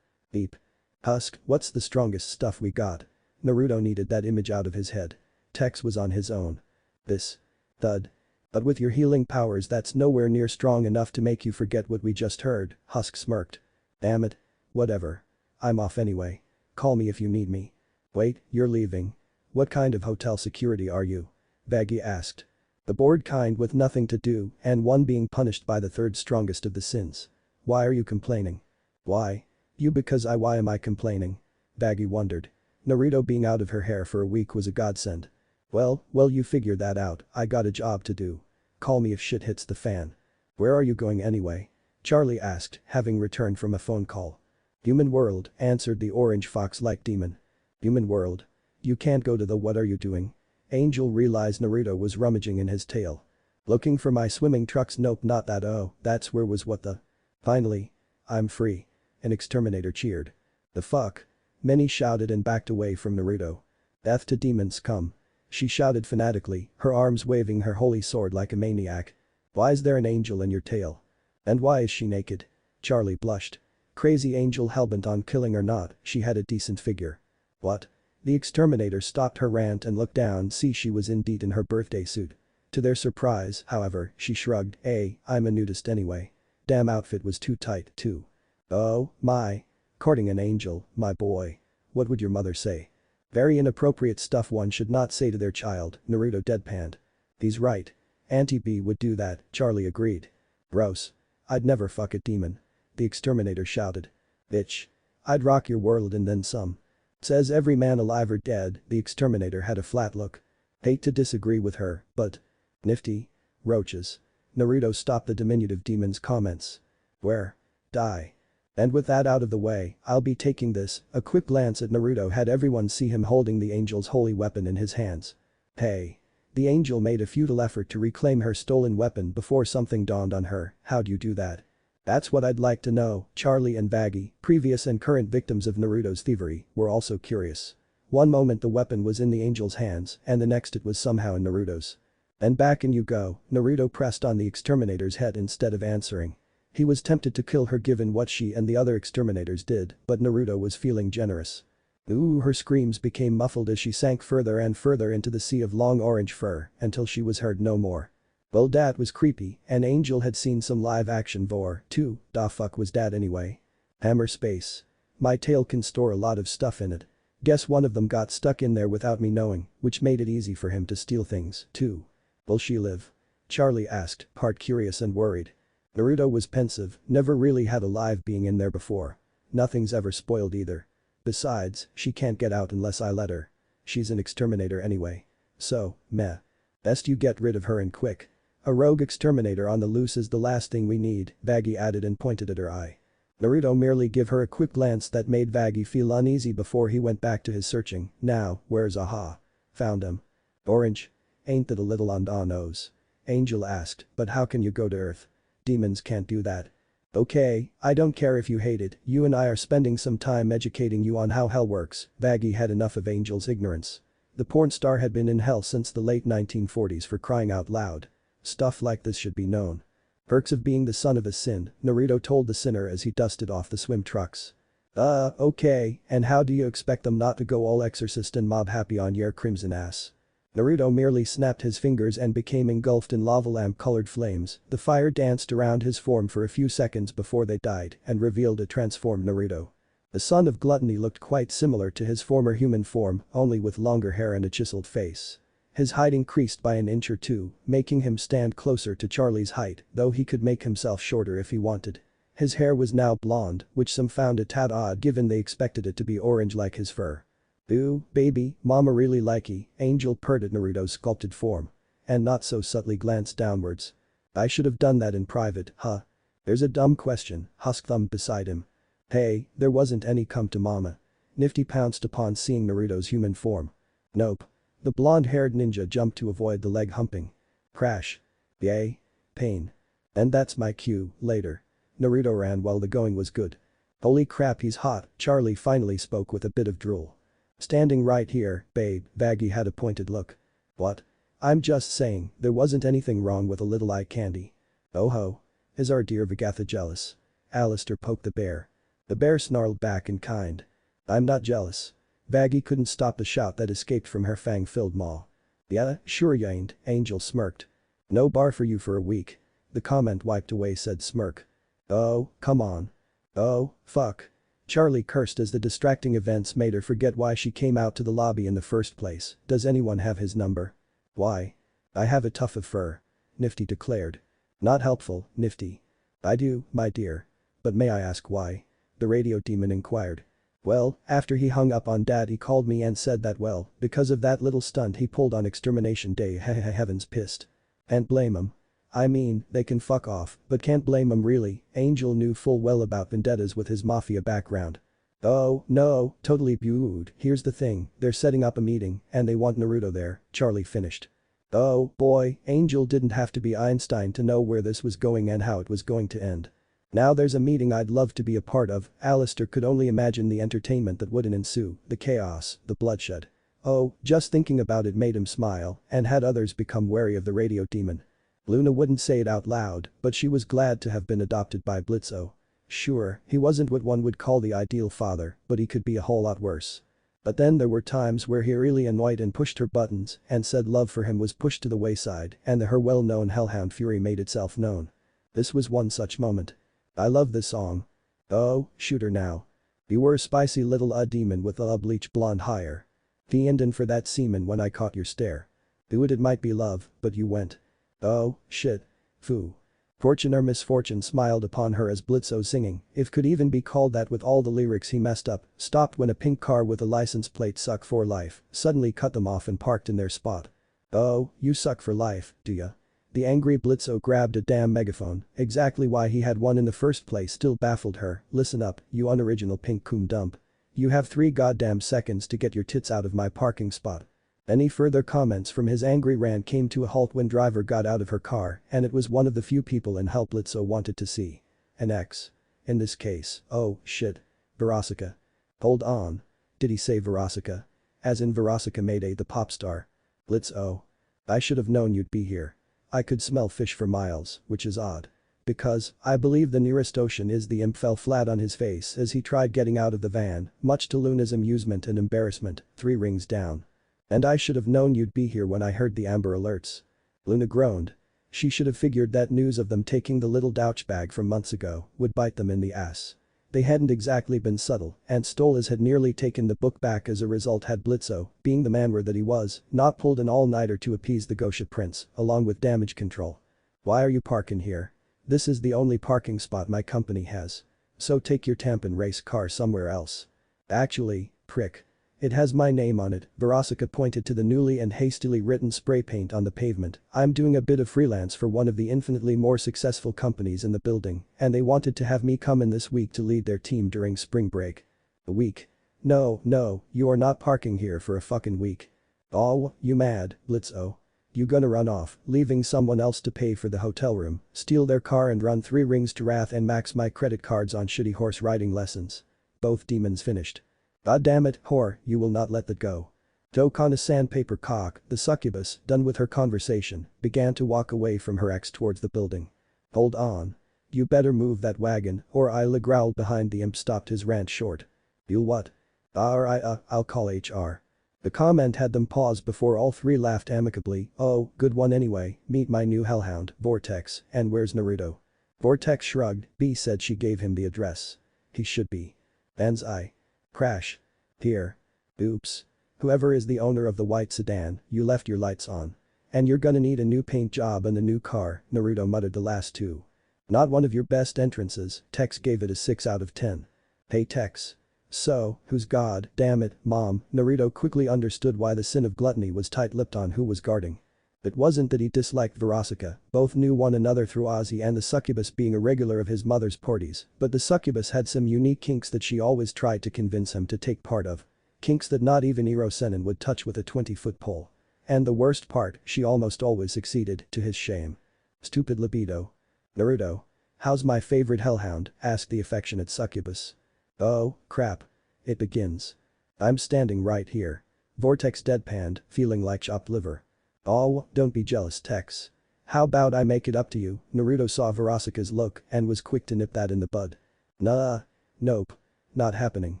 Beep. Husk, what's the strongest stuff we got? Naruto needed that image out of his head. Tex was on his own. This. Thud. But with your healing powers that's nowhere near strong enough to make you forget what we just heard, Husk smirked. Damn it. Whatever. I'm off anyway. Call me if you need me. Wait, you're leaving. What kind of hotel security are you? Vaggie asked. The bored kind with nothing to do and one being punished by the third strongest of the sins. Why are you complaining? Why? You because why am I complaining? Vaggie wondered. Naruto being out of her hair for a week was a godsend. Well, you figure that out, I got a job to do. Call me if shit hits the fan. Where are you going anyway? Charlie asked, having returned from a phone call. Human world, answered the orange fox-like demon. Human world? You can't go to the what are you doing? Angel realized Naruto was rummaging in his tail. Looking for my swimming trunks, nope not that that's where was what the. Finally. I'm free. An exterminator cheered. The fuck? Many shouted and backed away from Naruto. Death to demons come. She shouted fanatically, her arms waving her holy sword like a maniac. Why is there an angel in your tail? And why is she naked? Charlie blushed. Crazy angel hellbent on killing or not, she had a decent figure. What? The exterminator stopped her rant and looked down, see she was indeed in her birthday suit. To their surprise, however, she shrugged, I'm a nudist anyway. Damn outfit was too tight, too. Oh, my. Courting an angel, my boy. What would your mother say? Very inappropriate stuff one should not say to their child, Naruto deadpanned. He's right. Auntie B would do that, Charlie agreed. Gross. I'd never fuck a demon. The exterminator shouted. Bitch. I'd rock your world and then some. Says every man alive or dead, the exterminator had a flat look. Hate to disagree with her, but. Nifty. Roaches. Naruto stopped the diminutive demon's comments. Where? Die. And with that out of the way, I'll be taking this, a quick glance at Naruto had everyone see him holding the angel's holy weapon in his hands. Hey. The angel made a futile effort to reclaim her stolen weapon before something dawned on her, how'd you do that? That's what I'd like to know, Charlie and Vaggie, previous and current victims of Naruto's thievery, were also curious. One moment the weapon was in the angel's hands and the next it was somehow in Naruto's. And back in you go, Naruto pressed on the exterminator's head instead of answering. He was tempted to kill her given what she and the other exterminators did, but Naruto was feeling generous. Ooh, her screams became muffled as she sank further and further into the sea of long orange fur until she was heard no more. Well that was creepy, and Angel had seen some live action vor, too, da fuck was that anyway? Hammer space. My tail can store a lot of stuff in it. Guess one of them got stuck in there without me knowing, which made it easy for him to steal things, too. Will she live? Charlie asked, part curious and worried. Naruto was pensive, never really had a live being in there before. Nothing's ever spoiled either. Besides, she can't get out unless I let her. She's an exterminator anyway. So, meh. Best you get rid of her and quick. A rogue exterminator on the loose is the last thing we need, Vaggie added and pointed at her eye. Naruto merely gave her a quick glance that made Vaggie feel uneasy before he went back to his searching. Now, where's Aha? Found him. Orange? Ain't that a little on the nose? Angel asked, but how can you go to Earth? Demons can't do that. Okay, I don't care if you hate it, you and I are spending some time educating you on how hell works, Vaggie had enough of Angel's ignorance. The porn star had been in hell since the late 1940s for crying out loud. Stuff like this should be known. Perks of being the son of a sin, Naruto told the sinner as he dusted off the swim trunks. Okay, and how do you expect them not to go all exorcist and mob happy on your crimson ass? Naruto merely snapped his fingers and became engulfed in lava lamp-colored flames. The fire danced around his form for a few seconds before they died and revealed a transformed Naruto. The son of gluttony looked quite similar to his former human form, only with longer hair and a chiseled face. His height increased by an inch or two, making him stand closer to Charlie's height, though he could make himself shorter if he wanted. His hair was now blonde, which some found a tad odd given they expected it to be orange like his fur. "Ooh, baby, mama really likey," Angel purred at Naruto's sculpted form. And not so subtly glanced downwards. "I should have done that in private, huh? There's a dumb question," Husk thumped beside him. "Hey, there wasn't any come to mama." Nifty pounced upon seeing Naruto's human form. "Nope." The blonde-haired ninja jumped to avoid the leg humping. Crash. Yay. Pain. "And that's my cue, later." Naruto ran while the going was good. "Holy crap, he's hot," Charlie finally spoke with a bit of drool. "Standing right here, babe," Vaggie had a pointed look. "What? I'm just saying, there wasn't anything wrong with a little eye candy." "Oh ho. Is our dear Vagatha jealous?" Alistair poked the bear. The bear snarled back in kind. "I'm not jealous." Vaggie couldn't stop the shout that escaped from her fang-filled maw. "Yeah, sure you ain't," Angel smirked. "No bar for you for a week." The comment wiped away said smirk. "Oh, come on. Oh, fuck." Charlie cursed as the distracting events made her forget why she came out to the lobby in the first place. "Does anyone have his number?" "Why? I have a tuft of fur," Nifty declared. "Not helpful, Nifty." "I do, my dear. But may I ask why?" the radio demon inquired. "Well, after he hung up on Dad he called me and said that because of that little stunt he pulled on Extermination Day heaven's pissed. And blame him. I mean, they can fuck off, but can't blame him really." Angel knew full well about vendettas with his mafia background. "Oh, no, totally bued. Here's the thing, they're setting up a meeting, and they want Naruto there," Charlie finished. Oh boy, Angel didn't have to be Einstein to know where this was going and how it was going to end. "Now there's a meeting I'd love to be a part of." Alistair could only imagine the entertainment that would ensue, the chaos, the bloodshed. Oh, just thinking about it made him smile and had others become wary of the radio demon. Luna wouldn't say it out loud, but she was glad to have been adopted by Blitzo. Sure, he wasn't what one would call the ideal father, but he could be a whole lot worse. But then there were times where he really annoyed and pushed her buttons and said love for him was pushed to the wayside and her well-known hellhound fury made itself known. This was one such moment. "I love this song." "Oh, shoot her now. You were a spicy little demon with a bleach blonde hair. The endin' for that semen when I caught your stare. Dude, it might be love, but you went. Oh, shit. Foo." Fortune or misfortune smiled upon her as Blitzo singing, if could even be called that with all the lyrics he messed up, stopped when a pink car with a license plate "Suck for Life" suddenly cut them off and parked in their spot. "Oh, you suck for life, do ya?" The angry Blitzo grabbed a damn megaphone, exactly why he had one in the first place still baffled her. "Listen up, you unoriginal pink coon dump. You have 3 goddamn seconds to get your tits out of my parking spot." Any further comments from his angry rant came to a halt when driver got out of her car and it was one of the few people in hell Blitzo wanted to see. An ex. In this case, oh shit. Verosika. Hold on. Did he say Verosika? As in Verosika Mayday the pop star? Blitzo. I should have known you'd be here. I could smell fish for miles, which is odd. Because, I believe the nearest ocean is. The imp fell flat on his face as he tried getting out of the van, much to Luna's amusement and embarrassment, 3 rings down. "And I should have known you'd be here when I heard the Amber Alerts." Luna groaned. She should have figured that news of them taking the little douchebag from months ago would bite them in the ass. They hadn't exactly been subtle, and Stolas had nearly taken the book back as a result had Blitzo, being the manware that he was, not pulled an all-nighter to appease the Gosha prince, along with damage control. "Why are you parking here? This is the only parking spot my company has. So take your Tampan race car somewhere else." "Actually, prick. It has my name on it." Verosika pointed to the newly and hastily written spray paint on the pavement. "I'm doing a bit of freelance for one of the infinitely more successful companies in the building, and they wanted to have me come in this week to lead their team during spring break." "A week? No, you are not parking here for a fucking week." "Oh, you mad, Blitzo? You gonna run off, leaving someone else to pay for the hotel room, steal their car and run 3 rings to Wrath and max my credit cards on shitty horse riding lessons?" Both demons finished. "God damn it, whore, you will not let that go." Dokkan a sandpaper cock, the succubus, done with her conversation, began to walk away from her ex towards the building. Hold on. You better move that wagon or I'll growl behind the imp stopped his rant short. You'll what? I'll call HR. The comment had them pause before all three laughed amicably. Oh, good one anyway, meet my new hellhound, Vortex, and where's Naruto? Vortex shrugged, B said she gave him the address. He should be. Banzai. Crash. Here. Oops. Whoever is the owner of the white sedan, you left your lights on. And you're gonna need a new paint job and a new car, Naruto muttered the last two. Not one of your best entrances, Tex gave it a 6 out of 10. Hey Tex. So, who's God, damn it, Mom, Naruto quickly understood why the sin of gluttony was tight-lipped on who was guarding. It wasn't that he disliked Verosika, both knew one another through Ozzy and the succubus being a regular of his mother's parties, but the succubus had some unique kinks that she always tried to convince him to take part of. Kinks that not even Iro Sennin would touch with a 20-foot pole. And the worst part, she almost always succeeded, to his shame. Stupid libido. Naruto. How's my favorite hellhound? Asked the affectionate succubus. Oh, crap. It begins. I'm standing right here. Vortex deadpanned, feeling like chopped liver. Oh, don't be jealous, Tex. How about I make it up to you? Naruto saw Verosika's look and was quick to nip that in the bud. Nah. Nope. Not happening.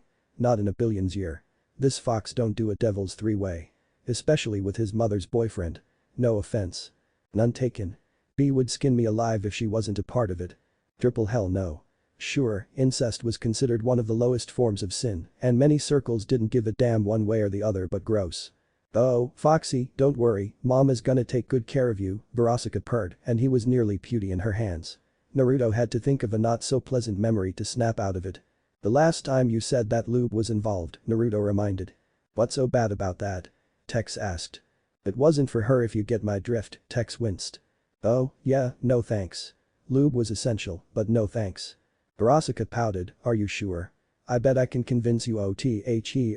Not in a billion's year. This fox don't do a devil's three-way. Especially with his mother's boyfriend. No offense. None taken. B would skin me alive if she wasn't a part of it. Triple hell no. Sure, incest was considered one of the lowest forms of sin, and many circles didn't give a damn one way or the other but gross. Oh, Foxy, don't worry, Mom is gonna take good care of you, Verosika purred, and he was nearly putty in her hands. Naruto had to think of a not-so-pleasant memory to snap out of it. The last time you said that lube was involved, Naruto reminded. What's so bad about that? Tex asked. It wasn't for her if you get my drift, Tex winced. Oh, yeah, no thanks. Lube was essential, but no thanks. Verosika pouted, are you sure? I bet I can convince you OTHERWISE.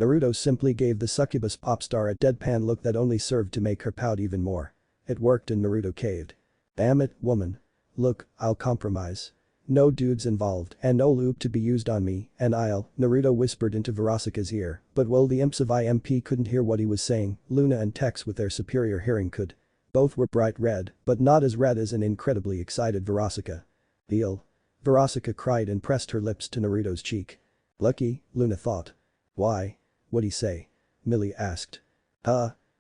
Naruto simply gave the succubus popstar a deadpan look that only served to make her pout even more. It worked and Naruto caved. Damn it, woman. Look, I'll compromise. No dudes involved and no lube to be used on me and Naruto whispered into Verosika's ear, but while the imps of IMP couldn't hear what he was saying, Luna and Tex with their superior hearing could. Both were bright red, but not as red as an incredibly excited Verosika. Deal. Verosika cried and pressed her lips to Naruto's cheek. Lucky, Luna thought. Why? What'd he say? Millie asked.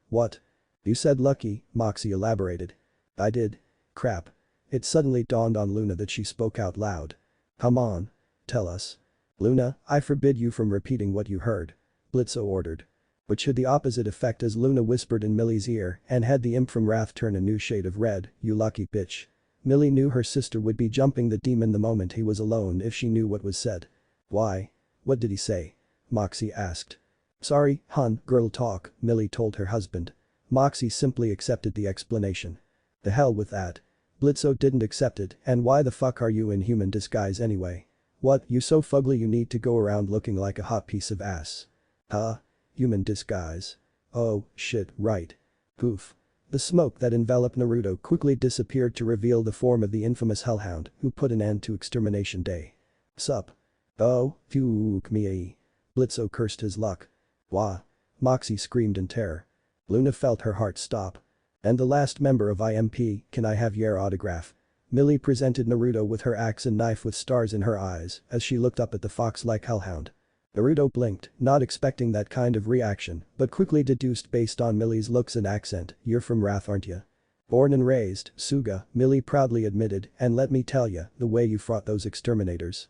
What? You said lucky, Moxie elaborated. I did. Crap. It suddenly dawned on Luna that she spoke out loud. Come on. Tell us. Luna, I forbid you from repeating what you heard. Blitzo ordered. Which had the opposite effect as Luna whispered in Millie's ear and had the imp from Wrath turn a new shade of red, you lucky bitch. Millie knew her sister would be jumping the demon the moment he was alone if she knew what was said. Why? What did he say? Moxie asked. Sorry, hun, girl talk, Millie told her husband. Moxie simply accepted the explanation. The hell with that. Blitzo didn't accept it, and why the fuck are you in human disguise anyway? What, you so fugly you need to go around looking like a hot piece of ass? Huh? Human disguise. Oh, shit, right. Poof. The smoke that enveloped Naruto quickly disappeared to reveal the form of the infamous hellhound who put an end to Extermination Day. Sup? Oh, fuck me. Blitzo cursed his luck. Wah. Moxie screamed in terror. Luna felt her heart stop. And the last member of IMP, can I have your autograph? Millie presented Naruto with her axe and knife with stars in her eyes as she looked up at the fox-like hellhound. Naruto blinked, not expecting that kind of reaction, but quickly deduced based on Millie's looks and accent, you're from Wrath aren't you? Born and raised, Suga, Millie proudly admitted, and let me tell ya, the way you fought those exterminators.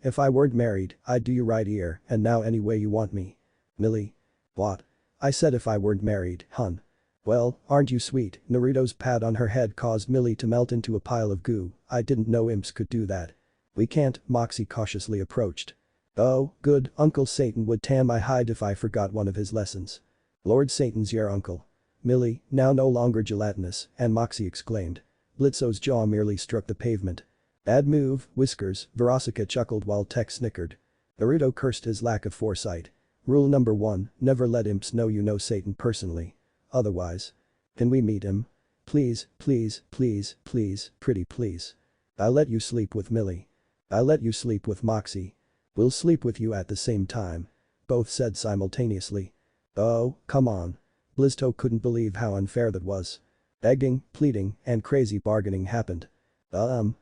If I weren't married, I'd do you right here, and now any way you want me. Millie. What? I said if I weren't married, hun. Well, aren't you sweet? Naruto's pat on her head caused Millie to melt into a pile of goo. I didn't know imps could do that. We can't, Moxie cautiously approached. Oh, good, Uncle Satan would tan my hide if I forgot one of his lessons. Lord Satan's your uncle. Millie, now no longer gelatinous, and Moxie exclaimed. Blitzo's jaw merely struck the pavement. Bad move, Whiskers, Verosika chuckled while Tex snickered. Naruto cursed his lack of foresight. Rule number 1, never let imps know you know Satan personally. Otherwise. Can we meet him? Please, please, please, please, pretty please. I'll let you sleep with Millie. I'll let you sleep with Moxie. We'll sleep with you at the same time. both said simultaneously. Oh, come on. Blizto couldn't believe how unfair that was. Begging, pleading, and crazy bargaining happened. Huh?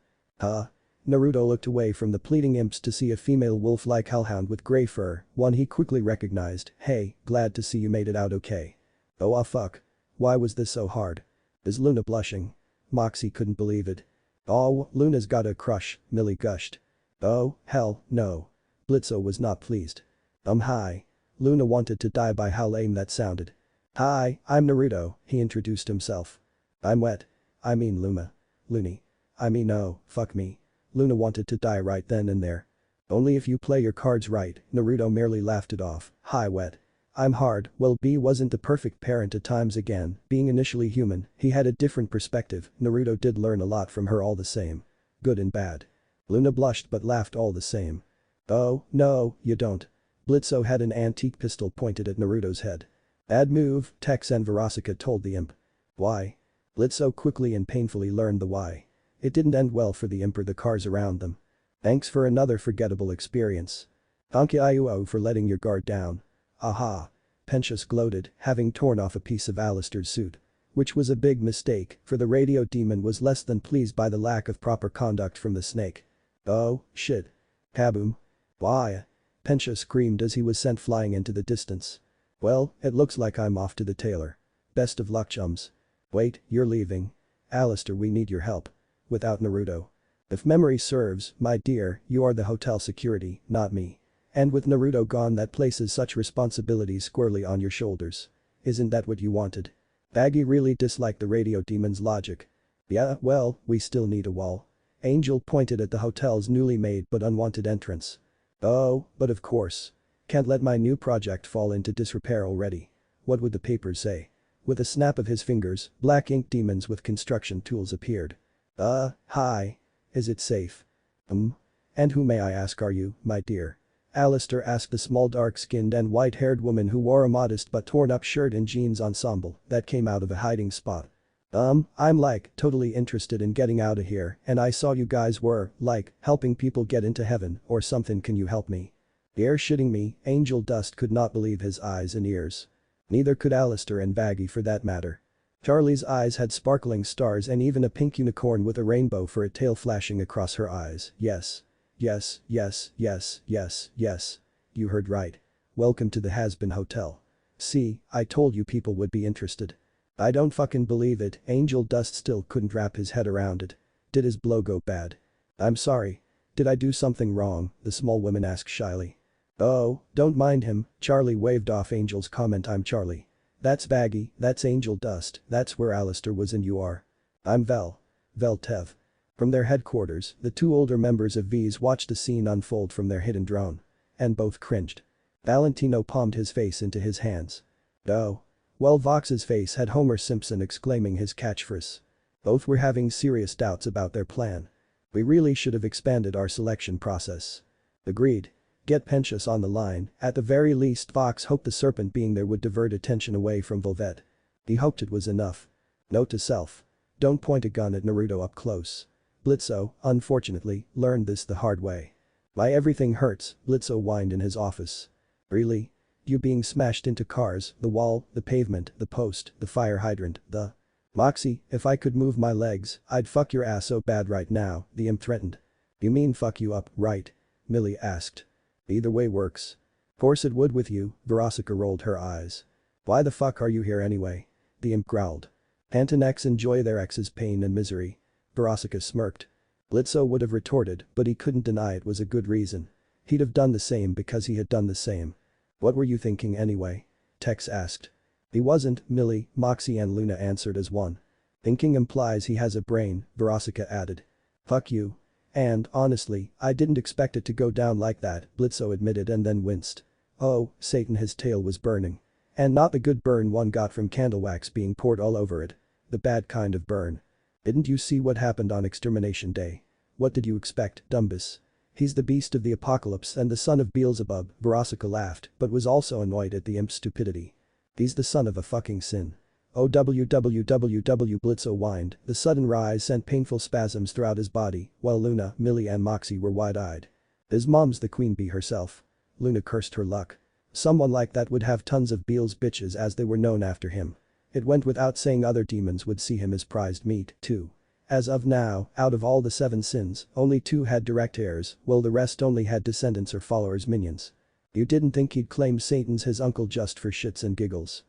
Naruto looked away from the pleading imps to see a female wolf-like hellhound with grey fur, one he quickly recognized. Hey, glad to see you made it out okay. Oh fuck. Why was this so hard? Is Luna blushing? Moxie couldn't believe it. Oh, Luna's got a crush, Millie gushed. Oh, hell, no. Blitzo was not pleased. Hi. Luna wanted to die by how lame that sounded. Hi, I'm Naruto, he introduced himself. I'm wet. I mean Luma. Loony. I mean oh, fuck me. Luna wanted to die right then and there. Only if you play your cards right, Naruto merely laughed it off. Hi wet. I'm hard. Well, B wasn't the perfect parent at times again, being initially human, he had a different perspective. Naruto did learn a lot from her all the same. Good and bad. Luna blushed but laughed all the same. Oh, no, you don't. Blitzo had an antique pistol pointed at Naruto's head. Bad move, Tex and Verosika told the imp. Why? Blitzo quickly and painfully learned the why. It didn't end well for the imp or the cars around them. Thanks for another forgettable experience. Anki Iuo for letting your guard down. Aha. Pensius gloated, having torn off a piece of Alistair's suit. Which was a big mistake, for the radio demon was less than pleased by the lack of proper conduct from the snake. Oh, shit. Kaboom. Why? Pensius screamed as he was sent flying into the distance. Well, it looks like I'm off to the tailor. Best of luck chums. Wait, you're leaving. Alistair, we need your help. Without Naruto. If memory serves, my dear, you are the hotel security, not me. And with Naruto gone that places such responsibilities squarely on your shoulders. Isn't that what you wanted? Baggy really disliked the radio demon's logic. Yeah, well, we still need a wall. Angel pointed at the hotel's newly made but unwanted entrance. Oh, but of course. Can't let my new project fall into disrepair already. What would the papers say? With a snap of his fingers, black ink demons with construction tools appeared. Hi. Is it safe? And who may I ask are you, my dear? Alistair asked the small dark-skinned and white-haired woman who wore a modest but torn-up shirt and jeans ensemble that came out of a hiding spot. I'm like, totally interested in getting out of here and I saw you guys were, like, helping people get into heaven or something, can you help me? You're shitting me, Angel Dust could not believe his eyes and ears. Neither could Alistair and Baggy for that matter. Charlie's eyes had sparkling stars and even a pink unicorn with a rainbow for a tail flashing across her eyes. Yes. Yes, yes, yes, yes, yes. You heard right. Welcome to the Has-Been Hotel. See, I told you people would be interested. I don't fucking believe it, Angel Dust still couldn't wrap his head around it. Did his blow go bad? I'm sorry. Did I do something wrong? The small woman asked shyly. Oh, don't mind him, Charlie waved off Angel's comment. I'm Charlie. That's Baggy, that's Angel Dust, that's where Alistair was and you are. I'm Vel. Tev. From their headquarters, the two older members of V's watched the scene unfold from their hidden drone. And both cringed. Valentino palmed his face into his hands. Oh. Well, Vox's face had Homer Simpson exclaiming his catchphrase. Both were having serious doubts about their plan. We really should have expanded our selection process. Agreed. Get Pensius on the line, at the very least Vox hoped the serpent being there would divert attention away from Volvet. He hoped it was enough. Note to self. Don't point a gun at Naruto up close. Blitzo, unfortunately, learned this the hard way. My everything hurts, Blitzo whined in his office. Really? You being smashed into cars, the wall, the pavement, the post, the fire hydrant, the… Moxie, if I could move my legs, I'd fuck your ass so bad right now, the imp threatened. You mean fuck you up, right? Millie asked. Either way works. Course it would with you, Verosika rolled her eyes. Why the fuck are you here anyway? The imp growled. Antonex enjoy their ex's pain and misery. Verosika smirked. Blitzo would have retorted, but he couldn't deny it was a good reason. He'd have done the same because he had done the same. What were you thinking anyway? Tex asked. He wasn't, Millie, Moxie and Luna answered as one. Thinking implies he has a brain, Verosika added. Fuck you. And, honestly, I didn't expect it to go down like that, Blitzo admitted and then winced. Oh, Satan, his tail was burning. And not the good burn one got from candle wax being poured all over it. The bad kind of burn. Didn't you see what happened on Extermination Day? What did you expect, Dumbus? He's the beast of the apocalypse and the son of Beelzebub, Verosika laughed but was also annoyed at the imp's stupidity. He's the son of a fucking sin. Blitzo whined, the sudden rise sent painful spasms throughout his body, while Luna, Millie and Moxie were wide-eyed. His mom's the queen bee herself. Luna cursed her luck. Someone like that would have tons of Beel's bitches as they were known after him. It went without saying other demons would see him as prized meat, too. As of now, out of all the 7 sins, only 2 had direct heirs, while the rest only had descendants or followers minions. You didn't think he'd claim Satan's his uncle just for shits and giggles?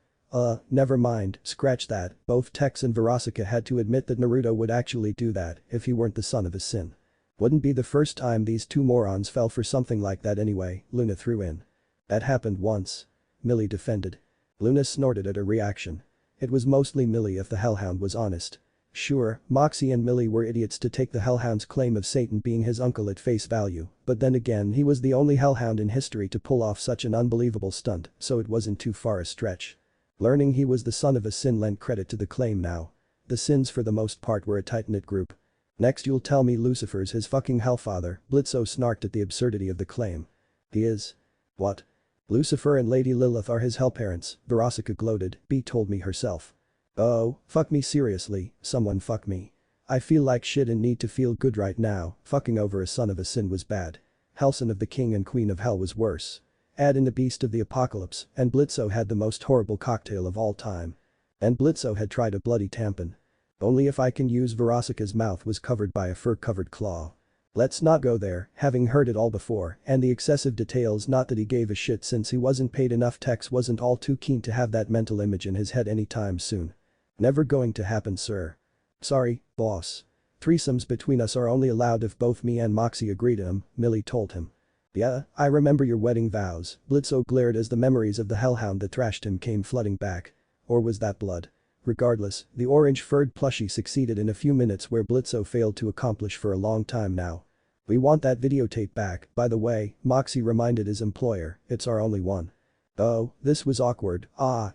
Never mind, scratch that, both Tex and Verosika had to admit that Naruto would actually do that if he weren't the son of a sin. Wouldn't be the first time these 2 morons fell for something like that anyway, Luna threw in. That happened once. Millie defended. Luna snorted at her reaction. It was mostly Millie if the Hellhound was honest. Sure, Moxie and Millie were idiots to take the Hellhound's claim of Satan being his uncle at face value, but then again he was the only Hellhound in history to pull off such an unbelievable stunt, so it wasn't too far a stretch. Learning he was the son of a sin lent credit to the claim now. The sins for the most part were a tight-knit group. Next you'll tell me Lucifer's his fucking hellfather, Blitzo snarked at the absurdity of the claim. He is? What? Lucifer and Lady Lilith are his hellparents, Verosika gloated, B told me herself. Oh, fuck me seriously, someone fuck me. I feel like shit and need to feel good right now, fucking over a son of a sin was bad. Hellson of the king and queen of hell was worse. Add in a beast of the apocalypse, and Blitzo had the most horrible cocktail of all time. And Blitzo had tried a bloody tampon. Only if I can use Verosika's mouth was covered by a fur-covered claw. Let's not go there, having heard it all before, and the excessive details not that he gave a shit since he wasn't paid enough. Tex wasn't all too keen to have that mental image in his head anytime soon. Never going to happen, sir. Sorry, boss. Threesomes between us are only allowed if both me and Moxie agree to them, Millie told him. Yeah, I remember your wedding vows, Blitzo glared as the memories of the hellhound that thrashed him came flooding back. Or was that blood? Regardless, the orange-furred plushie succeeded in a few minutes where Blitzo failed to accomplish for a long time now. We want that videotape back, by the way, Moxie reminded his employer, it's our only one. Oh, this was awkward,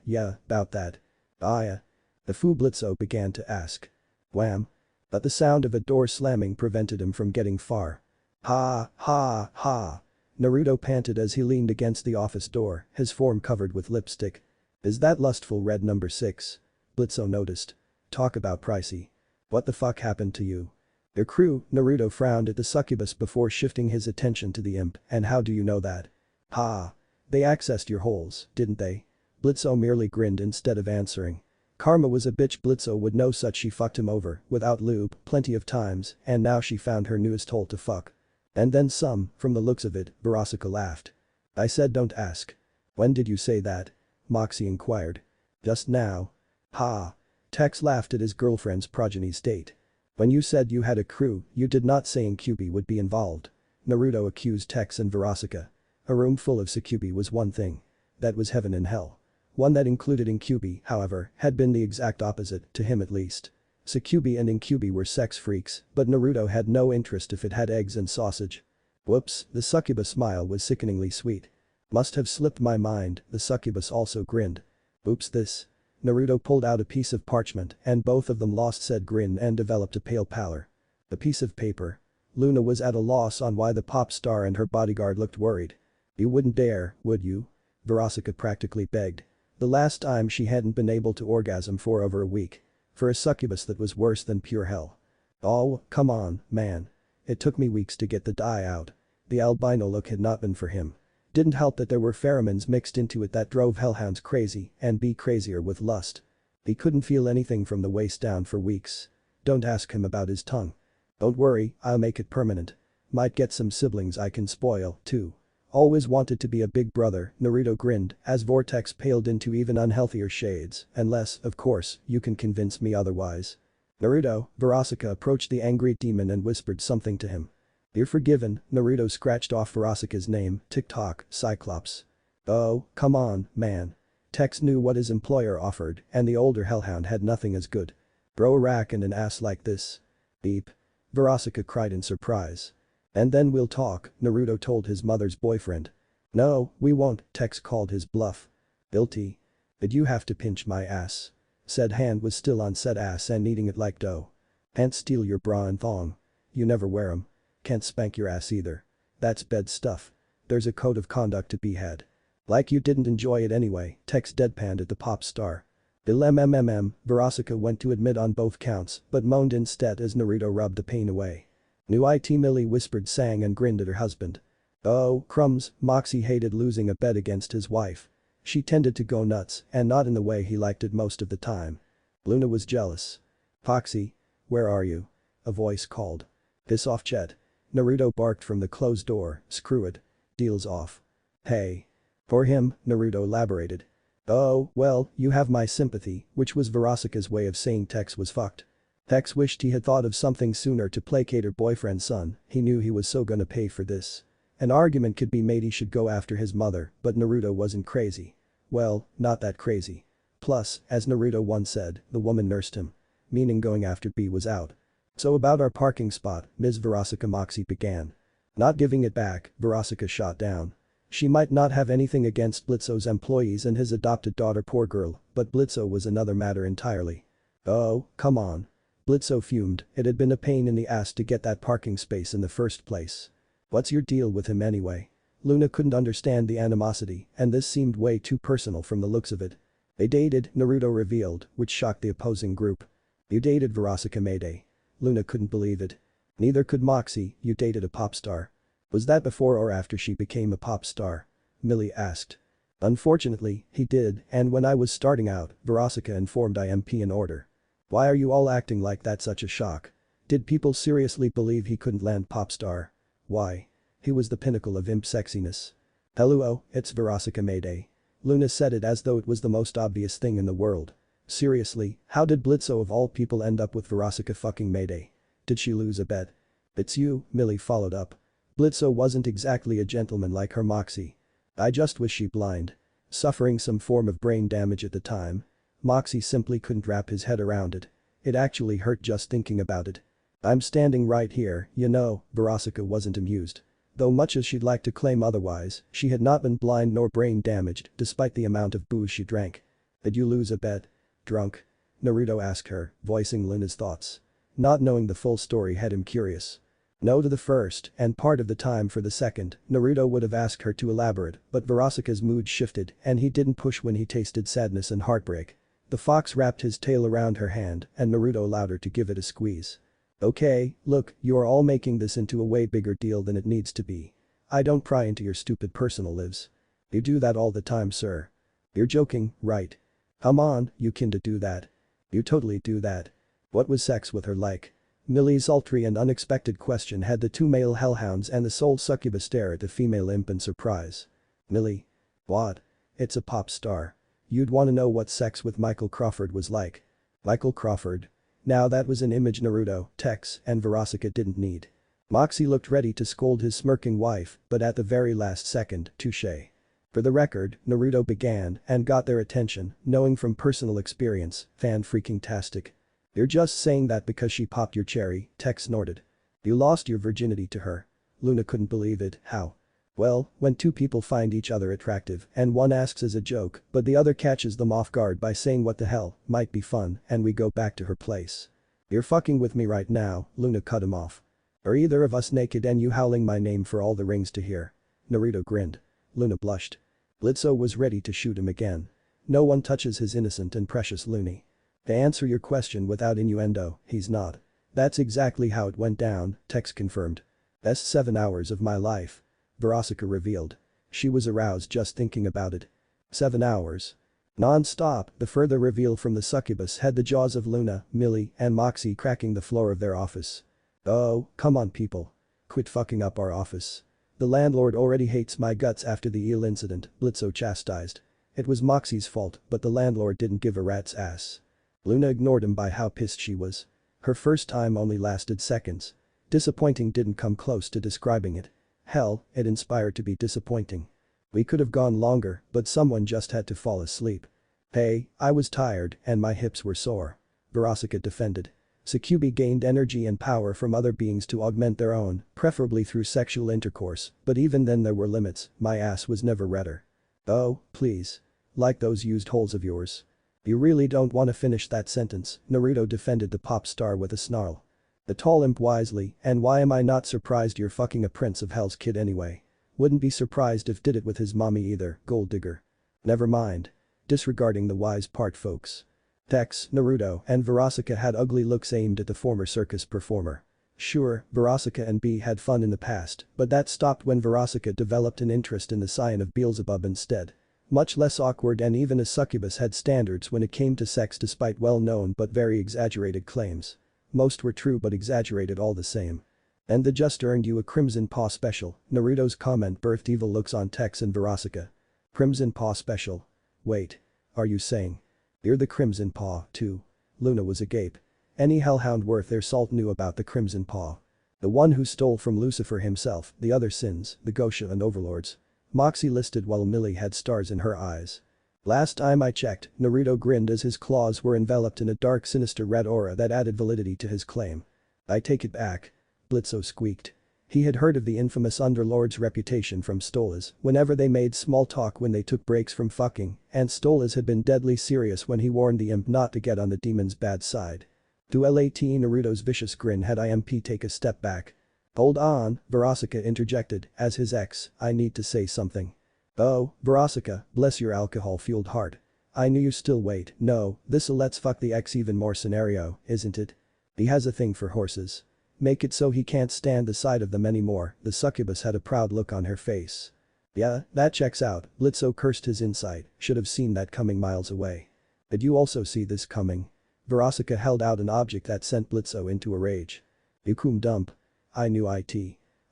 yeah, about that. Yeah. The Fu Blitzo began to ask. Wham. But the sound of a door slamming prevented him from getting far. Ha, ha, ha. Naruto panted as he leaned against the office door, his form covered with lipstick. Is that lustful red number 6? Blitzo noticed. Talk about pricey. What the fuck happened to you? Your crew, Naruto frowned at the succubus before shifting his attention to the imp, and how do you know that? Ha. They accessed your holes, didn't they? Blitzo merely grinned instead of answering. Karma was a bitch. Blitzo would know such. She fucked him over, without lube, plenty of times, and now she found her newest hole to fuck. And then some, from the looks of it, Verosika laughed. I said don't ask. When did you say that? Moxie inquired. Just now. Ha. Tex laughed at his girlfriend's progeny state. When you said you had a crew, you did not say Kyuubi would be involved. Naruto accused Tex and Verosika. A room full of Kyuubi was one thing. That was heaven and hell. One that included Kyuubi, however, had been the exact opposite, to him at least. Kyuubi and Kyuubi were sex freaks, but Naruto had no interest if it had eggs and sausage. Whoops, the succubus smile was sickeningly sweet. Must have slipped my mind, the succubus also grinned. Oops this. Naruto pulled out a piece of parchment and both of them lost said grin and developed a pale pallor. A piece of paper. Luna was at a loss on why the pop star and her bodyguard looked worried. You wouldn't dare, would you? Verosika practically begged. The last time she hadn't been able to orgasm for over a week. For a succubus that was worse than pure hell. Oh, come on, man. It took me weeks to get the dye out. The albino look had not been for him. Didn't help that there were pheromones mixed into it that drove hellhounds crazy and be crazier with lust. He couldn't feel anything from the waist down for weeks. Don't ask him about his tongue. Don't worry, I'll make it permanent. Might get some siblings I can spoil, too. Always wanted to be a big brother, Naruto grinned as Vortex paled into even unhealthier shades, unless, of course, you can convince me otherwise. Naruto, Verosika approached the angry demon and whispered something to him. You're forgiven, Naruto scratched off Verosika's name, tick-tock, Cyclops. Oh, come on, man. Tex knew what his employer offered, and the older hellhound had nothing as good. Bro a rack and an ass like this. Beep. Verosika cried in surprise. And then we'll talk, Naruto told his mother's boyfriend. No, we won't, Tex called his bluff. Guilty. Did you have to pinch my ass? Said hand was still on said ass and kneading it like dough. Can't steal your bra and thong. You never wear 'em. Can't spank your ass either. That's bed stuff. There's a code of conduct to be had. Like you didn't enjoy it anyway, Tex deadpanned at the pop star. Verosika went to admit on both counts but moaned instead as Naruto rubbed the pain away. New IT Millie whispered sang and grinned at her husband. Oh, crumbs, Moxie hated losing a bet against his wife. She tended to go nuts and not in the way he liked it most of the time. Luna was jealous. Foxy, where are you? A voice called. Piss off, Chet. Naruto barked from the closed door, screw it. Deal's off. Hey. For him, Naruto elaborated. Oh, well, you have my sympathy, which was Verosika's way of saying Tex was fucked. Tex wished he had thought of something sooner to placate her boyfriend's son, he knew he was so gonna pay for this. An argument could be made he should go after his mother, but Naruto wasn't crazy. Well, not that crazy. Plus, as Naruto once said, the woman nursed him. Meaning going after B was out. So about our parking spot, Ms. Verosika Moxie began. Not giving it back, Verosika shot down. She might not have anything against Blitzo's employees and his adopted daughter, poor girl, but Blitzo was another matter entirely. Oh, come on. Blitzo fumed, it had been a pain in the ass to get that parking space in the first place. What's your deal with him anyway? Luna couldn't understand the animosity, and this seemed way too personal from the looks of it. They dated, Naruto revealed, which shocked the opposing group. You dated Verosika Mayday. Luna couldn't believe it. Neither could Moxie, you dated a pop star. Was that before or after she became a pop star? Millie asked. Unfortunately, he did, and when I was starting out, Verosika informed IMP in order. Why are you all acting like that's such a shock? Did people seriously believe he couldn't land pop star? Why? He was the pinnacle of imp sexiness. Hello, it's Verosika Mayday. Luna said it as though it was the most obvious thing in the world. Seriously, how did Blitzo of all people end up with Verosika fucking Mayday? Did she lose a bet? It's you, Millie followed up. Blitzo wasn't exactly a gentleman like her Moxie. I just wish she blind. Suffering some form of brain damage at the time. Moxie simply couldn't wrap his head around it. It actually hurt just thinking about it. I'm standing right here, you know, Verosika wasn't amused. Though much as she'd like to claim otherwise, she had not been blind nor brain damaged despite the amount of booze she drank. Did you lose a bet? Drunk? Naruto asked her, voicing Luna's thoughts. Not knowing the full story had him curious. No to the first, and part of the time for the second, Naruto would have asked her to elaborate, but Verosika's mood shifted and he didn't push when he tasted sadness and heartbreak. The fox wrapped his tail around her hand and Naruto allowed her to give it a squeeze. Okay, look, you are all making this into a way bigger deal than it needs to be. I don't pry into your stupid personal lives. You do that all the time, sir. You're joking, right? Come on, you kinda do that. You totally do that. What was sex with her like? Millie's sultry and unexpected question had the two male hellhounds and the soul succubus stare at the female imp in surprise. Millie. What? It's a pop star. You'd wanna know what sex with Michael Crawford was like. Michael Crawford. Now that was an image Naruto, Tex, and Verosika didn't need. Moxie looked ready to scold his smirking wife, but at the very last second, touché. For the record, Naruto began and got their attention, knowing from personal experience, fan-freaking-tastic. You're just saying that because she popped your cherry, Tex snorted. You lost your virginity to her. Luna couldn't believe it, how? Well, when two people find each other attractive and one asks as a joke but the other catches them off guard by saying what the hell, might be fun, and we go back to her place. You're fucking with me right now, Luna cut him off. Are either of us naked and you howling my name for all the rings to hear? Naruto grinned. Luna blushed. Blitzo was ready to shoot him again. No one touches his innocent and precious loony. To answer your question without innuendo, he's not. That's exactly how it went down, Tex confirmed. Best 7 hours of my life. Verosika revealed. She was aroused just thinking about it. 7 hours. Non-stop, the further reveal from the succubus had the jaws of Luna, Millie, and Moxie cracking the floor of their office. Oh, come on people. Quit fucking up our office. The landlord already hates my guts after the eel incident, Blitzo chastised. It was Moxie's fault, but the landlord didn't give a rat's ass. Luna ignored him by how pissed she was. Her first time only lasted seconds. Disappointing didn't come close to describing it. Hell, it inspired to be disappointing. We could have gone longer, but someone just had to fall asleep. Hey, I was tired and my hips were sore. Verosika defended. Kyuubi gained energy and power from other beings to augment their own, preferably through sexual intercourse, but even then there were limits, my ass was never redder. Oh, please. Like those used holes of yours. You really don't want to finish that sentence, Naruto defended the pop star with a snarl. The tall imp wisely, and why am I not surprised you're fucking a Prince of Hell's kid anyway? Wouldn't be surprised if did it with his mommy either, gold digger. Never mind. Disregarding the wise part folks. Tex, Naruto, and Verosika had ugly looks aimed at the former circus performer. Sure, Verosika and B had fun in the past, but that stopped when Verosika developed an interest in the sign of Beelzebub instead. Much less awkward, and even a succubus had standards when it came to sex despite well-known but very exaggerated claims. Most were true but exaggerated all the same. And the just earned you a Crimson Paw special, Naruto's comment birthed evil looks on Tex and Verosika. Crimson Paw special? Wait. Are you saying you're the Crimson Paw, too? Luna was agape. Any hellhound worth their salt knew about the Crimson Paw. The one who stole from Lucifer himself, the other sins, the Gosha and Overlords. Moxie listed while Millie had stars in her eyes. Last time I checked, Naruto grinned as his claws were enveloped in a dark sinister red aura that added validity to his claim. I take it back. Blitzo squeaked. He had heard of the infamous Underlord's reputation from Stolas whenever they made small talk when they took breaks from fucking, and Stolas had been deadly serious when he warned the imp not to get on the demon's bad side. To LAT Naruto's vicious grin had IMP take a step back. Hold on, Verosika interjected, as his ex, I need to say something. Oh, Verosika, bless your alcohol-fueled heart. I knew you still wait, no, this a let's fuck the ex even more scenario, isn't it? He has a thing for horses. Make it so he can't stand the sight of them anymore, the succubus had a proud look on her face. Yeah, that checks out, Blitzo cursed his insight, should have seen that coming miles away. Did you also see this coming? Verosika held out an object that sent Blitzo into a rage. Yukum dump. I knew it.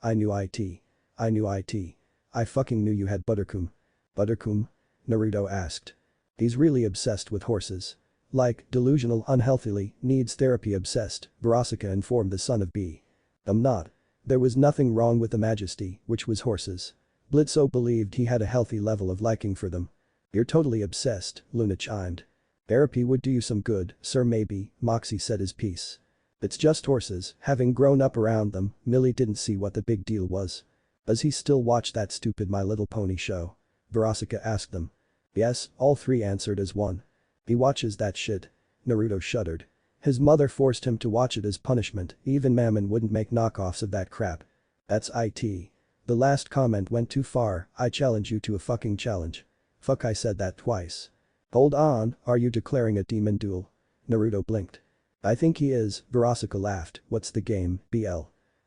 I knew it. I knew it. I fucking knew you had Buttercum. Buttercum? Naruto asked. He's really obsessed with horses. Like, delusional unhealthily, needs therapy obsessed, Verosika informed the son of B. I'm not. There was nothing wrong with the Majesty, which was horses. Blitzo believed he had a healthy level of liking for them. You're totally obsessed, Luna chimed. Therapy would do you some good, sir maybe, Moxie said his piece. It's just horses, having grown up around them, Millie didn't see what the big deal was. Does he still watch that stupid My Little Pony show? Verosika asked them. Yes, all three answered as one. He watches that shit. Naruto shuddered. His mother forced him to watch it as punishment, even Mammon wouldn't make knockoffs of that crap. That's it. The last comment went too far, I challenge you to a fucking challenge. Fuck, I said that twice. Hold on, are you declaring a demon duel? Naruto blinked. I think he is, Verosika laughed, what's the game, BL?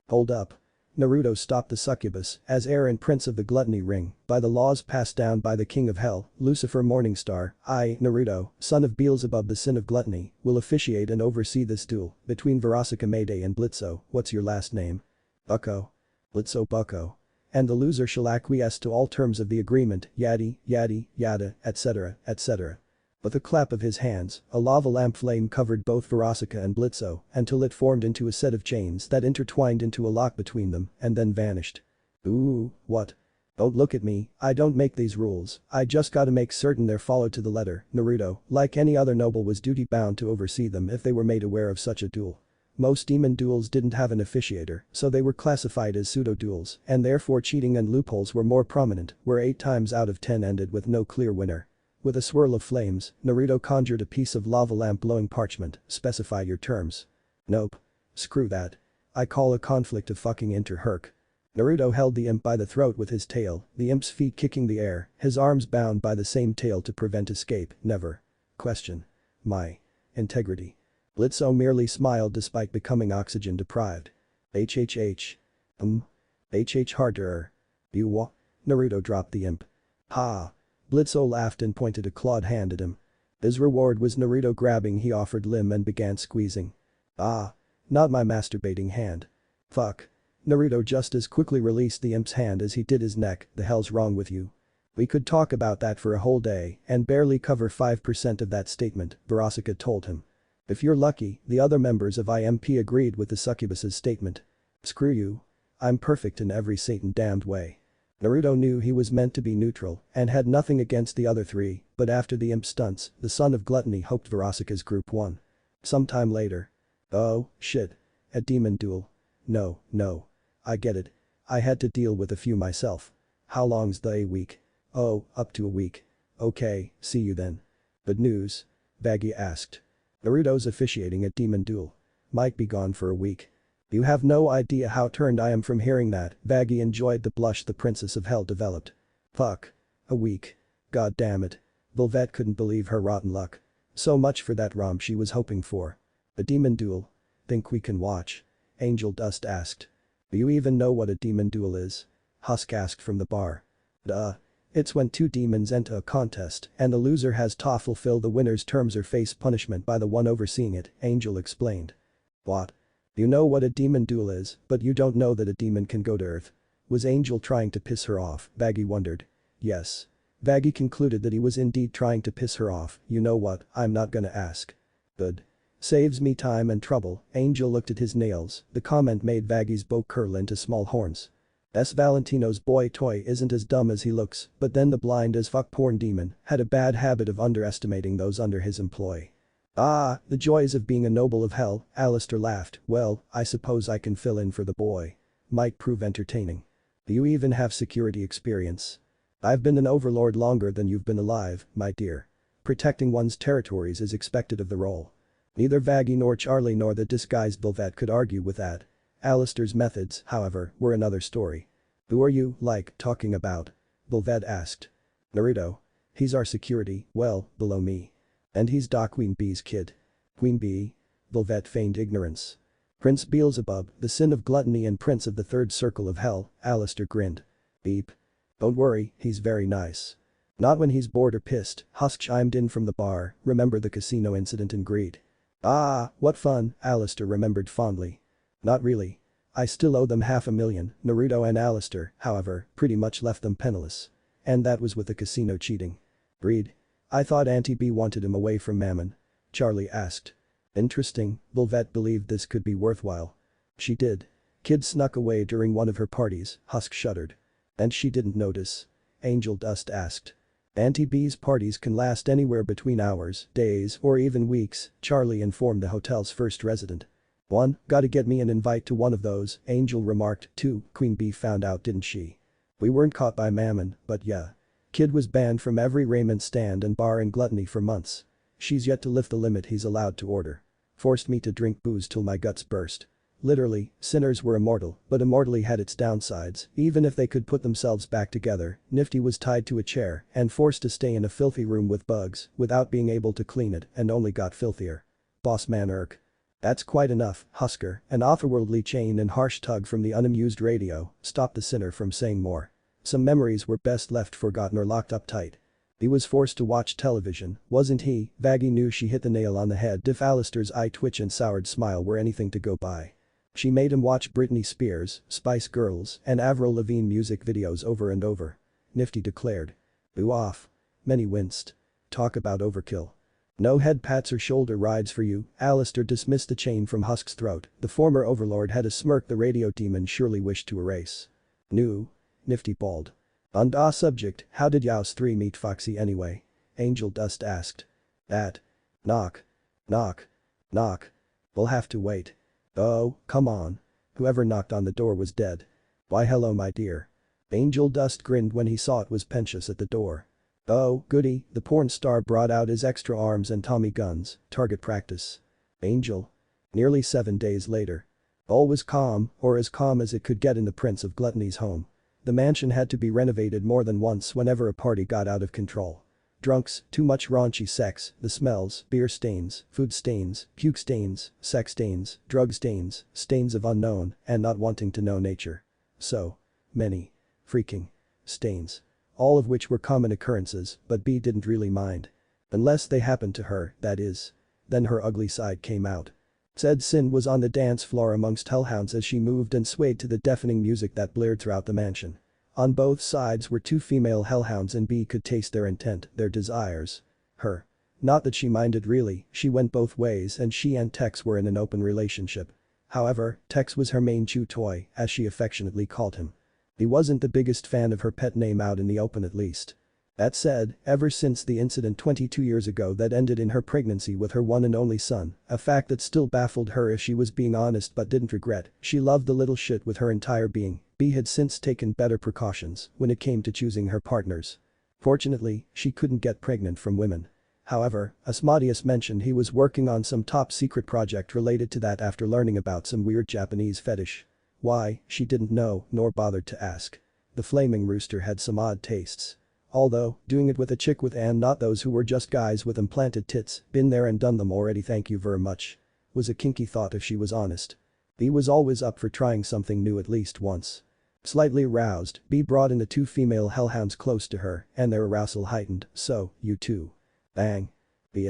Hold up. Naruto stopped the succubus, as heir and prince of the gluttony ring, by the laws passed down by the king of hell, Lucifer Morningstar, I, Naruto, son of Beelzebub the sin of gluttony, will officiate and oversee this duel, between Verosika Mayday and Blitzo, what's your last name? Bucko. Blitzo Bucko. And the loser shall acquiesce to all terms of the agreement, yaddy, yaddy, yada, etc., etc. With a clap of his hands, a lava lamp flame covered both Verosika and Blitzo until it formed into a set of chains that intertwined into a lock between them and then vanished. Ooh, what? Don't look at me, I don't make these rules, I just gotta make certain they're followed to the letter, Naruto, like any other noble was duty-bound to oversee them if they were made aware of such a duel. Most demon duels didn't have an officiator, so they were classified as pseudo-duels, and therefore cheating and loopholes were more prominent, where 8 times out of 10 ended with no clear winner. With a swirl of flames, Naruto conjured a piece of lava lamp blowing parchment, specify your terms. Nope. Screw that. I call a conflict of fucking inter-herc. Naruto held the imp by the throat with his tail, the imp's feet kicking the air, his arms bound by the same tail to prevent escape, never. Question. My integrity. Blitzo merely smiled despite becoming oxygen deprived. HHH. HH harder. You what? Naruto dropped the imp. Ha. Blitzo laughed and pointed a clawed hand at him. His reward was Naruto grabbing he offered limb and began squeezing. Ah. Not my masturbating hand. Fuck. Naruto just as quickly released the imp's hand as he did his neck, the hell's wrong with you? We could talk about that for a whole day and barely cover 5% of that statement, Verosika told him. If you're lucky, the other members of IMP agreed with the succubus's statement. Screw you. I'm perfect in every Satan-damned way. Naruto knew he was meant to be neutral and had nothing against the other three, but after the imp stunts, the son of gluttony hoped Verosika's group won. Sometime later. Oh, shit. A demon duel. No. I get it. I had to deal with a few myself. How long's the week? Oh, up to a week. Okay, see you then. Good news? Baggy asked. Naruto's officiating a demon duel. Might be gone for a week. You have no idea how turned I am from hearing that, Baggy enjoyed the blush the princess of hell developed. Fuck. A week. God damn it. Volvette couldn't believe her rotten luck. So much for that rom she was hoping for. A demon duel. Think we can watch? Angel Dust asked. Do you even know what a demon duel is? Husk asked from the bar. Duh. It's when two demons enter a contest and the loser has to fulfill the winner's terms or face punishment by the one overseeing it, Angel explained. What? You know what a demon duel is, but you don't know that a demon can go to Earth. Was Angel trying to piss her off? Vaggie wondered. Yes. Vaggie concluded that he was indeed trying to piss her off. You know what, I'm not gonna ask. Good. Saves me time and trouble. Angel looked at his nails. The comment made Vaggie's bow curl into small horns. Valentino's boy toy isn't as dumb as he looks, but then the blind as fuck porn demon had a bad habit of underestimating those under his employ. Ah, the joys of being a noble of hell, Alistair laughed. Well, I suppose I can fill in for the boy. Might prove entertaining. Do you even have security experience? I've been an overlord longer than you've been alive, my dear. Protecting one's territories is expected of the role. Neither Vaggie nor Charlie nor the disguised Volvet could argue with that. Alistair's methods, however, were another story. Who are you, talking about? Volvet asked. Naruto. He's our security, well, below me. And he's Queen Bee's kid. Queen Bee? Volvet feigned ignorance. Prince Beelzebub, the sin of gluttony and prince of the third circle of hell, Alistair grinned. Beep. Don't worry, he's very nice. Not when he's bored or pissed, Husk chimed in from the bar. Remember the casino incident in Greed? Ah, what fun, Alistair remembered fondly. Not really. I still owe them $500,000, Naruto and Alistair, however, pretty much left them penniless. And that was with the casino cheating. Greed? I thought Auntie B wanted him away from Mammon. Charlie asked. Interesting, Volvet believed this could be worthwhile. She did. Kid snuck away during one of her parties, Husk shuddered. And she didn't notice? Angel Dust asked. Auntie B's parties can last anywhere between hours, days, or even weeks, Charlie informed the hotel's first resident. One, gotta get me an invite to one of those, Angel remarked. Two, Queen Bee found out didn't she? We weren't caught by Mammon, but yeah. Kid was banned from every raiment stand and bar in Gluttony for months. She's yet to lift the limit he's allowed to order. Forced me to drink booze till my guts burst. Literally, sinners were immortal, but immortality had its downsides. Even if they could put themselves back together, Nifty was tied to a chair and forced to stay in a filthy room with bugs without being able to clean it and only got filthier. Boss man irk. That's quite enough, Husker, an otherworldly chain and harsh tug from the unamused radio, stopped the sinner from saying more. Some memories were best left forgotten or locked up tight. He was forced to watch television, wasn't he? Vaggie knew she hit the nail on the head if Alistair's eye twitch and soured smile were anything to go by. She made him watch Britney Spears, Spice Girls, and Avril Lavigne music videos over and over. Nifty declared. Boo off. Many winced. Talk about overkill. No head pats or shoulder rides for you, Alistair dismissed the chain from Husk's throat. The former overlord had a smirk the radio demon surely wished to erase. No. Nifty bawled. On da subject, how did Yaos 3 meet Foxy anyway? Angel Dust asked. That. Knock. Knock. Knock. We'll have to wait. Oh, come on. Whoever knocked on the door was dead. Why hello my dear. Angel Dust grinned when he saw it was Pentious at the door. Oh, goody, the porn star brought out his extra arms and Tommy guns, target practice. Angel. Nearly 7 days later. All was calm, or as calm as it could get in the Prince of Gluttony's home. The mansion had to be renovated more than once whenever a party got out of control. Drunks, too much raunchy sex, the smells, beer stains, food stains, puke stains, sex stains, drug stains, stains of unknown and not wanting to know nature. So many freaking stains. All of which were common occurrences, but B didn't really mind. Unless they happened to her, that is. Then her ugly side came out. Said Sin was on the dance floor amongst hellhounds as she moved and swayed to the deafening music that blared throughout the mansion. On both sides were two female hellhounds and B could taste their intent, their desires. Her. Not that she minded really, she went both ways and she and Tex were in an open relationship. However, Tex was her main chew toy, as she affectionately called him. He wasn't the biggest fan of her pet name out in the open at least. That said, ever since the incident 22 years ago that ended in her pregnancy with her one and only son, a fact that still baffled her if she was being honest but didn't regret, she loved the little shit with her entire being. B had since taken better precautions when it came to choosing her partners. Fortunately, she couldn't get pregnant from women. However, Asmodeus mentioned he was working on some top secret project related to that after learning about some weird Japanese fetish. Why, she didn't know, nor bothered to ask. The flaming rooster had some odd tastes. Although, doing it with a chick with and not those who were just guys with implanted tits, been there and done them already thank you very much. Was a kinky thought if she was honest. B was always up for trying something new at least once. Slightly aroused, B brought in the two female hellhounds close to her and their arousal heightened, so, you too. Bang. B.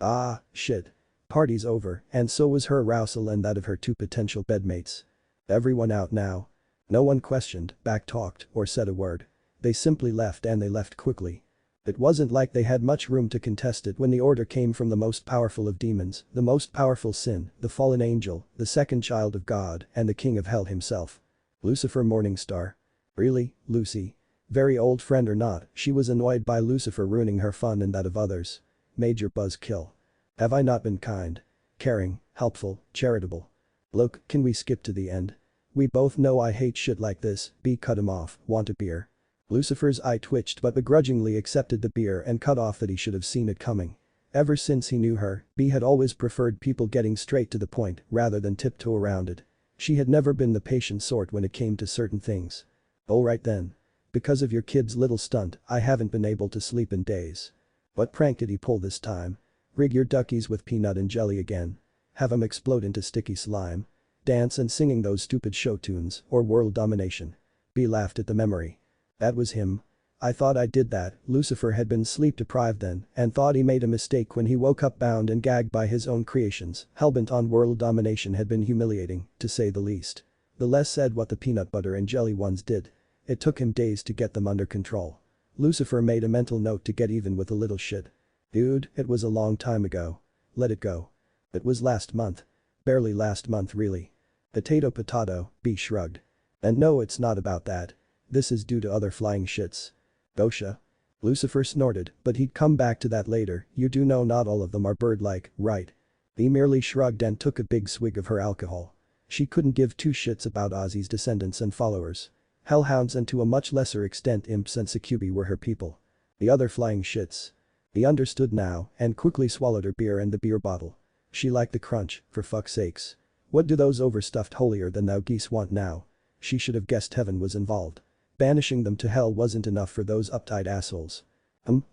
Ah, shit. Party's over, and so was her arousal and that of her two potential bedmates. Everyone out now. No one questioned, backtalked, or said a word. They simply left and they left quickly. It wasn't like they had much room to contest it when the order came from the most powerful of demons, the most powerful sin, the fallen angel, the second child of God, and the king of hell himself. Lucifer Morningstar. Really, Lucy? Very old friend or not, she was annoyed by Lucifer ruining her fun and that of others. Major buzzkill. Have I not been kind? Caring, helpful, charitable? Look, can we skip to the end? We both know I hate shit like this. B cut him off. Want a beer? Lucifer's eye twitched but begrudgingly accepted the beer and cut off that he should have seen it coming. Ever since he knew her, B had always preferred people getting straight to the point rather than tiptoe around it. She had never been the patient sort when it came to certain things. Alright then. Because of your kid's little stunt, I haven't been able to sleep in days. What prank did he pull this time? Rig your duckies with peanut and jelly again. Have 'em explode into sticky slime. Dance and singing those stupid show tunes or world domination. B laughed at the memory. That was him. I thought I did that. Lucifer had been sleep deprived then and thought he made a mistake when he woke up bound and gagged by his own creations. Hellbent on world domination had been humiliating, to say the least. The less said what the peanut butter and jelly ones did. It took him days to get them under control. Lucifer made a mental note to get even with the little shit. Dude, it was a long time ago. Let it go. It was last month. Barely last month really. Potato, B shrugged. And no, it's not about that. This is due to other flying shits. Gosha. Lucifer snorted, but he'd come back to that later. You do know not all of them are bird-like, right? B merely shrugged and took a big swig of her alcohol. She couldn't give two shits about Ozzy's descendants and followers. Hellhounds and to a much lesser extent imps and Kyuubi were her people. The other flying shits. He understood now and quickly swallowed her beer and the beer bottle. She liked the crunch, for fuck's sakes. What do those overstuffed holier-than-thou geese want now? She should have guessed heaven was involved. Banishing them to hell wasn't enough for those uptight assholes.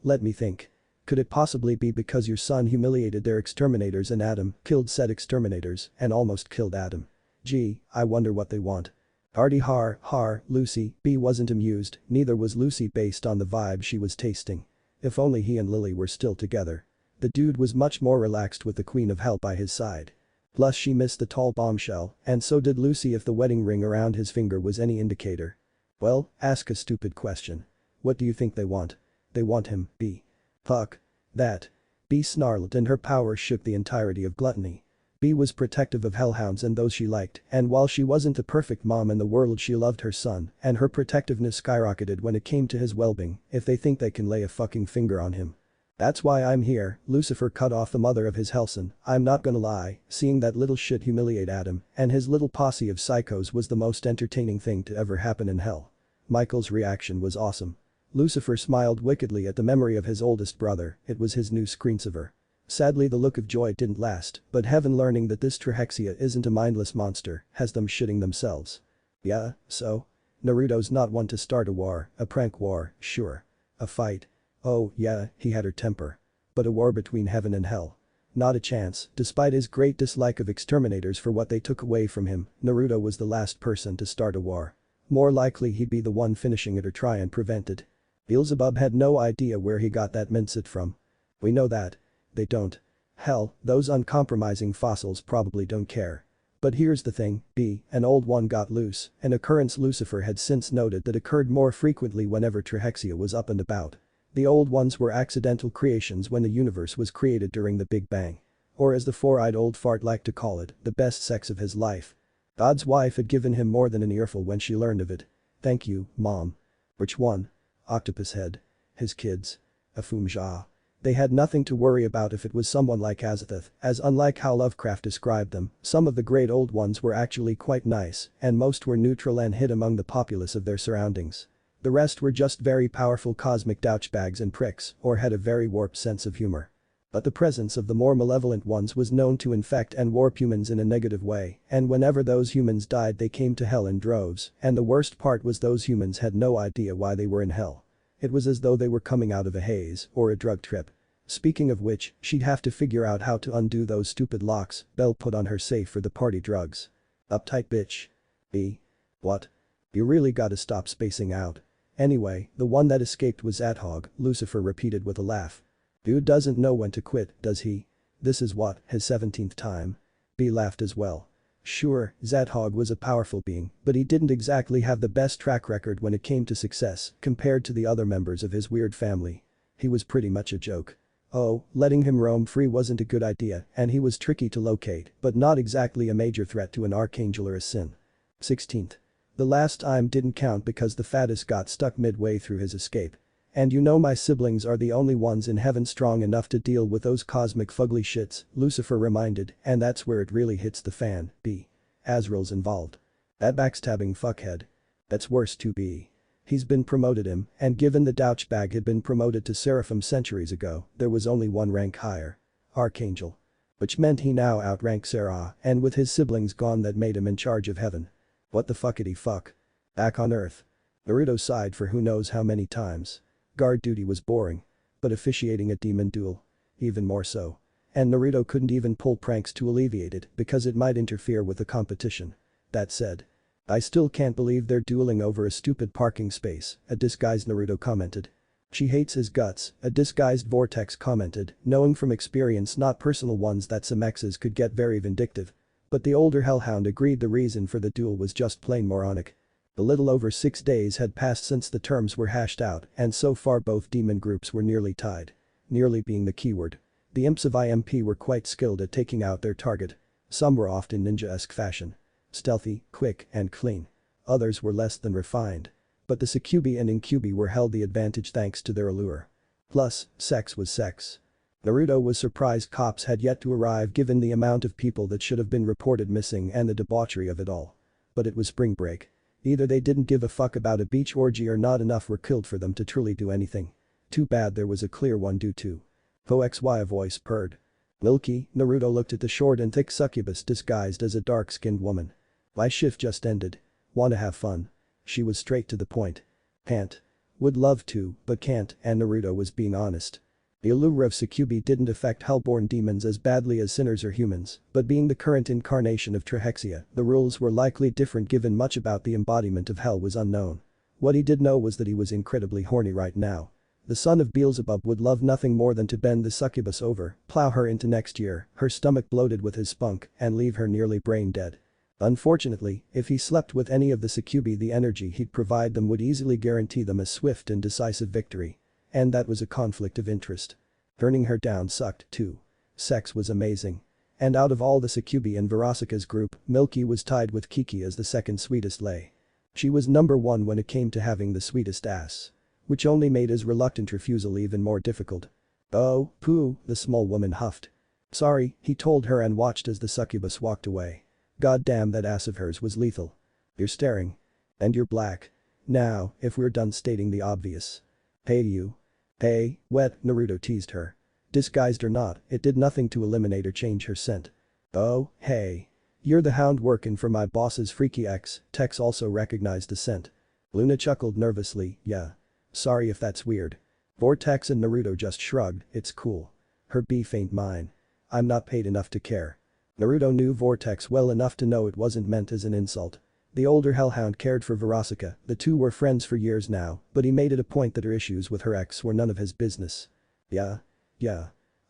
Let me think. Could it possibly be because your son humiliated their exterminators and Adam killed said exterminators and almost killed Adam? Gee, I wonder what they want. Hardy har, Lucy. B wasn't amused, neither was Lucy based on the vibe she was tasting. If only he and Lily were still together. The dude was much more relaxed with the queen of hell by his side. Plus she missed the tall bombshell, and so did Lucy if the wedding ring around his finger was any indicator. Well, ask a stupid question. What do you think they want? They want him, B. Fuck. That. B snarled and her power shook the entirety of gluttony. B was protective of hellhounds and those she liked, and while she wasn't the perfect mom in the world she loved her son, and her protectiveness skyrocketed when it came to his well-being if they think they can lay a fucking finger on him. That's why I'm here. Lucifer cut off the mother of his Helson. I'm not gonna lie, seeing that little shit humiliate Adam and his little posse of psychos was the most entertaining thing to ever happen in hell. Michael's reaction was awesome. Lucifer smiled wickedly at the memory of his oldest brother, it was his new screensaver. Sadly the look of joy didn't last, but heaven learning that this Trihexia isn't a mindless monster has them shitting themselves. Yeah, so? Naruto's not one to start a war, a prank war, sure. A fight. Oh, yeah, he had her temper. But a war between heaven and hell. Not a chance, despite his great dislike of exterminators for what they took away from him, Naruto was the last person to start a war. More likely he'd be the one finishing it or try and prevent it. Beelzebub had no idea where he got that mincet from. We know that. They don't. Hell, those uncompromising fossils probably don't care. But here's the thing, B, an old one got loose, an occurrence Lucifer had since noted that occurred more frequently whenever Trihexia was up and about. The old ones were accidental creations when the universe was created during the Big Bang. Or as the four-eyed old fart liked to call it, the best sex of his life. God's wife had given him more than an earful when she learned of it. Thank you, Mom. Which one? Octopus head. His kids. Afumja. They had nothing to worry about if it was someone like Azathoth, as unlike how Lovecraft described them, some of the great old ones were actually quite nice, and most were neutral and hid among the populace of their surroundings. The rest were just very powerful cosmic douchebags and pricks, or had a very warped sense of humor. But the presence of the more malevolent ones was known to infect and warp humans in a negative way, and whenever those humans died they came to hell in droves, and the worst part was those humans had no idea why they were in hell. It was as though they were coming out of a haze or a drug trip. Speaking of which, she'd have to figure out how to undo those stupid locks Belle put on her safe for the party drugs. Uptight bitch. B. What? You really gotta stop spacing out. Anyway, the one that escaped was Adhog, Lucifer repeated with a laugh. Dude doesn't know when to quit, does he? This is what, his 17th time? B laughed as well. Sure, Zadhog was a powerful being, but he didn't exactly have the best track record when it came to success compared to the other members of his weird family. He was pretty much a joke. Oh, letting him roam free wasn't a good idea and he was tricky to locate but not exactly a major threat to an archangel or a sin. 16th. The last time didn't count because the fattest got stuck midway through his escape. And you know my siblings are the only ones in heaven strong enough to deal with those cosmic fugly shits, Lucifer reminded, and that's where it really hits the fan. B. Azrael's involved. That backstabbing fuckhead. That's worse to be. He's been promoted him, and given the douchebag had been promoted to Seraphim centuries ago, there was only one rank higher. Archangel. Which meant he now outranked Sarah, and with his siblings gone that made him in charge of heaven. What the fuckity fuck? Back on Earth. Naruto sighed for who knows how many times. Guard duty was boring. But officiating a demon duel? Even more so. And Naruto couldn't even pull pranks to alleviate it because it might interfere with the competition. That said. I still can't believe they're dueling over a stupid parking space, a disguised Naruto commented. She hates his guts, a disguised Vortex commented, knowing from experience not personal ones that some exes could get very vindictive. But the older hellhound agreed the reason for the duel was just plain moronic. A little over 6 days had passed since the terms were hashed out and so far both demon groups were nearly tied. Nearly being the keyword. The imps of IMP were quite skilled at taking out their target. Some were oft in ninja-esque fashion. Stealthy, quick, and clean. Others were less than refined. But the Kyuubi and Incubi were held the advantage thanks to their allure. Plus, sex was sex. Naruto was surprised cops had yet to arrive given the amount of people that should have been reported missing and the debauchery of it all. But it was spring break. Either they didn't give a fuck about a beach orgy or not enough were killed for them to truly do anything. Too bad there was a clear one due to. XY a voice purred. Milky, Naruto looked at the short and thick succubus disguised as a dark-skinned woman. My shift just ended. Wanna have fun? She was straight to the point. Can't. Would love to, but can't, and Naruto was being honest. The allure of Succubi didn't affect hellborn demons as badly as sinners or humans, but being the current incarnation of Trihexia, the rules were likely different given much about the embodiment of hell was unknown. What he did know was that he was incredibly horny right now. The son of Beelzebub would love nothing more than to bend the succubus over, plow her into next year, her stomach bloated with his spunk, and leave her nearly brain dead. Unfortunately, if he slept with any of the Succubi the energy he'd provide them would easily guarantee them a swift and decisive victory. And that was a conflict of interest. Turning her down sucked, too. Sex was amazing. And out of all the Succubi in Verasika's group, Milky was tied with Kiki as the second sweetest lay. She was number one when it came to having the sweetest ass. Which only made his reluctant refusal even more difficult. Oh, poo, the small woman huffed. Sorry, he told her and watched as the succubus walked away. Goddamn that ass of hers was lethal. You're staring. And you're black. Now, if we're done stating the obvious. Hey you. Hey, wet, Naruto teased her. Disguised or not, it did nothing to eliminate or change her scent. Oh, hey. You're the hound workin' for my boss's freaky ex, Tex also recognized the scent. Luna chuckled nervously, yeah. Sorry if that's weird. Vortex and Naruto just shrugged, it's cool. Her beef ain't mine. I'm not paid enough to care. Naruto knew Vortex well enough to know it wasn't meant as an insult. The older hellhound cared for Verasika, the two were friends for years now, but he made it a point that her issues with her ex were none of his business. Yeah.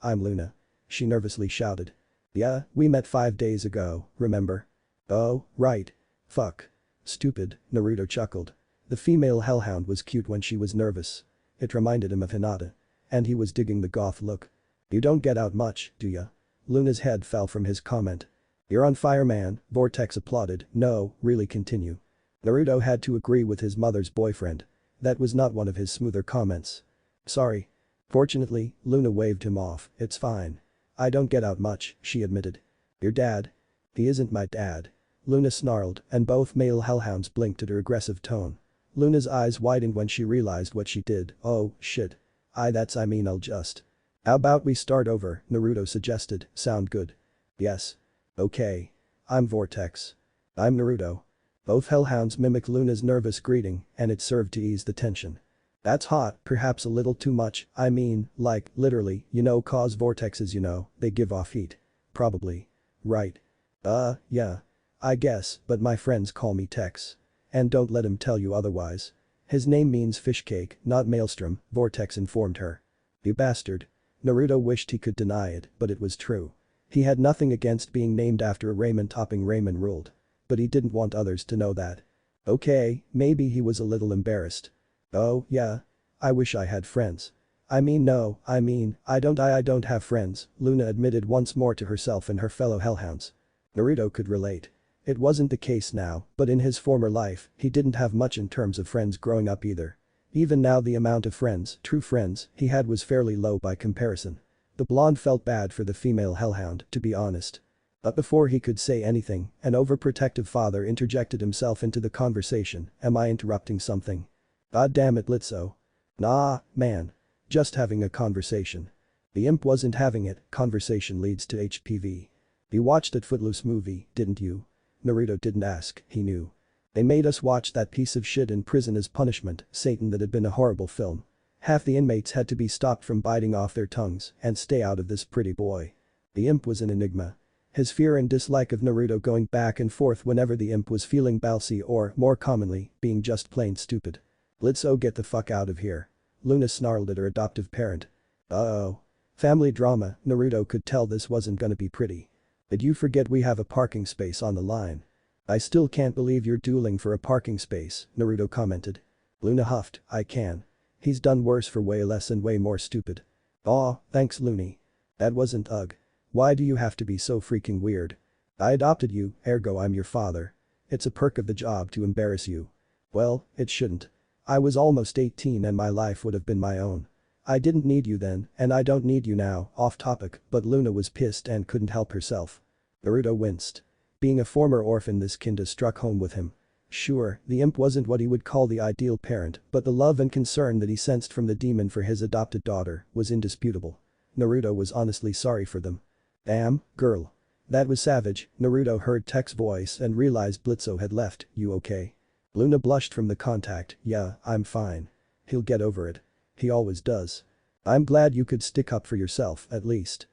I'm Luna. She nervously shouted. Yeah, we met 5 days ago, remember? Oh, right. Fuck. Stupid, Naruto chuckled. The female hellhound was cute when she was nervous. It reminded him of Hinata. And he was digging the goth look. You don't get out much, do ya? Luna's head fell from his comment. You're on fire, man, Vortex applauded. No, really continue. Naruto had to agree with his mother's boyfriend. That was not one of his smoother comments. Sorry. Fortunately, Luna waved him off, it's fine. I don't get out much, she admitted. Your dad? He isn't my dad. Luna snarled, and both male hellhounds blinked at her aggressive tone. Luna's eyes widened when she realized what she did. Oh, shit. I'll just. How about we start over, Naruto suggested, sound good? Yes. Okay. I'm Vortex. I'm Naruto. Both hellhounds mimicked Luna's nervous greeting, and it served to ease the tension. That's hot, perhaps a little too much, I mean, like, literally, cause vortexes they give off heat. Probably. Right. Yeah. I guess, but my friends call me Tex. And don't let him tell you otherwise. His name means fish cake, not maelstrom, Vortex informed her. You bastard. Naruto wished he could deny it, but it was true. He had nothing against being named after a ramen topping ramen ruled. But he didn't want others to know that. Okay, maybe he was a little embarrassed. Oh, yeah. I wish I had friends. I don't have friends, Luna admitted once more to herself and her fellow hellhounds. Naruto could relate. It wasn't the case now, but in his former life, he didn't have much in terms of friends growing up either. Even now the amount of friends, true friends, he had was fairly low by comparison. The blonde felt bad for the female hellhound, to be honest. But before he could say anything, an overprotective father interjected himself into the conversation. Am I interrupting something? God damn it, Litso. Nah, man. Just having a conversation. The imp wasn't having it, conversation leads to HPV. You watched that Footloose movie, didn't you? Naruto didn't ask, he knew. They made us watch that piece of shit in prison as punishment, Satan, that had been a horrible film. Half the inmates had to be stopped from biting off their tongues and stay out of this pretty boy. The imp was an enigma. His fear and dislike of Naruto going back and forth whenever the imp was feeling bouncy or, more commonly, being just plain stupid. Litso, get the fuck out of here. Luna snarled at her adoptive parent. Uh-oh. Family drama, Naruto could tell this wasn't gonna be pretty. Did you forget we have a parking space on the line? I still can't believe you're dueling for a parking space, Naruto commented. Luna huffed, I can. He's done worse for way less and way more stupid. Aw, thanks Looney. That wasn't ugh. Why do you have to be so freaking weird? I adopted you, ergo I'm your father. It's a perk of the job to embarrass you. Well, it shouldn't. I was almost 18 and my life would have been my own. I didn't need you then, and I don't need you now, off topic, but Luna was pissed and couldn't help herself. Naruto winced. Being a former orphan, this kinda struck home with him. Sure, the imp wasn't what he would call the ideal parent, but the love and concern that he sensed from the demon for his adopted daughter was indisputable. Naruto was honestly sorry for them. Damn, girl. That was savage, Naruto heard Tech's voice and realized Blitzo had left, you okay? Luna blushed from the contact, yeah, I'm fine. He'll get over it. He always does. I'm glad you could stick up for yourself, at least.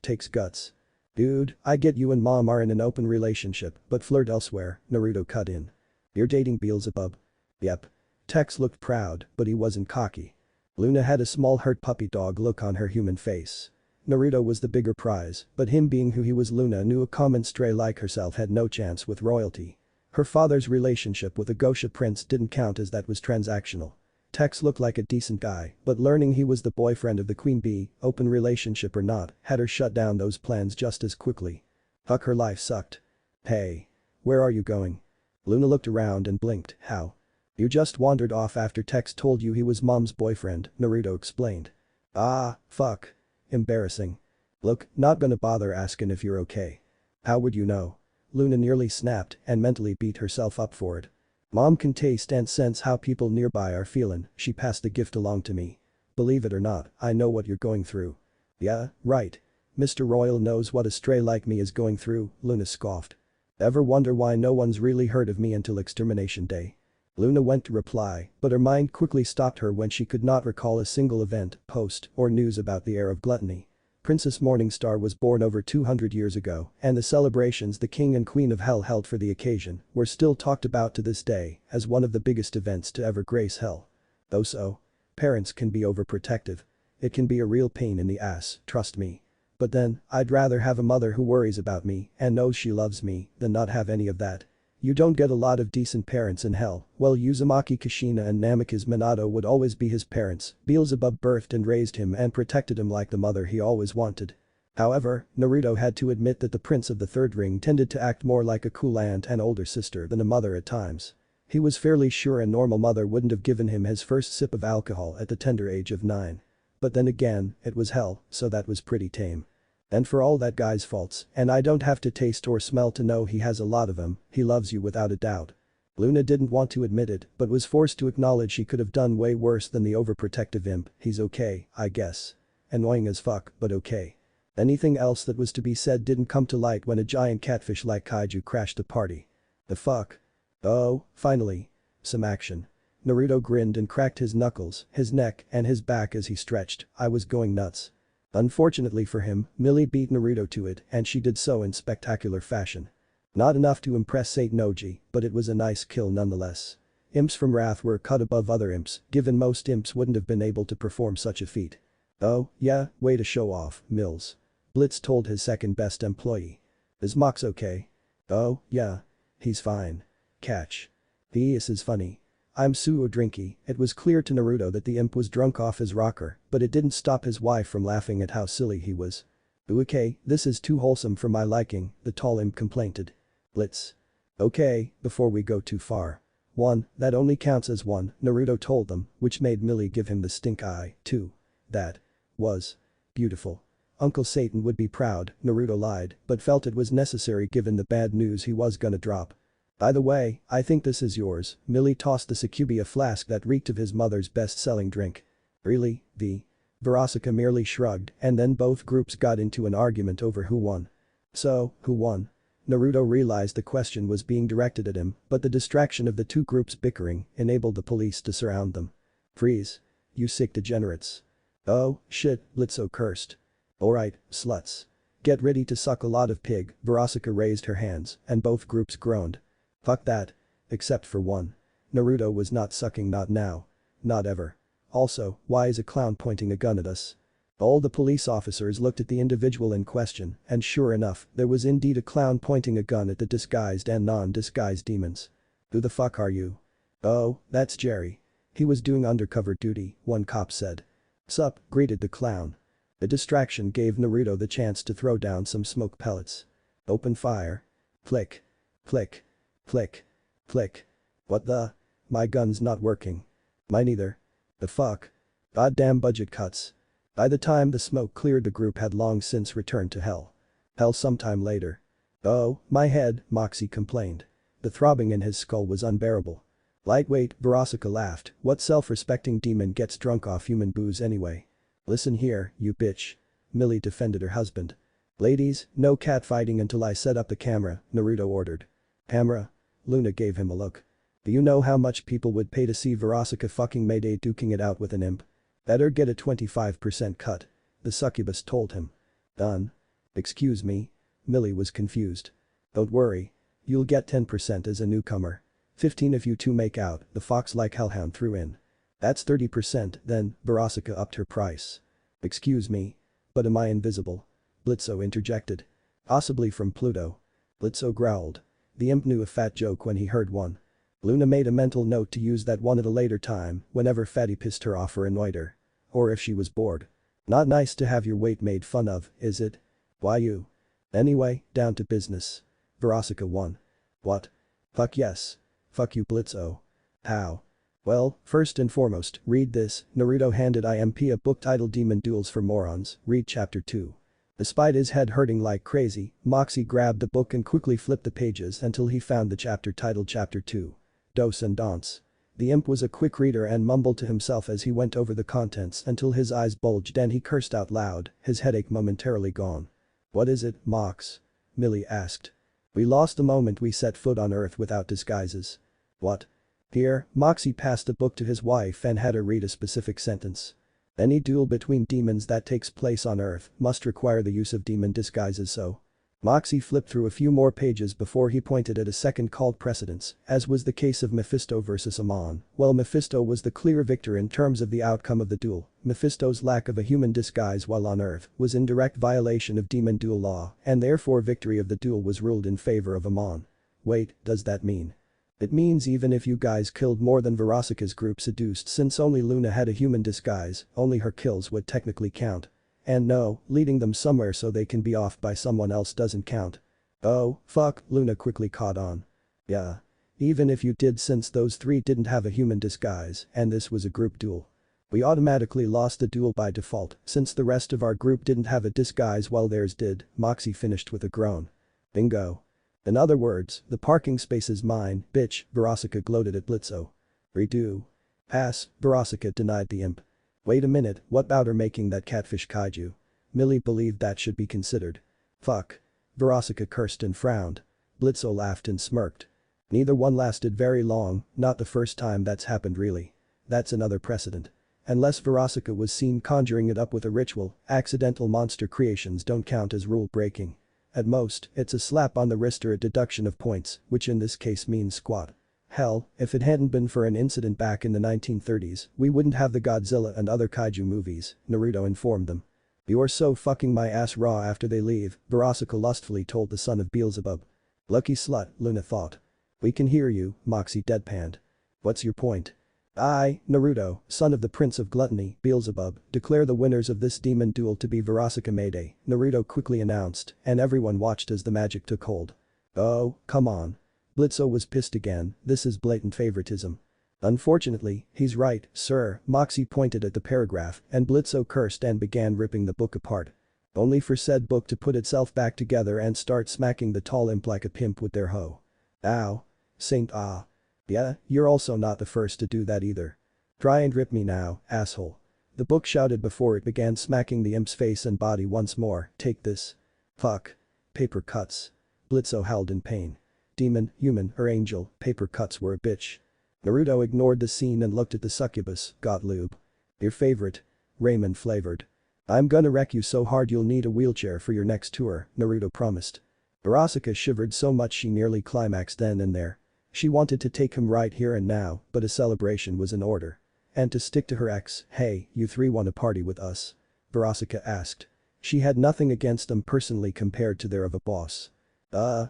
Takes guts. Dude, I get you and mom are in an open relationship, but flirt elsewhere, Naruto cut in. You're dating Beelzebub? Yep. Tex looked proud, but he wasn't cocky. Luna had a small hurt puppy dog look on her human face. Naruto was the bigger prize, but him being who he was, Luna knew a common stray like herself had no chance with royalty. Her father's relationship with a Gosha prince didn't count as that was transactional. Tex looked like a decent guy, but learning he was the boyfriend of the queen bee, open relationship or not, had her shut down those plans just as quickly. Fuck, her life sucked. Hey. Where are you going? Luna looked around and blinked, how? You just wandered off after Tex told you he was mom's boyfriend, Naruto explained. Ah, fuck. Embarrassing. Look, not gonna bother asking if you're okay. How would you know? Luna nearly snapped and mentally beat herself up for it. Mom can taste and sense how people nearby are feeling, she passed the gift along to me. Believe it or not, I know what you're going through. Yeah, right. Mr. Royal knows what a stray like me is going through, Luna scoffed. Ever wonder why no one's really heard of me until Extermination Day? Luna went to reply, but her mind quickly stopped her when she could not recall a single event, post, or news about the heir of gluttony. Princess Morningstar was born over 200 years ago, and the celebrations the king and queen of hell held for the occasion were still talked about to this day as one of the biggest events to ever grace hell. Though so. Parents can be overprotective. It can be a real pain in the ass, trust me. But then, I'd rather have a mother who worries about me and knows she loves me than not have any of that. You don't get a lot of decent parents in hell. Well, Uzumaki Kushina and Namikaze Minato would always be his parents. Beelzebub birthed and raised him and protected him like the mother he always wanted. However, Naruto had to admit that the prince of the third ring tended to act more like a cool aunt and older sister than a mother at times. He was fairly sure a normal mother wouldn't have given him his first sip of alcohol at the tender age of 9. But then again, it was hell, so that was pretty tame. And for all that guy's faults, and I don't have to taste or smell to know he has a lot of them, he loves you without a doubt. Luna didn't want to admit it, but was forced to acknowledge he could have done way worse than the overprotective imp. He's okay, I guess. Annoying as fuck, but okay. Anything else that was to be said didn't come to light when a giant catfish like kaiju crashed the party. The fuck? Oh, finally. Some action. Naruto grinned and cracked his knuckles, his neck, and his back as he stretched. I was going nuts. Unfortunately for him, Millie beat Naruto to it and she did so in spectacular fashion. Not enough to impress Satan Oji, but it was a nice kill nonetheless. Imps from Wrath were cut above other imps, given most imps wouldn't have been able to perform such a feat. Oh, yeah, way to show off, Mills. Blitz told his second best employee. Is Mox okay? Oh, yeah. He's fine. Catch. This is funny. I'm so drinky. It was clear to Naruto that the imp was drunk off his rocker, but it didn't stop his wife from laughing at how silly he was. Okay, this is too wholesome for my liking, the tall imp complained. Blitz. Okay, before we go too far. 1, that only counts as 1, Naruto told them, which made Millie give him the stink eye. 2. That was beautiful. Uncle Satan would be proud, Naruto lied, but felt it was necessary given the bad news he was gonna drop. By the way, I think this is yours, Millie tossed the Kyuubi a flask that reeked of his mother's best-selling drink. Really, V? Verosika merely shrugged, and then both groups got into an argument over who won. So, who won? Naruto realized the question was being directed at him, but the distraction of the two groups bickering enabled the police to surround them. Freeze. You sick degenerates. Oh, shit, Blitzo cursed. Alright, sluts. Get ready to suck a lot of pig, Verosika raised her hands, and both groups groaned. Fuck that. Except for one. Naruto was not sucking, not now. Not ever. Also, why is a clown pointing a gun at us? All the police officers looked at the individual in question, and sure enough, there was indeed a clown pointing a gun at the disguised and non-disguised demons. Who the fuck are you? Oh, that's Jerry. He was doing undercover duty, one cop said. Sup, greeted the clown. The distraction gave Naruto the chance to throw down some smoke pellets. Open fire. Flick. Flick. Flick. Flick. What the? My gun's not working. Mine either. The fuck? Goddamn budget cuts. By the time the smoke cleared, the group had long since returned to hell. Hell sometime later. Oh, my head, Moxie complained. The throbbing in his skull was unbearable. Lightweight, Verosika laughed, what self-respecting demon gets drunk off human booze anyway? Listen here, you bitch. Millie defended her husband. Ladies, no catfighting until I set up the camera, Naruto ordered. Camera? Luna gave him a look. Do you know how much people would pay to see Verosika fucking Mayday duking it out with an imp? Better get a 25% cut. The succubus told him. Done. Excuse me? Millie was confused. Don't worry. You'll get 10% as a newcomer. 15 if you two make out, the fox-like hellhound threw in. That's 30%, then, Verosika upped her price. Excuse me. But am I invisible? Blitzo interjected. Possibly from Pluto. Blitzo growled. The imp knew a fat joke when he heard one. Luna made a mental note to use that one at a later time, whenever Fatty pissed her off or annoyed her. Or if she was bored. Not nice to have your weight made fun of, is it? Why you? Anyway, down to business. Verosika won. What? Fuck yes. Fuck you, Blitzo. How? Well, first and foremost, read this. Naruto handed IMP a book titled Demon Duels for Morons, read chapter 2. Despite his head hurting like crazy, Moxie grabbed the book and quickly flipped the pages until he found the chapter titled Chapter 2. Dos and Don'ts. The imp was a quick reader and mumbled to himself as he went over the contents until his eyes bulged and he cursed out loud, his headache momentarily gone. What is it, Mox? Millie asked. We lost the moment we set foot on Earth without disguises. What? Here, Moxie passed the book to his wife and had her read a specific sentence. Any duel between demons that takes place on Earth must require the use of demon disguises, so. Moxie flipped through a few more pages before he pointed at a second called Precedence, as was the case of Mephisto versus Amon. While Mephisto was the clear victor in terms of the outcome of the duel, Mephisto's lack of a human disguise while on Earth was in direct violation of demon duel law, and therefore victory of the duel was ruled in favor of Amon. Wait, does that mean? It means even if you guys killed more than Verosika's group seduced, since only Luna had a human disguise, only her kills would technically count. And no, leading them somewhere so they can be off by someone else doesn't count. Oh, fuck, Luna quickly caught on. Yeah. Even if you did, since those three didn't have a human disguise and this was a group duel. We automatically lost the duel by default since the rest of our group didn't have a disguise while theirs did, Moxie finished with a groan. Bingo. In other words, the parking space is mine, bitch, Verosika gloated at Blitzo. Redo. Pass, Verosika denied the imp. Wait a minute, what about her making that catfish kaiju? Millie believed that should be considered. Fuck. Verosika cursed and frowned. Blitzo laughed and smirked. Neither one lasted very long, not the first time that's happened really. That's another precedent. Unless Verosika was seen conjuring it up with a ritual, accidental monster creations don't count as rule breaking. At most, it's a slap on the wrist or a deduction of points, which in this case means squat. Hell, if it hadn't been for an incident back in the 1930s, we wouldn't have the Godzilla and other kaiju movies, Naruto informed them. You're so fucking my ass raw after they leave, Barasaka lustfully told the son of Beelzebub. Lucky slut, Luna thought. We can hear you, Moxie deadpanned. What's your point? I, Naruto, son of the Prince of Gluttony, Beelzebub, declare the winners of this demon duel to be Barasaka Mayday, Naruto quickly announced, and everyone watched as the magic took hold. Oh, come on. Blitzo was pissed again, this is blatant favoritism. Unfortunately, he's right, sir, Moxie pointed at the paragraph and Blitzo cursed and began ripping the book apart. Only for said book to put itself back together and start smacking the tall imp like a pimp with their hoe. Ow. Saint ah. Yeah, you're also not the first to do that either. Try and rip me now, asshole. The book shouted before it began smacking the imp's face and body once more, take this. Fuck. Paper cuts. Blitzo howled in pain. Demon, human, or angel, paper cuts were a bitch. Naruto ignored the scene and looked at the succubus, Gottlieb. Your favorite. Ramen flavored. I'm gonna wreck you so hard you'll need a wheelchair for your next tour, Naruto promised. Barasaka shivered so much she nearly climaxed then and there. She wanted to take him right here and now, but a celebration was in order. And to stick to her ex, hey, you three want to party with us? Barasaka asked. She had nothing against them personally compared to their of a boss. I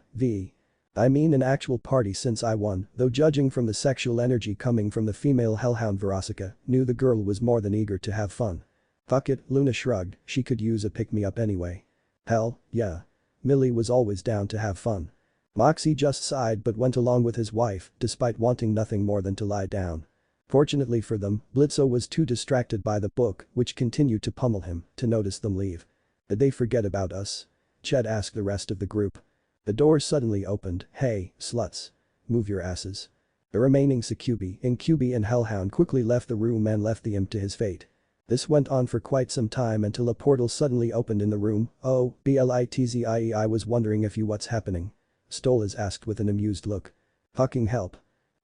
mean an actual party since I won, though judging from the sexual energy coming from the female hellhound Barasaka, knew the girl was more than eager to have fun. Fuck it, Luna shrugged, she could use a pick-me-up anyway. Hell, yeah. Millie was always down to have fun. Moxie just sighed but went along with his wife, despite wanting nothing more than to lie down. Fortunately for them, Blitzo was too distracted by the book, which continued to pummel him, to notice them leave. Did they forget about us? Chet asked the rest of the group. The door suddenly opened, hey, sluts. Move your asses. The remaining Kyuubi, Kyuubi and Hellhound quickly left the room and left the imp to his fate. This went on for quite some time until a portal suddenly opened in the room. Oh, Blitzie, I was wondering if you what's happening. Stolas asked with an amused look. Fucking help.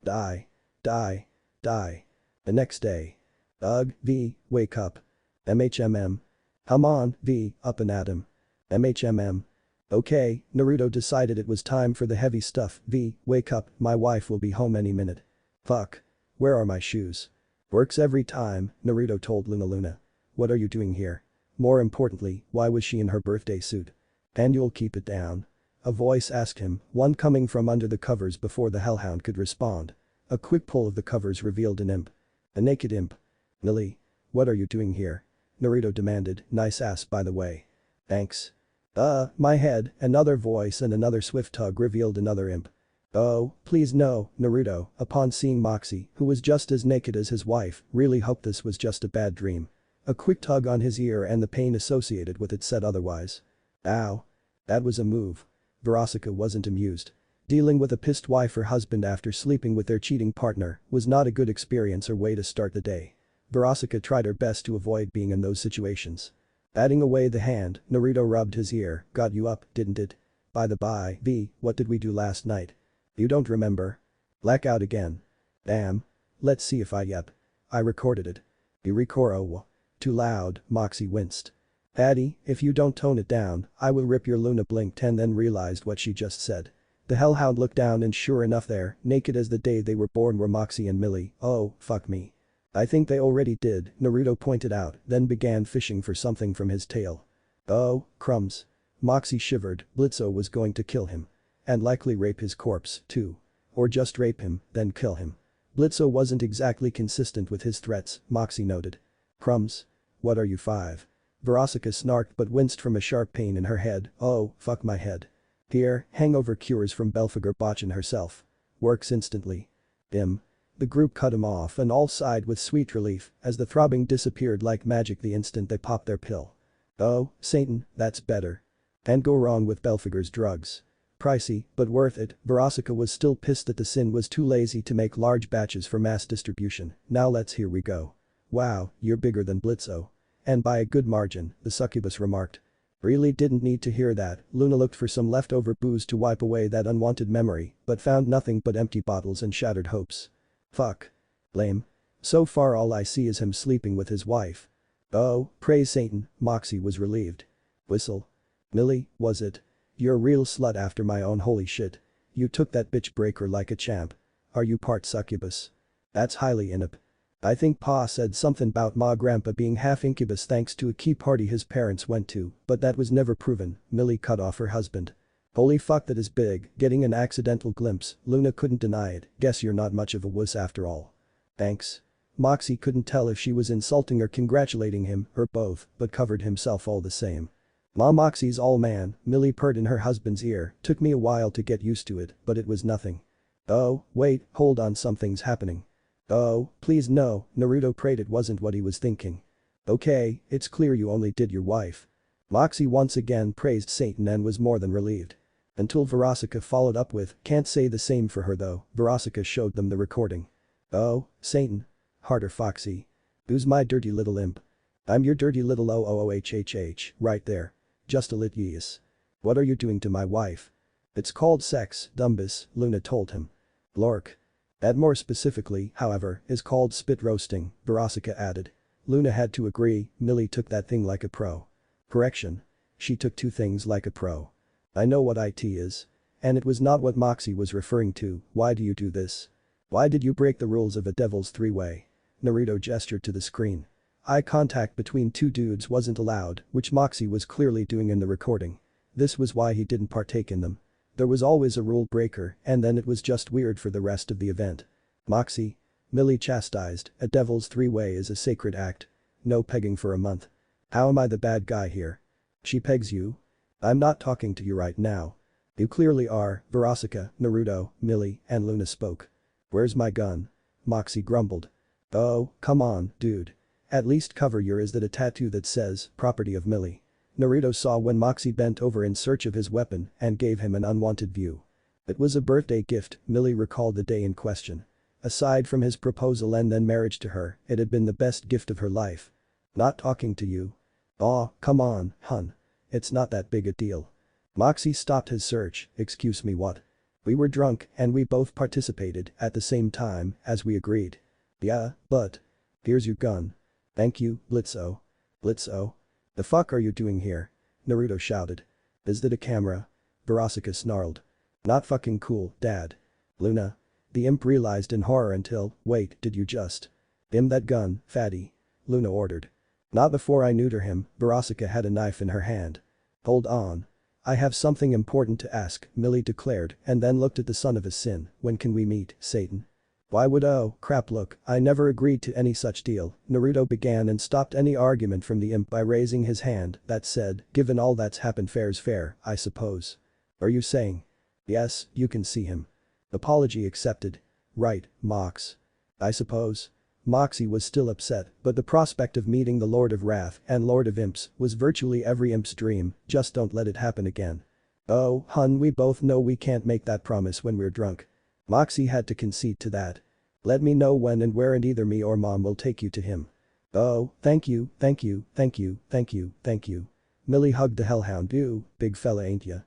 Die. Die. Die. The next day. Ugh, V, wake up. MHMM. Come on, V, up and at him. MHMM. Okay, Naruto decided it was time for the heavy stuff. V, wake up, my wife will be home any minute. Fuck. Where are my shoes? Works every time, Naruto told Luna. What are you doing here? More importantly, why was she in her birthday suit? And you'll keep it down. A voice asked him, one coming from under the covers before the hellhound could respond. A quick pull of the covers revealed an imp. A naked imp. Millie. What are you doing here? Naruto demanded, nice ass by the way. Thanks. My head, another voice and another swift tug revealed another imp. Oh, please no, Naruto, upon seeing Moxie, who was just as naked as his wife, really hoped this was just a bad dream. A quick tug on his ear and the pain associated with it said otherwise. Ow. That was a move. Barasaka wasn't amused. Dealing with a pissed wife or husband after sleeping with their cheating partner was not a good experience or way to start the day. Barasaka tried her best to avoid being in those situations. Batting away the hand, Naruto rubbed his ear, got you up, didn't it? By the by, V, what did we do last night? You don't remember? Blackout again. Damn. Let's see if I yep. I recorded it. You record. Too loud, Moxie winced. Addy, if you don't tone it down, I will rip your Luna blinked and then realized what she just said. The hellhound looked down and sure enough there, naked as the day they were born were Moxie and Millie. Oh, fuck me. I think they already did, Naruto pointed out, then began fishing for something from his tail. Oh, crumbs. Moxie shivered, Blitzo was going to kill him. And likely rape his corpse, too. Or just rape him, then kill him. Blitzo wasn't exactly consistent with his threats, Moxie noted. Crumbs. What are you 5? Barasaka snarked but winced from a sharp pain in her head. Oh, fuck my head. Here, hangover cures from Belphegor Botchin herself. Works instantly. The group cut him off and all sighed with sweet relief as the throbbing disappeared like magic the instant they popped their pill. Oh, Satan, that's better. And go wrong with Belphegor's drugs. Pricey, but worth it. Barasaka was still pissed that the Sin was too lazy to make large batches for mass distribution. Now let's here we go. Wow, you're bigger than Blitzo. And by a good margin, the succubus remarked. Really didn't need to hear that. Luna looked for some leftover booze to wipe away that unwanted memory, but found nothing but empty bottles and shattered hopes. Fuck. Lame. So far all I see is him sleeping with his wife. Oh, praise Satan, Moxie was relieved. Whistle. Millie, was it? You're a real slut after my own holy shit. You took that bitch breaker like a champ. Are you part succubus? That's highly inap. I think Pa said something about Ma Grandpa being half incubus thanks to a key party his parents went to, but that was never proven. Millie cut off her husband. Holy fuck, that is big. Getting an accidental glimpse, Luna couldn't deny it. Guess you're not much of a wuss after all. Thanks. Moxie couldn't tell if she was insulting or congratulating him, or both, but covered himself all the same. Ma, Moxie's all man, Millie purred in her husband's ear. Took me a while to get used to it, but it was nothing. Oh, wait, hold on, something's happening. Oh, please no, Naruto prayed it wasn't what he was thinking. Okay, it's clear you only did your wife. Moxie once again praised Satan and was more than relieved. Until Verosika followed up with, can't say the same for her though. Verosika showed them the recording. Oh, Satan. Harder Foxy. Who's my dirty little imp? I'm your dirty little OOOHHH, right there. Just a lit yes. What are you doing to my wife? It's called sex, Dumbus, Luna told him. Lork. That more specifically, however, is called spit roasting, Verosika added. Luna had to agree, Millie took that thing like a pro. Correction. She took two things like a pro. I know what IT is. And it was not what Moxie was referring to. Why do you do this? Why did you break the rules of a devil's three-way? Naruto gestured to the screen. Eye contact between two dudes wasn't allowed, which Moxie was clearly doing in the recording. This was why he didn't partake in them. There was always a rule breaker, and then it was just weird for the rest of the event. Moxie. Millie chastised, a devil's three-way is a sacred act. No pegging for a month. How am I the bad guy here? She pegs you? I'm not talking to you right now. You clearly are, Verosika, Naruto, Millie, and Luna spoke. Where's my gun? Moxie grumbled. Oh, come on, dude. At least cover your eyes. That a tattoo that says, property of Millie. Naruto saw when Moxie bent over in search of his weapon and gave him an unwanted view. It was a birthday gift, Millie recalled the day in question. Aside from his proposal and then marriage to her, it had been the best gift of her life. Not talking to you. Aw, come on, hun. It's not that big a deal. Moxie stopped his search, excuse me what? We were drunk and we both participated at the same time as we agreed. Yeah, but. Here's your gun. Thank you, Blitzo. Blitzo? The fuck are you doing here? Naruto shouted. Is that a camera? Verosika snarled. Not fucking cool, dad. Luna. The imp realized in horror until, wait, did you just? Aim that gun, fatty. Luna ordered. Not before I neuter him, Verosika had a knife in her hand. Hold on. I have something important to ask, Millie declared and then looked at the son of a sin. When can we meet, Satan? Why would oh, crap look, I never agreed to any such deal, Naruto began and stopped any argument from the imp by raising his hand. That said, given all that's happened fair's fair, I suppose. Are you saying? Yes, you can see him. Apology accepted. Right, Mox. I suppose. Moxie was still upset, but the prospect of meeting the Lord of Wrath and Lord of Imps was virtually every imp's dream. Just don't let it happen again. Oh, hun, we both know we can't make that promise when we're drunk. Moxie had to concede to that. Let me know when and where and either me or mom will take you to him. Oh, thank you, thank you, thank you, thank you, thank you. Millie hugged the hellhound. You, big fella ain't ya?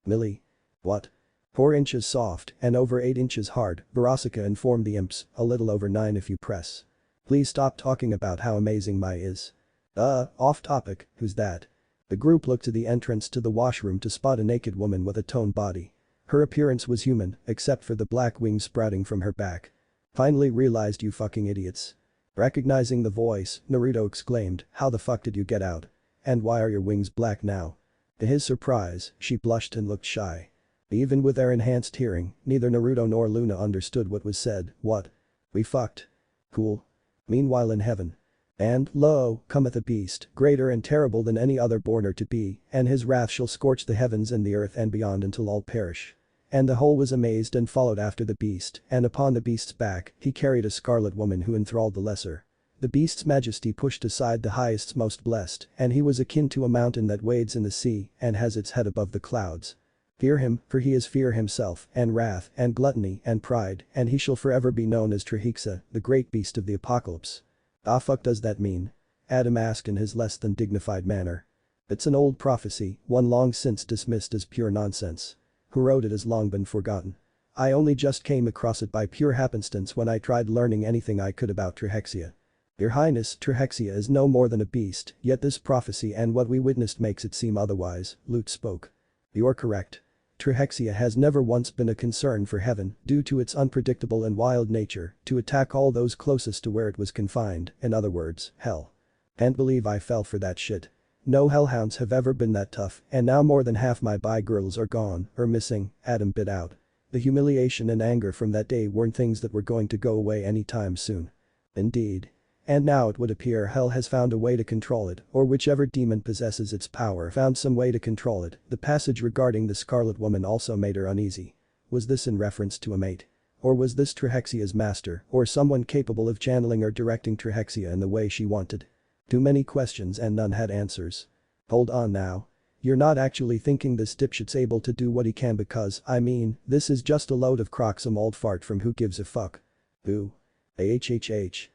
Millie. What? 4 inches soft and over 8 inches hard, Verosika informed the imps, a little over 9 if you press. Please stop talking about how amazing my is. Off topic, who's that? The group looked to the entrance to the washroom to spot a naked woman with a toned body. Her appearance was human, except for the black wings sprouting from her back. Finally realized, you fucking idiots. Recognizing the voice, Naruto exclaimed, how the fuck did you get out? And why are your wings black now? To his surprise, she blushed and looked shy. Even with their enhanced hearing, neither Naruto nor Luna understood what was said. What? We fucked. Cool. Meanwhile in heaven. And, lo, cometh a beast, greater and terrible than any other born or to be, and his wrath shall scorch the heavens and the earth and beyond until all perish. And the whole was amazed and followed after the beast, and upon the beast's back, he carried a scarlet woman who enthralled the lesser. The beast's majesty pushed aside the highest's most blessed, and he was akin to a mountain that wades in the sea and has its head above the clouds. Fear him, for he is fear himself, and wrath, and gluttony, and pride, and he shall forever be known as Trahixa, the great beast of the apocalypse. Ah fuck does that mean? Adam asked in his less than dignified manner. It's an old prophecy, one long since dismissed as pure nonsense. Who wrote it has long been forgotten. I only just came across it by pure happenstance when I tried learning anything I could about Trahexia. Your Highness, Trahexia is no more than a beast, yet this prophecy and what we witnessed makes it seem otherwise, Lute spoke. You're correct. Trihexia has never once been a concern for heaven due to its unpredictable and wild nature to attack all those closest to where it was confined, in other words, hell. Can't believe I fell for that shit. No hellhounds have ever been that tough, and now more than half my bi girls are gone or missing, Adam bit out. The humiliation and anger from that day weren't things that were going to go away anytime soon. Indeed. And now it would appear hell has found a way to control it, or whichever demon possesses its power found some way to control it. The passage regarding the Scarlet Woman also made her uneasy. Was this in reference to a mate? Or was this Trihexia's master, or someone capable of channeling or directing Trihexia in the way she wanted? Too many questions and none had answers. Hold on now. You're not actually thinking this dipshit's able to do what he can because, I mean, this is just a load of crock, some old fart from who gives a fuck. Who? AHHH.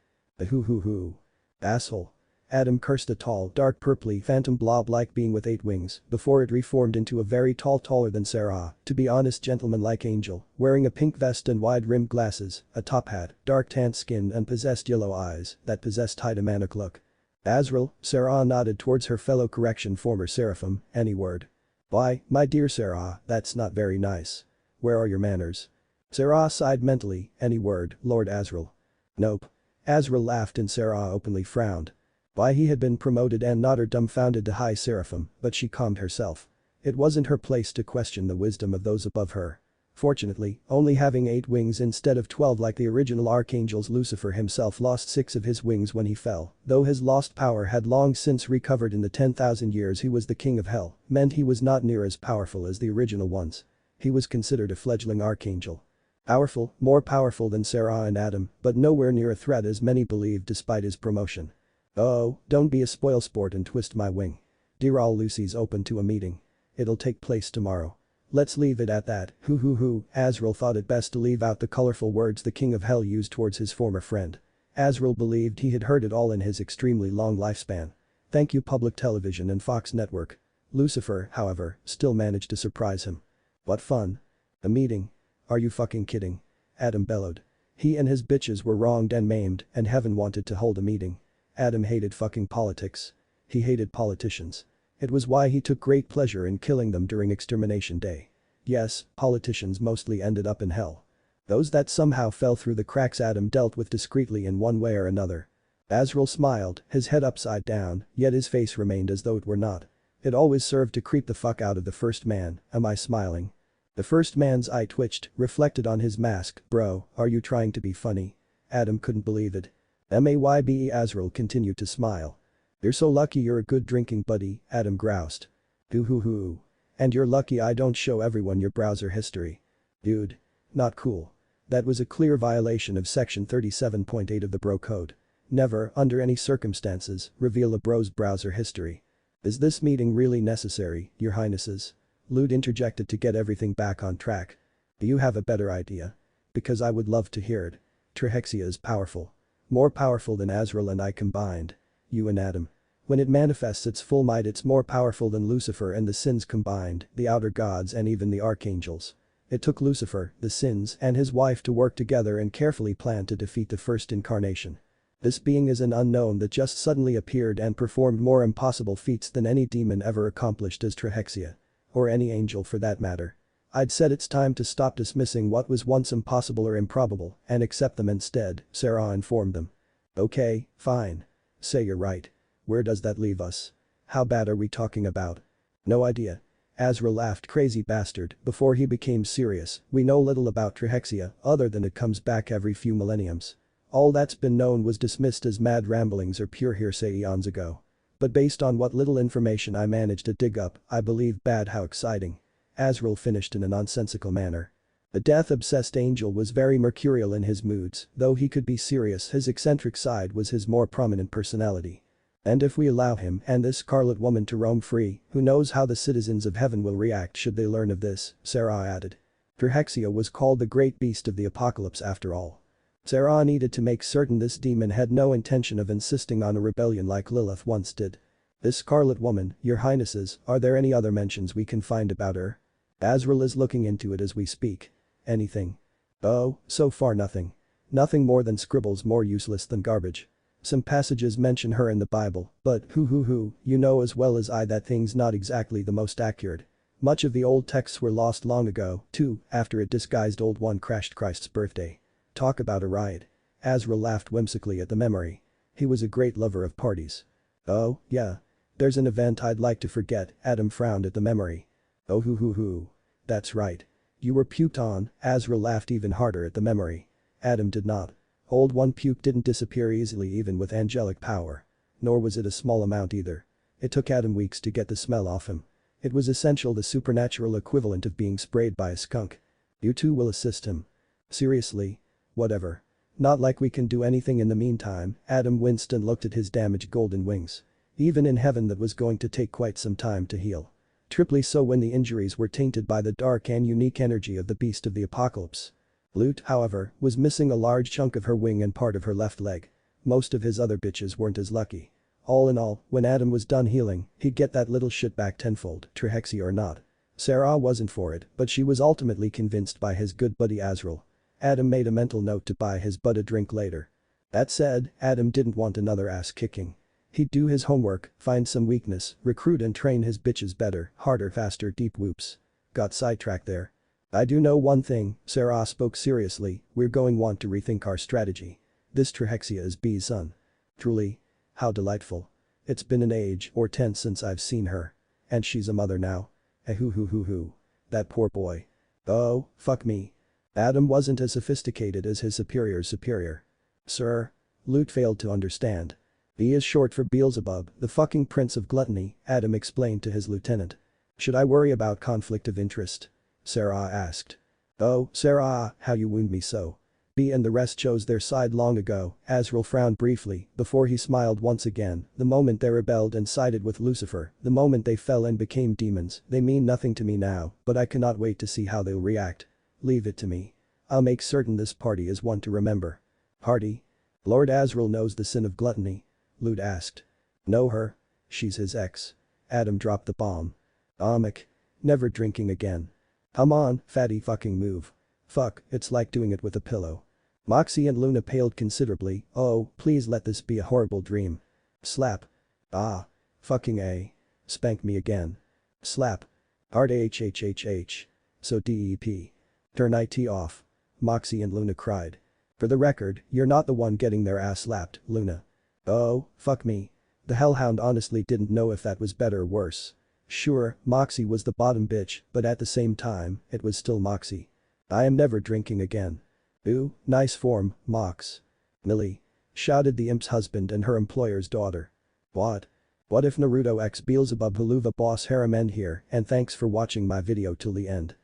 Hoo. Asshole. Adam cursed a tall, dark purpley phantom blob-like being with 8 wings before it reformed into a very taller than Sarah, to be honest gentleman-like angel, wearing a pink vest and wide-rimmed glasses, a top hat, dark tanned skin and possessed yellow eyes that possessed high demonic look. Azrael, Sarah nodded towards her fellow former seraphim, any word. Why, my dear Sarah, that's not very nice. Where are your manners? Sarah sighed mentally, any word, Lord Azrael. Nope. Azrael laughed and Sarah openly frowned. Why, he had been promoted and not her dumbfounded to high seraphim, but she calmed herself. It wasn't her place to question the wisdom of those above her. Fortunately, only having 8 wings instead of 12 like the original archangels, Lucifer himself lost 6 of his wings when he fell, though his lost power had long since recovered in the 10,000 years he was the king of hell, meant he was not near as powerful as the original ones. He was considered a fledgling archangel. Powerful, more powerful than Sarah and Adam, but nowhere near a threat as many believed despite his promotion. Oh, don't be a spoilsport and twist my wing. Dear all, Lucy's open to a meeting. It'll take place tomorrow. Let's leave it at that. Hoo. Azrael thought it best to leave out the colorful words the king of hell used towards his former friend. Azrael believed he had heard it all in his extremely long lifespan. Thank you public television and Fox network. Lucifer, however, still managed to surprise him. What fun. A meeting. Are you fucking kidding? Adam bellowed. He and his bitches were wronged and maimed, and heaven wanted to hold a meeting. Adam hated fucking politics. He hated politicians. It was why he took great pleasure in killing them during Extermination Day. Yes, politicians mostly ended up in hell. Those that somehow fell through the cracks Adam dealt with discreetly in one way or another. Azrael smiled, his head upside down, yet his face remained as though it were not. It always served to creep the fuck out of the first man, am I smiling? The first man's eye twitched, reflected on his mask. Bro, are you trying to be funny? Adam couldn't believe it. Maybe. Azrael continued to smile. You're so lucky you're a good drinking buddy, Adam groused. Hoo. And you're lucky I don't show everyone your browser history. Dude. Not cool. That was a clear violation of section 37.8 of the bro code. Never, under any circumstances, reveal a bro's browser history. Is this meeting really necessary, your highnesses? Lude interjected to get everything back on track. Do you have a better idea? Because I would love to hear it. Trihexia is powerful. More powerful than Azrael and I combined. You and Adam. When it manifests its full might, it's more powerful than Lucifer and the sins combined, the outer gods and even the archangels. It took Lucifer, the sins, and his wife to work together and carefully plan to defeat the first incarnation. This being is an unknown that just suddenly appeared and performed more impossible feats than any demon ever accomplished as Trihexia. Or any angel for that matter. I'd said it's time to stop dismissing what was once impossible or improbable and accept them instead, Sarah informed them. Okay, fine. Say you're right. Where does that leave us? How bad are we talking about? No idea. Azrael laughed, crazy bastard, before he became serious. We know little about Trihexia other than it comes back every few millenniums. All that's been known was dismissed as mad ramblings or pure hearsay eons ago. But based on what little information I managed to dig up, I believe bad. How exciting. Azrael finished in a nonsensical manner. The death-obsessed angel was very mercurial in his moods, though he could be serious. His eccentric side was his more prominent personality. And if we allow him and this Scarlet Woman to roam free, who knows how the citizens of heaven will react should they learn of this, Sarah added. Trihexia was called the great beast of the apocalypse after all. Sarah needed to make certain this demon had no intention of insisting on a rebellion like Lilith once did. This Scarlet Woman, your highnesses, are there any other mentions we can find about her? Azrael is looking into it as we speak. Anything? Oh, so far nothing. Nothing more than scribbles more useless than garbage. Some passages mention her in the Bible, but hoo, you know as well as I that thing's not exactly the most accurate. Much of the old texts were lost long ago, too, after a disguised old one crashed Christ's birthday. Talk about a ride. Azrael laughed whimsically at the memory. He was a great lover of parties. Oh, yeah. There's an event I'd like to forget, Adam frowned at the memory. Oh hoo hoo hoo. That's right. You were puked on, Azrael laughed even harder at the memory. Adam did not. Old one puke didn't disappear easily even with angelic power. Nor was it a small amount either. It took Adam weeks to get the smell off him. It was essential, the supernatural equivalent of being sprayed by a skunk. You two will assist him. Seriously? Whatever. Not like we can do anything in the meantime, Adam winced and looked at his damaged golden wings. Even in heaven that was going to take quite some time to heal. Triply so when the injuries were tainted by the dark and unique energy of the beast of the apocalypse. Lute, however, was missing a large chunk of her wing and part of her left leg. Most of his other bitches weren't as lucky. All in all, when Adam was done healing, he'd get that little shit back tenfold, trihexia or not. Sarah wasn't for it, but she was ultimately convinced by his good buddy Azrael. Adam made a mental note to buy his bud a drink later. That said, Adam didn't want another ass kicking. He'd do his homework, find some weakness, recruit and train his bitches better, harder, faster, deep whoops. Got sidetracked there. I do know one thing, Sarah spoke seriously, we're going want to rethink our strategy. This trihexia is B's son. Truly. How delightful. It's been an age or 10 since I've seen her. And she's a mother now. Hoo hoo hoo hoo. That poor boy. Oh, fuck me. Adam wasn't as sophisticated as his superior's superior. Sir? Lute failed to understand. B is short for Beelzebub, the fucking prince of gluttony, Adam explained to his lieutenant. Should I worry about conflict of interest? Sarah asked. Oh, Sarah, how you wound me so. B and the rest chose their side long ago, Azrael frowned briefly, before he smiled once again, the moment they rebelled and sided with Lucifer, the moment they fell and became demons, they mean nothing to me now, but I cannot wait to see how they'll react. Leave it to me. I'll make certain this party is one to remember. Party? Lord Azrael knows the sin of gluttony? Lute asked. Know her? She's his ex. Adam dropped the bomb. Amic. Never drinking again. Come on, fatty fucking move. Fuck, it's like doing it with a pillow. Moxie and Luna paled considerably, oh, please let this be a horrible dream. Slap. Ah. Fucking A. Spank me again. Slap. Hard HHHH. So DEP. Turn IT off. Moxie and Luna cried. For the record, you're not the one getting their ass slapped, Luna. Oh, fuck me. The hellhound honestly didn't know if that was better or worse. Sure, Moxie was the bottom bitch, but at the same time, it was still Moxie. I am never drinking again. Ooh, nice form, Mox. Millie. Shouted the imp's husband and her employer's daughter. What? What if Naruto x Beelzebub helluva boss harem end here, and thanks for watching my video till the end.